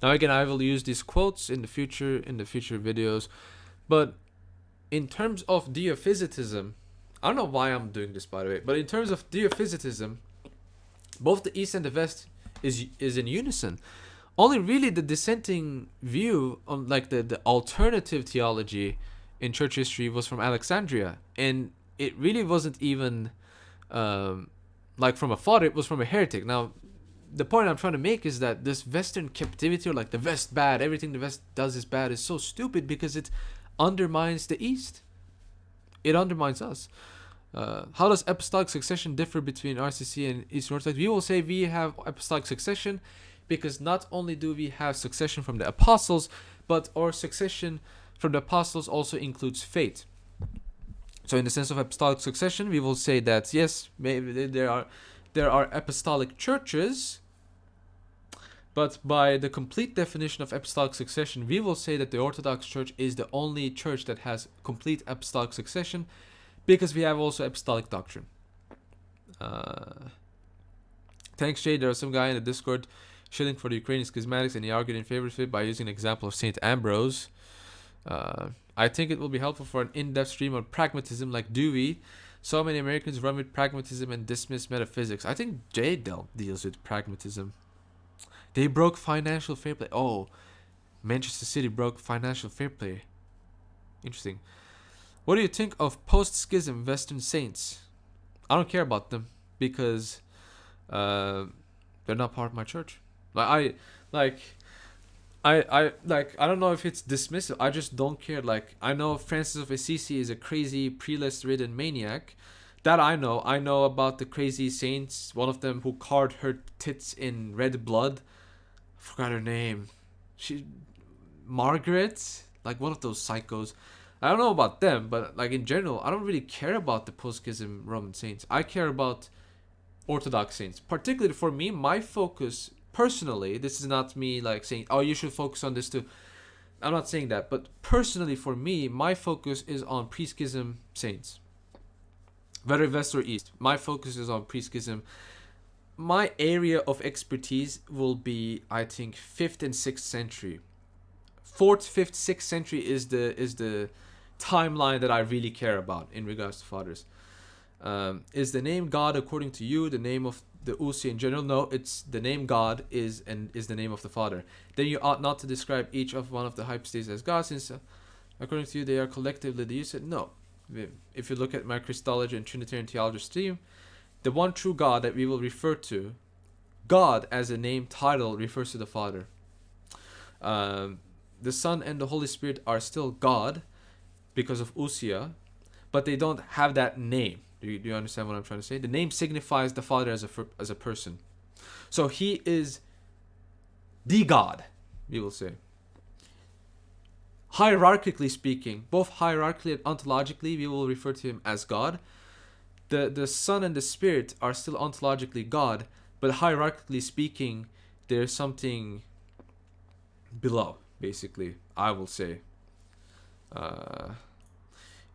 Now again, I will use these quotes in the future videos, but in terms of diophysitism, I don't know why I'm doing this, by the way, but in terms of diophysitism, both the East and the West is in unison. Only really the dissenting view on like the alternative theology in church history was from Alexandria, and it really wasn't even like from a father, it was from a heretic. Now the point I'm trying to make is that this Western captivity, or like the West bad, everything the West does is bad, is so stupid because it undermines the East. It undermines us. How does apostolic succession differ between RCC and Eastern Orthodox? We will say we have apostolic succession because not only do we have succession from the apostles, but our succession from the apostles also includes faith. So in the sense of apostolic succession, we will say that yes, maybe there are apostolic churches, but by the complete definition of apostolic succession, we will say that the Orthodox Church is the only church that has complete apostolic succession, because we have also apostolic doctrine. Thanks, Jay. There was some guy in the Discord shilling for the Ukrainian schismatics, and he argued in favor of it by using an example of Saint Ambrose. I think it will be helpful for an in-depth stream on pragmatism like Dewey. So many Americans run with pragmatism and dismiss metaphysics. I think Jay deals with pragmatism. They broke financial fair play. Oh, Manchester City broke financial fair play. Interesting. What do you think of post-schism Western saints? I don't care about them because they're not part of my church. I don't know if it's dismissive. I just don't care. Like, I know Francis of Assisi is a crazy prelest-ridden maniac. That I know. I know about the crazy saints. One of them who carved her tits in red blood. I forgot her name. Margaret? Like one of those psychos. I don't know about them, but like in general, I don't really care about the post-schism Roman saints. I care about Orthodox saints. Particularly for me, my focus personally, this is not me like saying, oh, you should focus on this too. I'm not saying that, but personally for me, my focus is on pre-schism saints. Whether West or East, my focus is on pre-schism. My area of expertise will be, I think, 5th and 6th century. 4th, 5th, 6th century is the timeline that I really care about in regards to fathers. Is the name God according to you the name of the Usi in general? No, it's the name God is the name of the Father. Then you ought not to describe each of one of the hypostases as God, since according to you they are collectively the usage. No. If you look at my Christology and Trinitarian theology stream, the one true God that we will refer to, God as a name title refers to the Father. The Son and the Holy Spirit are still God because of Usia, but they don't have that name. Do you understand what I'm trying to say? The name signifies the Father as a person. So he is the God, we will say. hierarchically speaking, both hierarchically and ontologically, we will refer to him as God. The Son and the Spirit are still ontologically God, but hierarchically speaking, there's something below, basically, I will say.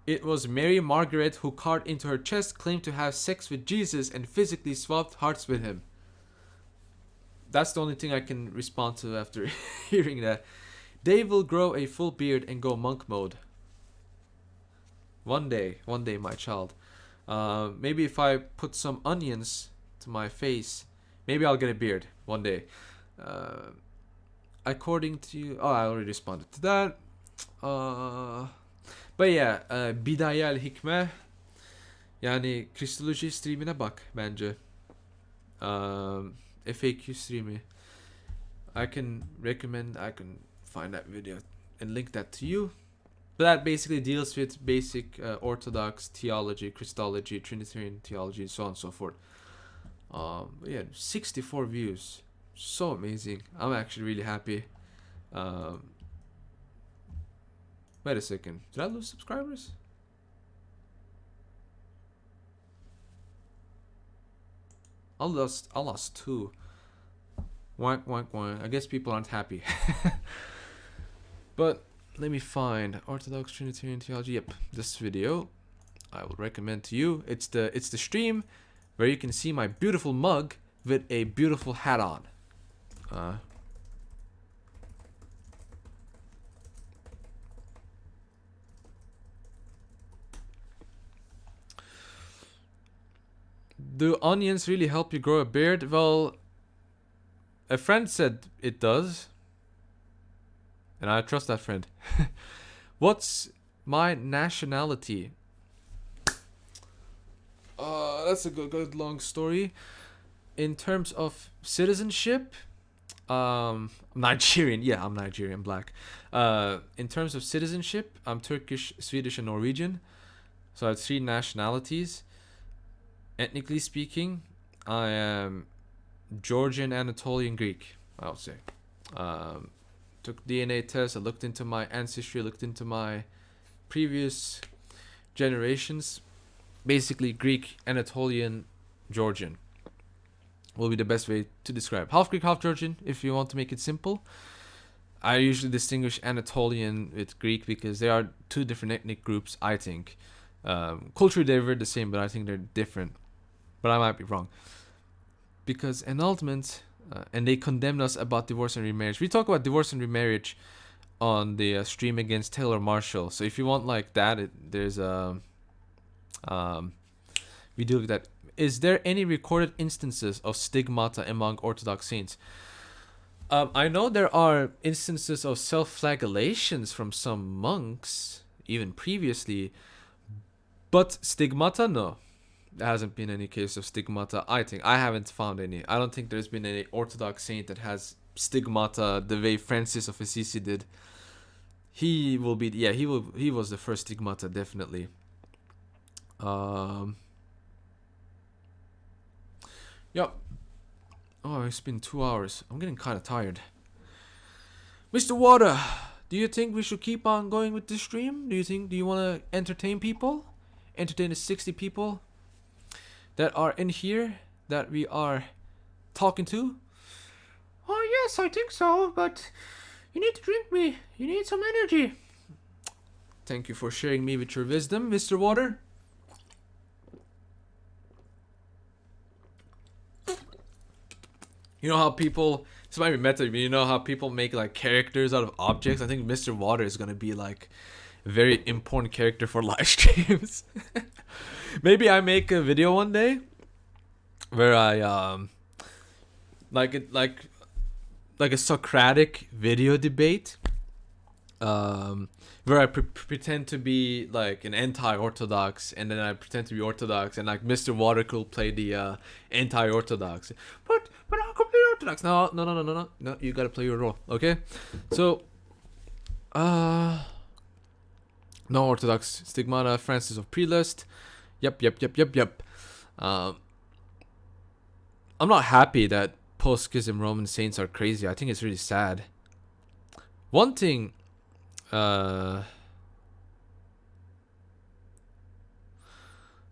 It was Mary Margaret who carved into her chest, claimed to have sex with Jesus, and physically swapped hearts with him. That's the only thing I can respond to after hearing that. Dave will grow a full beard and go monk mode. One day, my child. Maybe if I put some onions to my face, maybe I'll get a beard one day. According to you, I already responded to that. But yeah, Bidayel Hikme, yani Kristoloji streamine bak bence. FAQ streami. I can find that video and link that to you. But that basically deals with basic Orthodox theology, Christology, Trinitarian theology, so on and so forth. Yeah, 64 views. So amazing. I'm actually really happy. Wait a second. Did I lose subscribers? I lost 2. Wank, wank, wank. I guess people aren't happy. But let me find Orthodox Trinitarian theology. Yep, this video I will recommend to you. It's the stream where you can see my beautiful mug with a beautiful hat on. Do onions really help you grow a beard? Well, a friend said it does. And I trust that friend. What's my nationality? That's a good long story. In terms of citizenship, I'm Nigerian. Yeah, I'm Nigerian, black. In terms of citizenship, I'm Turkish, Swedish, and Norwegian. So I have 3 nationalities. Ethnically speaking, I am Georgian, Anatolian, Greek, I would say. Took DNA tests, I looked into my ancestry, looked into my previous generations. Basically, Greek, Anatolian, Georgian will be the best way to describe. Half Greek, half Georgian, if you want to make it simple. I usually distinguish Anatolian with Greek because they are 2 different ethnic groups, I think. Culturally, they're very the same, but I think they're different. But I might be wrong. Because annulment, and they condemned us about divorce and remarriage. We talk about divorce and remarriage on the stream against Taylor Marshall. So if you want like that, there's a... we deal with that. Is there any recorded instances of stigmata among Orthodox saints? I know there are instances of self-flagellations from some monks, even previously. But stigmata, no. There hasn't been any case of stigmata. I haven't found any. I don't think there's been any Orthodox saint that has stigmata the way Francis of Assisi did. He will be, yeah, he was the first stigmata, definitely. Yep. Oh, it's been 2 hours. I'm getting kind of tired. Mr. Water, do you think we should keep on going with this stream? Do you want to entertain people? Entertain the 60 people that are in here that we are talking to? Oh, yes, I think so, but you need to drink me. You need some energy. Thank you for sharing me with your wisdom, Mr. Water. You know how people, this might be meta, but you know how people make like characters out of objects? I think Mr. Water is going to be like a very important character for live streams. Maybe I make a video one day where I like a Socratic video debate, where I pretend to be like an anti-orthodox, and then I pretend to be orthodox, and like Mr. Water could play the anti-orthodox. But I'm completely orthodox. No. You gotta play your role, okay? So, no orthodox stigmata. Francis of Prelist. Yep. I'm not happy that post-schism Roman saints are crazy. I think it's really sad. One thing Uh,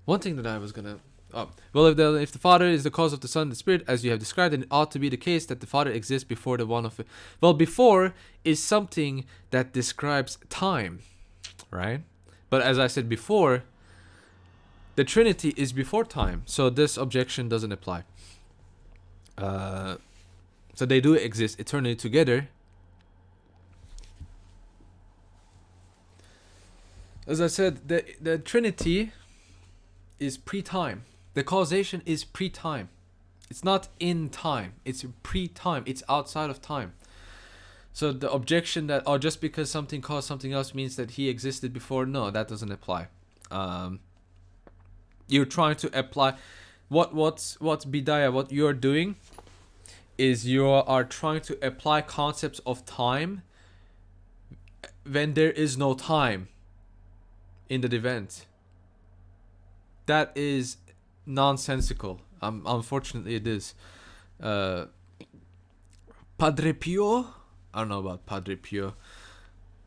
One thing that I was gonna. Oh, well, if the Father is the cause of the Son and the Spirit, as you have described, then it ought to be the case that the Father exists before the one of it. Well, before is something that describes time, right? But as I said before, the Trinity is before time, so this objection doesn't apply. So they do exist eternally together. As I said, the Trinity is pre-time. The causation is pre-time. It's not in time. It's pre-time. It's outside of time. So the objection that just because something caused something else means that he existed before, no, that doesn't apply. You're trying to apply what's bidaya. What you're doing is you are trying to apply concepts of time when there is no time in the event. That is nonsensical. Unfortunately, it is. Padre Pio? I don't know about Padre Pio.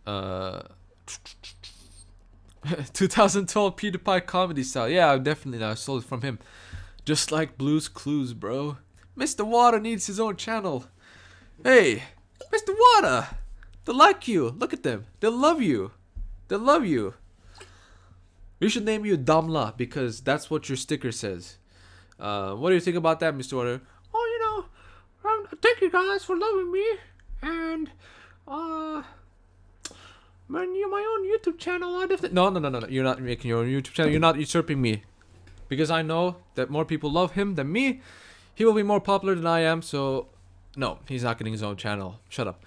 2012 PewDiePie comedy style. Yeah, definitely. I stole it from him. Just like Blue's Clues, bro. Mr. Water needs his own channel. Hey, Mr. Water! They like you. Look at them. They love you. They love you. We should name you Damla because that's what your sticker says. What do you think about that, Mr. Water? Oh, thank you guys for loving me. And, my own YouTube channel. No. You're not making your own YouTube channel. You're not usurping me. Because I know that more people love him than me. He will be more popular than I am, so... No, he's not getting his own channel. Shut up.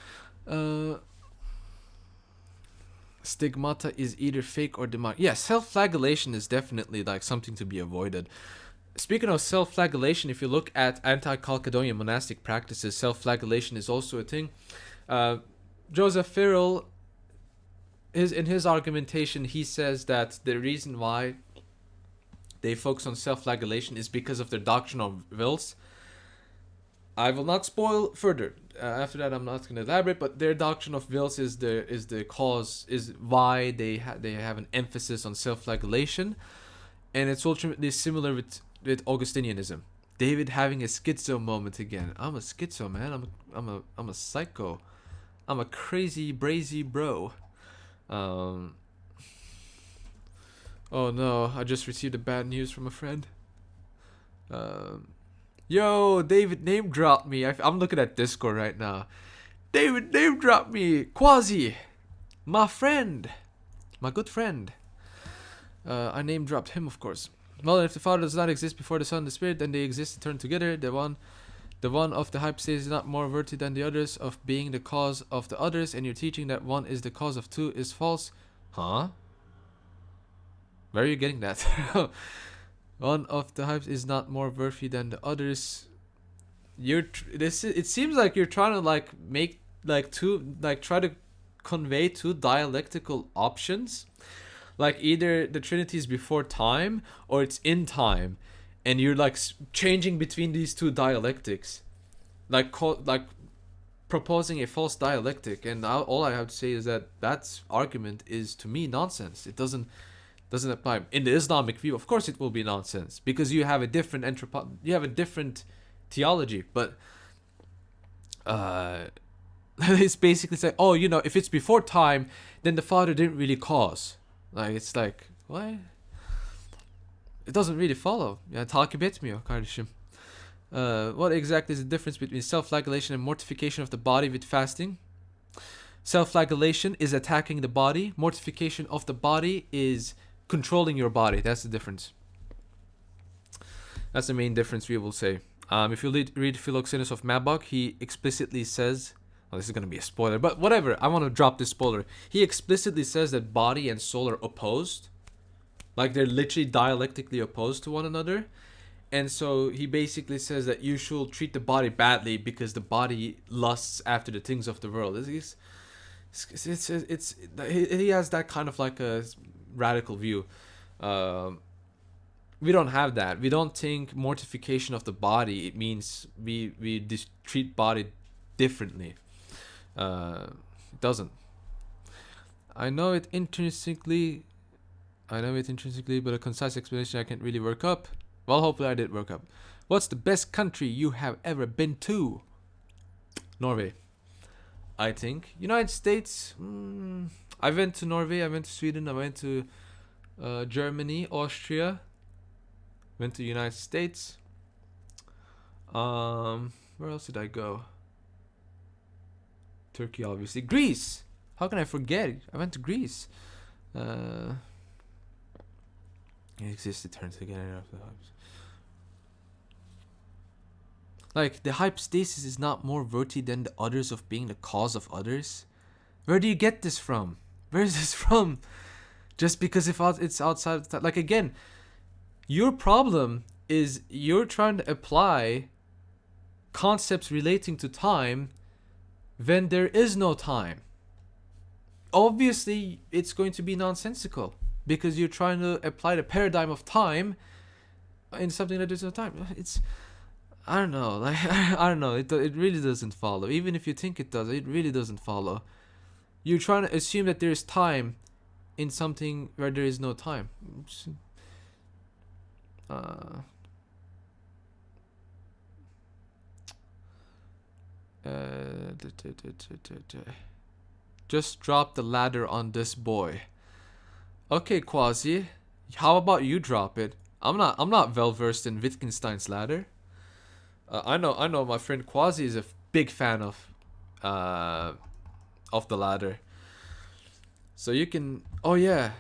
Stigmata is either fake or demonic. Yeah, self-flagellation is definitely like something to be avoided. Speaking of self-flagellation, if you look at anti-Chalcedonian monastic practices, self-flagellation is also a thing. Joseph Farrell, in his argumentation, he says that the reason why they focus on self-flagellation is because of their doctrine of wills. I will not spoil further. After that, I'm not going to elaborate. But their doctrine of wills is the cause, is why they have an emphasis on self-flagellation, and it's ultimately similar with Augustinianism. David having a schizo moment again. I'm a schizo, man. I'm a psycho. I'm a crazy brazy bro. Oh no! I just received a bad news from a friend. Yo, David name dropped me. I'm looking at Discord right now. David name dropped me. Quasi, my friend, my good friend. I name dropped him, of course. Well, if the Father does not exist before the Son and the Spirit, then they exist and turn together. The one of the hypostasis is not more worthy than the others of being the cause of the others, and your teaching that one is the cause of two is false. Huh? Where are you getting that? One of the hypes is not more worthy than the others. It seems like you're trying to make try to convey two dialectical options, like either the Trinity is before time or it's in time, and you're changing between these two dialectics, like proposing a false dialectic. And all I have to say is that argument is, to me, nonsense. It doesn't apply in the Islamic view. Of course, it will be nonsense because you have a different theology. But it's basically saying, if it's before time, then the Father didn't really cause. It's like, what? It doesn't really follow. Ya takip etmiyor kardeşim. What exactly is the difference between self-flagellation and mortification of the body with fasting? Self-flagellation is attacking the body. Mortification of the body is controlling your body. That's the difference. That's the main difference, we will say. If you read Philoxenus of Mabok, he explicitly says, well, this is going to be a spoiler, but whatever, I want to drop this spoiler. He explicitly says that body and soul are opposed. Like, they're literally dialectically opposed to one another. And so he basically says that you should treat the body badly because the body lusts after the things of the world. He has that kind of like a radical view. We don't have that. We don't think mortification of the body, it means we treat body differently. It doesn't. I know it intrinsically. But a concise explanation I can't really work up. Well, hopefully I did work up. What's the best country you have ever been to? Norway, I think. United States. I went to Norway. I went to Sweden. I went to Germany, Austria. Went to United States. Where else did I go? Turkey, obviously. Greece. How can I forget? I went to Greece. It exists. It turns again after the hype. Like, the hype stasis is not more worthy than the others of being the cause of others. Where do you get this from? Where is this from? Just because if it's outside of time. Like, again, your problem is you're trying to apply concepts relating to time when there is no time. Obviously, it's going to be nonsensical because you're trying to apply the paradigm of time in something that there's no time. It's, I don't know, like I don't know. It really doesn't follow. Even if you think it does, it really doesn't follow. You're trying to assume that there is time in something where there is no time. Just drop the ladder on this boy. Okay, Quasi. How about you drop it? I'm not well versed in Wittgenstein's ladder. I know my friend Quasi is a big fan of the ladder. So you can. Oh yeah,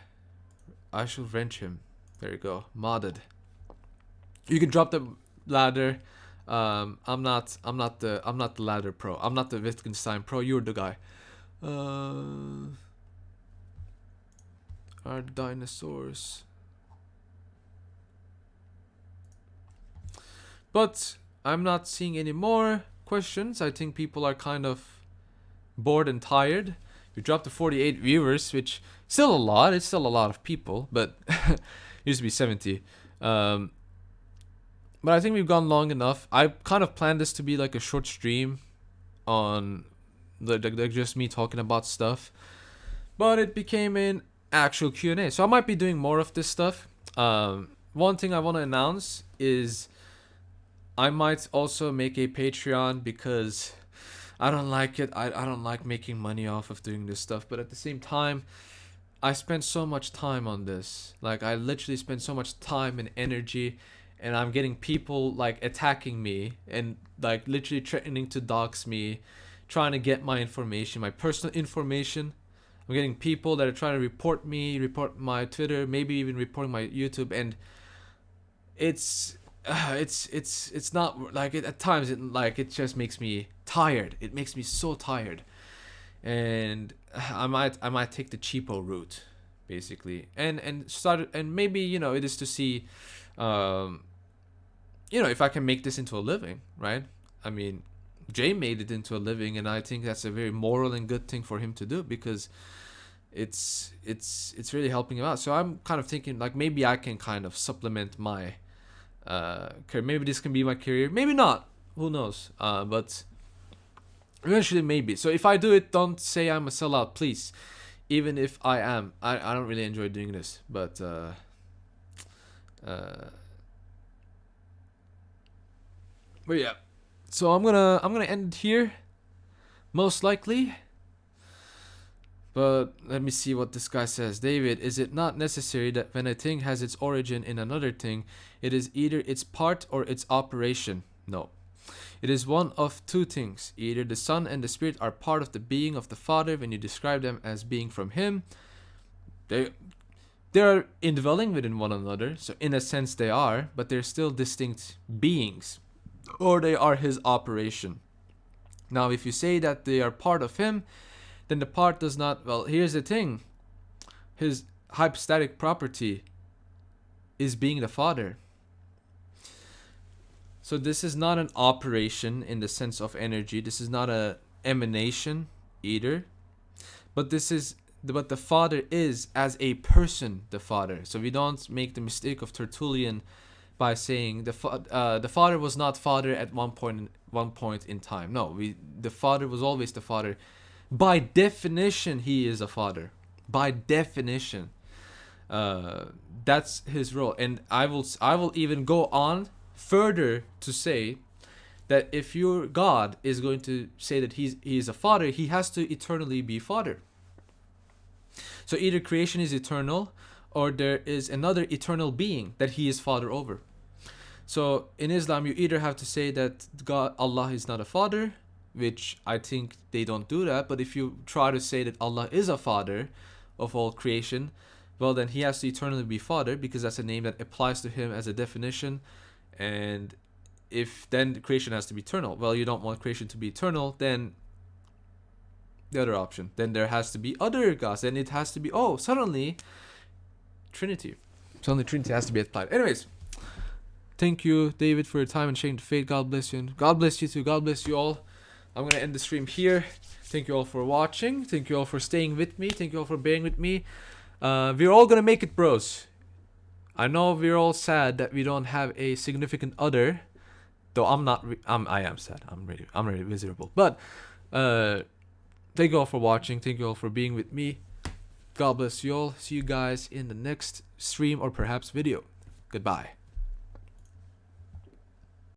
I should wrench him. There you go, modded. You can drop the ladder. I'm not the ladder pro. I'm not the Wittgenstein pro. You're the guy. Are dinosaurs? But I'm not seeing any more questions. I think people are kind of bored and tired. We dropped to 48 viewers, which still a lot. It's still a lot of people, but used to be 70. But I think we've gone long enough. I kind of planned this to be like a short stream on like just me talking about stuff, but it became an actual Q&A. So I might be doing more of this stuff. One thing I want to announce is I might also make a Patreon because I don't like it. I don't like making money off of doing this stuff, but at the same time, I spent so much time on this. Like, I literally spent so much time and energy, and I'm getting people like attacking me and like literally threatening to dox me, trying to get my information, my personal information. I'm getting people that are trying to report me, report my Twitter, maybe even reporting my YouTube, and it's not like it, at times it just makes me tired. It makes me so tired, and I might take the cheapo route, basically, and start, and maybe it is to see, if I can make this into a living, right? I mean, Jay made it into a living, and I think that's a very moral and good thing for him to do because it's really helping him out. So I'm kind of thinking like maybe I can kind of supplement my career. Maybe this can be my career, maybe not, who knows, but eventually maybe. So if I do it, don't say I'm a sellout, please. Even if I am, I don't really enjoy doing this, but yeah. So I'm gonna end it here, most likely. But let me see what this guy says. David, is it not necessary that when a thing has its origin in another thing, it is either its part or its operation? No. It is one of two things. Either the Son and the Spirit are part of the being of the Father when you describe them as being from Him. They are indwelling within one another, so in a sense they are, but they're still distinct beings. Or they are His operation. Now, if you say that they are part of Him, then the part does not. Well, here's the thing. His hypostatic property is being the Father. So this is not an operation in the sense of energy. This is not a emanation either. But the Father is as a person the Father. So we don't make the mistake of Tertullian by saying the Father was not Father at one point in time. No, the Father was always the Father. By definition, He is a Father. by definition. That's his role, and I will even go on further to say that if your God is going to say that he is a father, he has to eternally be father. So either creation is eternal, or there is another eternal being that he is father over. So in Islam, you either have to say that God, Allah is not a father, which I think they don't do that. But if you try to say that Allah is a father of all creation, well, then he has to eternally be father, because that's a name that applies to him as a definition. And if then creation has to be eternal, well, you don't want creation to be eternal, then the other option, then there has to be other gods, then it has to be, oh, suddenly Trinity has to be applied. Anyways, thank you, David, for your time and sharing the faith. God bless you, and God bless you too. God bless you all. I'm gonna end the stream here. Thank you all for watching. Thank you all for staying with me. Thank you all for bearing with me. We're all gonna make it, bros. I know we're all sad that we don't have a significant other, though I'm not. I am sad. I'm really miserable. But thank you all for watching. Thank you all for being with me. God bless you all. See you guys in the next stream or perhaps video. Goodbye.